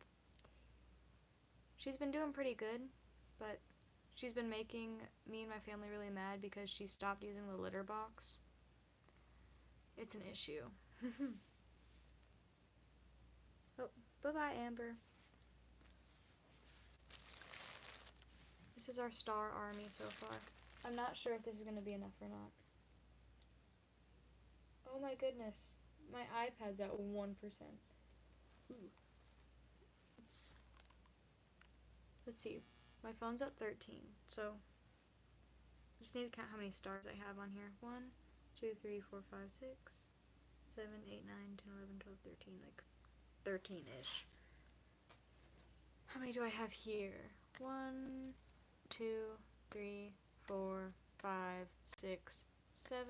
She's been doing pretty good, but she's been making me and my family really mad because she stopped using the litter box. It's an issue. Oh, bye-bye, Amber. This is our star army so far. I'm not sure if this is going to be enough or not. Oh my goodness. My iPad's at 1%. Ooh. Let's see. My phone's at 13, so I just need to count how many stars I have on here. 1, 2, 3, 4, 5, 6, 7, 8, 9, 10, 11, 12, 13, like 13-ish. How many do I have here? 1, 2, 3, 4, 5, 6, 7,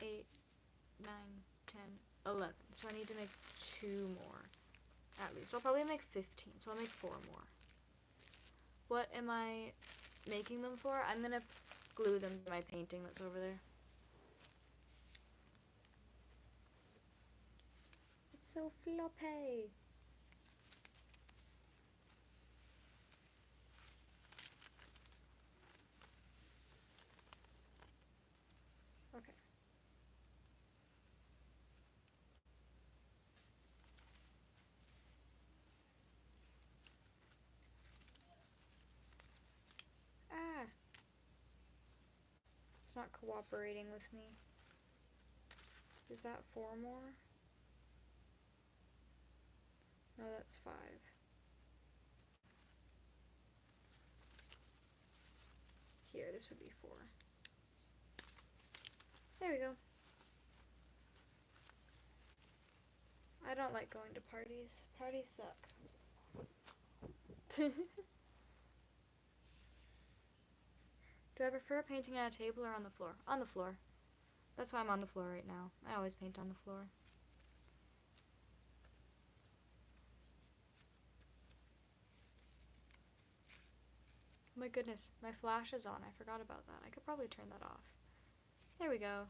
8, 9, 10, 11. So I need to make 2 more, at least. I'll probably make 15, so I'll make 4 more. What am I making them for? I'm gonna glue them to my painting that's over there. It's so floppy. Okay. Ah! It's not cooperating with me. Is that 4 more? No, that's 5. Here, this would be 4. There we go. I don't like going to parties. Parties suck. Do I prefer painting at a table or on the floor? On the floor. That's why I'm on the floor right now. I always paint on the floor. Oh my goodness, my flash is on. I forgot about that. I could probably turn that off. There we go.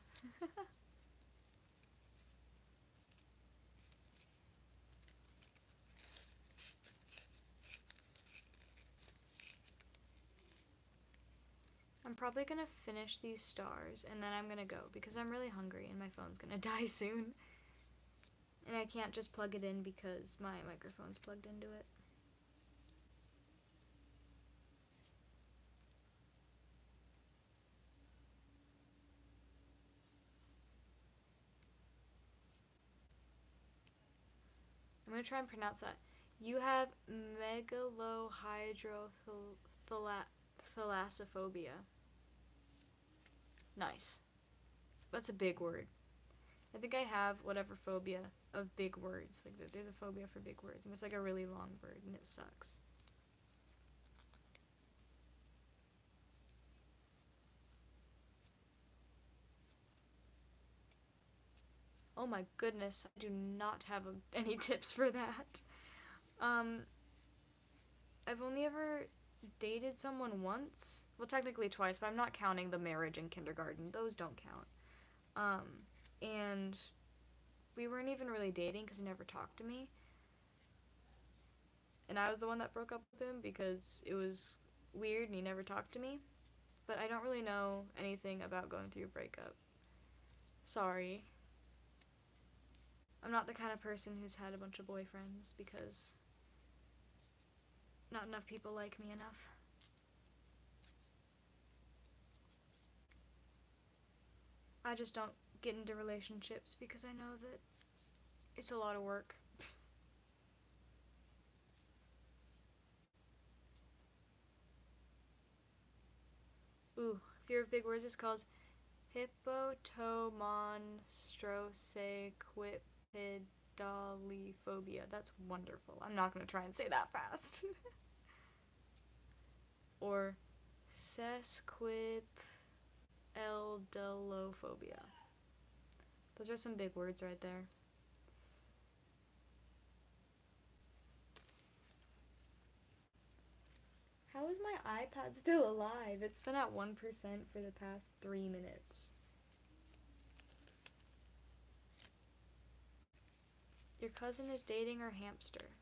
I'm probably gonna finish these stars and then I'm gonna go because I'm really hungry and my phone's gonna die soon. And I can't just plug it in because my microphone's plugged into it. I'm gonna try and pronounce that. You have megalohydrothalassophobia. Nice. That's a big word. I think I have whatever phobia of big words. Like there's a phobia for big words, and it's like a really long word, and it sucks. Oh my goodness, I do not have any tips for that. I've only ever dated someone once. Well, technically twice, but I'm not counting the marriage in kindergarten. Those don't count. And we weren't even really dating because he never talked to me. And I was the one that broke up with him because it was weird and he never talked to me. But I don't really know anything about going through a breakup. Sorry. I'm not the kind of person who's had a bunch of boyfriends because not enough people like me enough. I just don't get into relationships because I know that it's a lot of work. Ooh, fear of big words is called hippotomonstrosequipedalophobia. That's wonderful. I'm not going to try and say that fast. Or sesquipedalophobia. Those are some big words right there. How is my iPad still alive? It's been at 1% for the past 3 minutes. Your cousin is dating her hamster.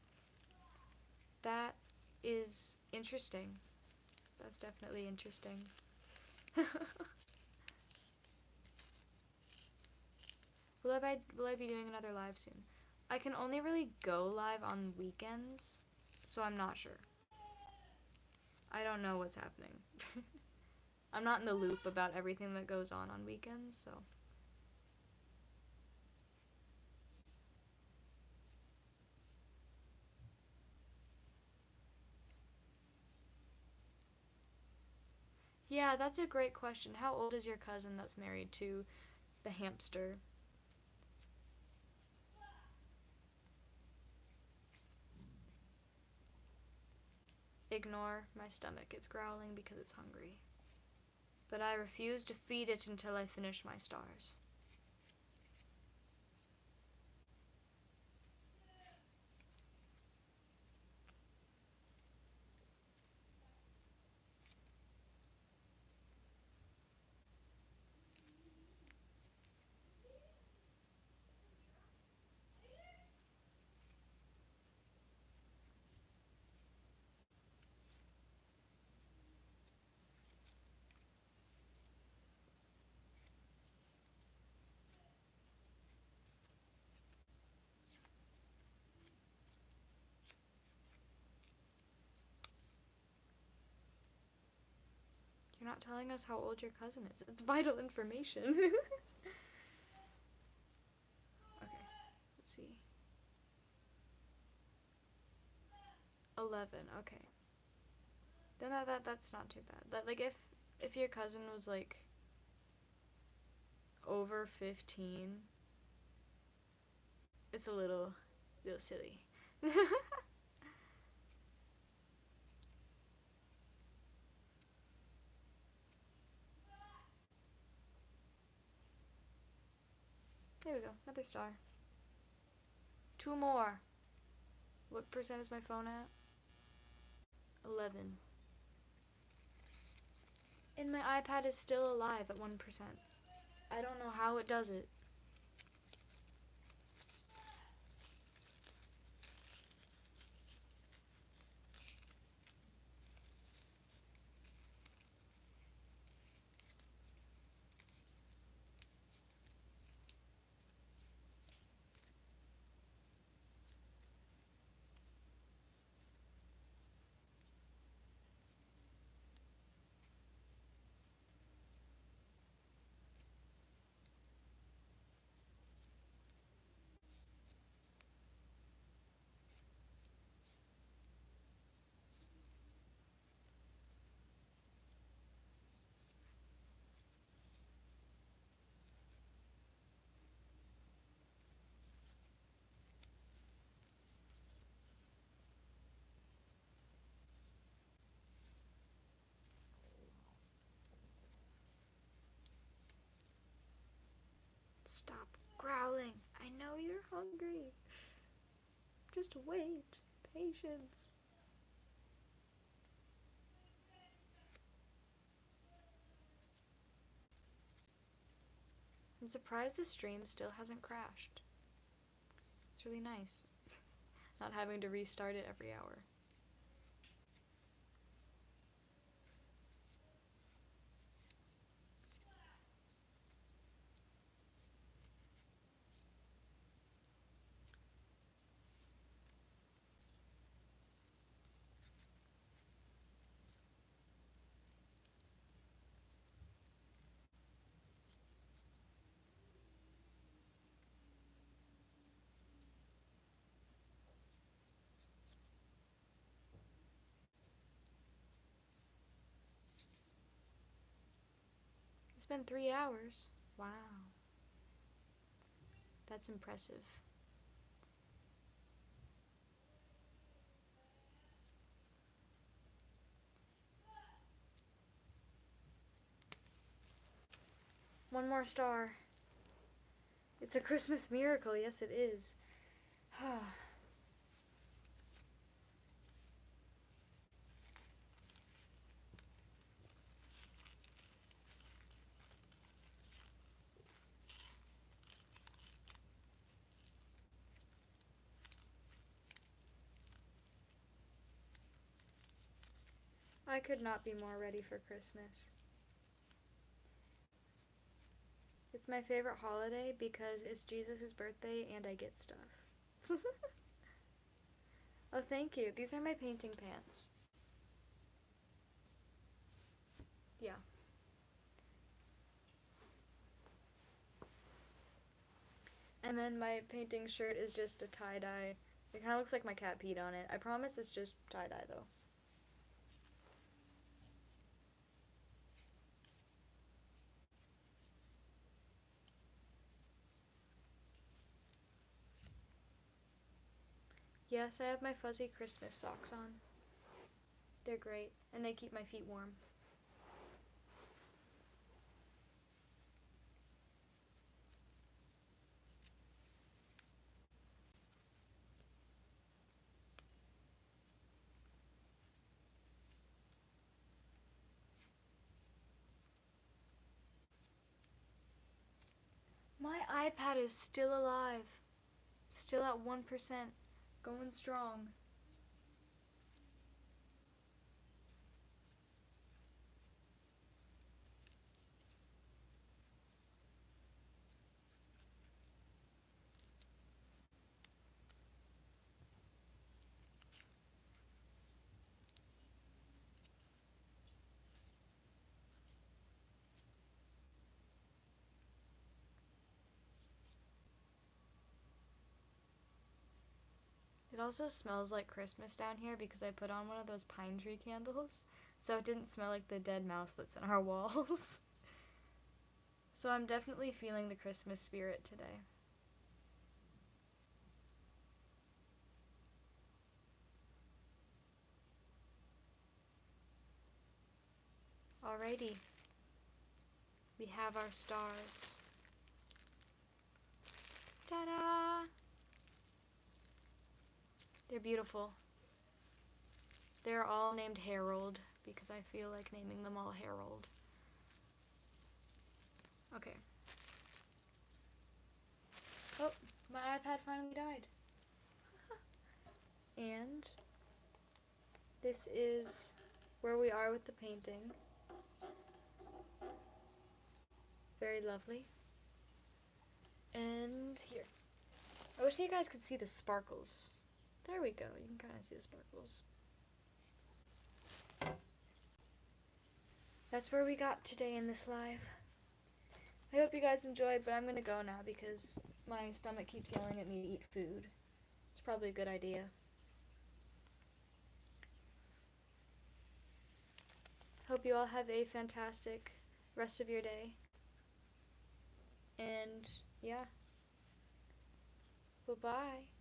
That is interesting. That's definitely interesting. Will I be doing another live soon? I can only really go live on weekends, so I'm not sure. I don't know what's happening. I'm not in the loop about everything that goes on weekends, so. Yeah, that's a great question. How old is your cousin that's married to the hamster? Ignore my stomach. It's growling because it's hungry. But I refuse to feed it until I finish my stars. You're not telling us how old your cousin is. It's vital information. Let's see. 11. Okay. Then that's not too bad. That, like, if your cousin was like over 15, it's a little silly. There we go. Another star. 2 more. What percent is my phone at? 11. And my iPad is still alive at 1%. I don't know how it does it. Stop growling. I know you're hungry. Just wait. Patience. I'm surprised the stream still hasn't crashed. It's really nice. Not having to restart it every hour. It's been 3 hours. Wow. That's impressive. One more star. It's a Christmas miracle. Yes, it is. I could not be more ready for Christmas. It's my favorite holiday because it's Jesus' birthday and I get stuff. Oh, thank you. These are my painting pants. Yeah. And then my painting shirt is just a tie-dye. It kind of looks like my cat peed on it. I promise it's just tie-dye though. Yes, I have my fuzzy Christmas socks on. They're great, and they keep my feet warm. My iPad is still alive. Still at 1%. Going strong. It also smells like Christmas down here because I put on one of those pine tree candles, so it didn't smell like the dead mouse that's in our walls. So I'm definitely feeling the Christmas spirit today. Alrighty. We have our stars. Ta-da! They're beautiful. They're all named Harold because I feel like naming them all Harold. Okay. Oh, my iPad finally died. And this is where we are with the painting. Very lovely. And here. I wish you guys could see the sparkles. There we go. You can kind of see the sparkles. That's where we got today in this live. I hope you guys enjoyed, but I'm going to go now because my stomach keeps yelling at me to eat food. It's probably a good idea. Hope you all have a fantastic rest of your day. And yeah. Bye-bye.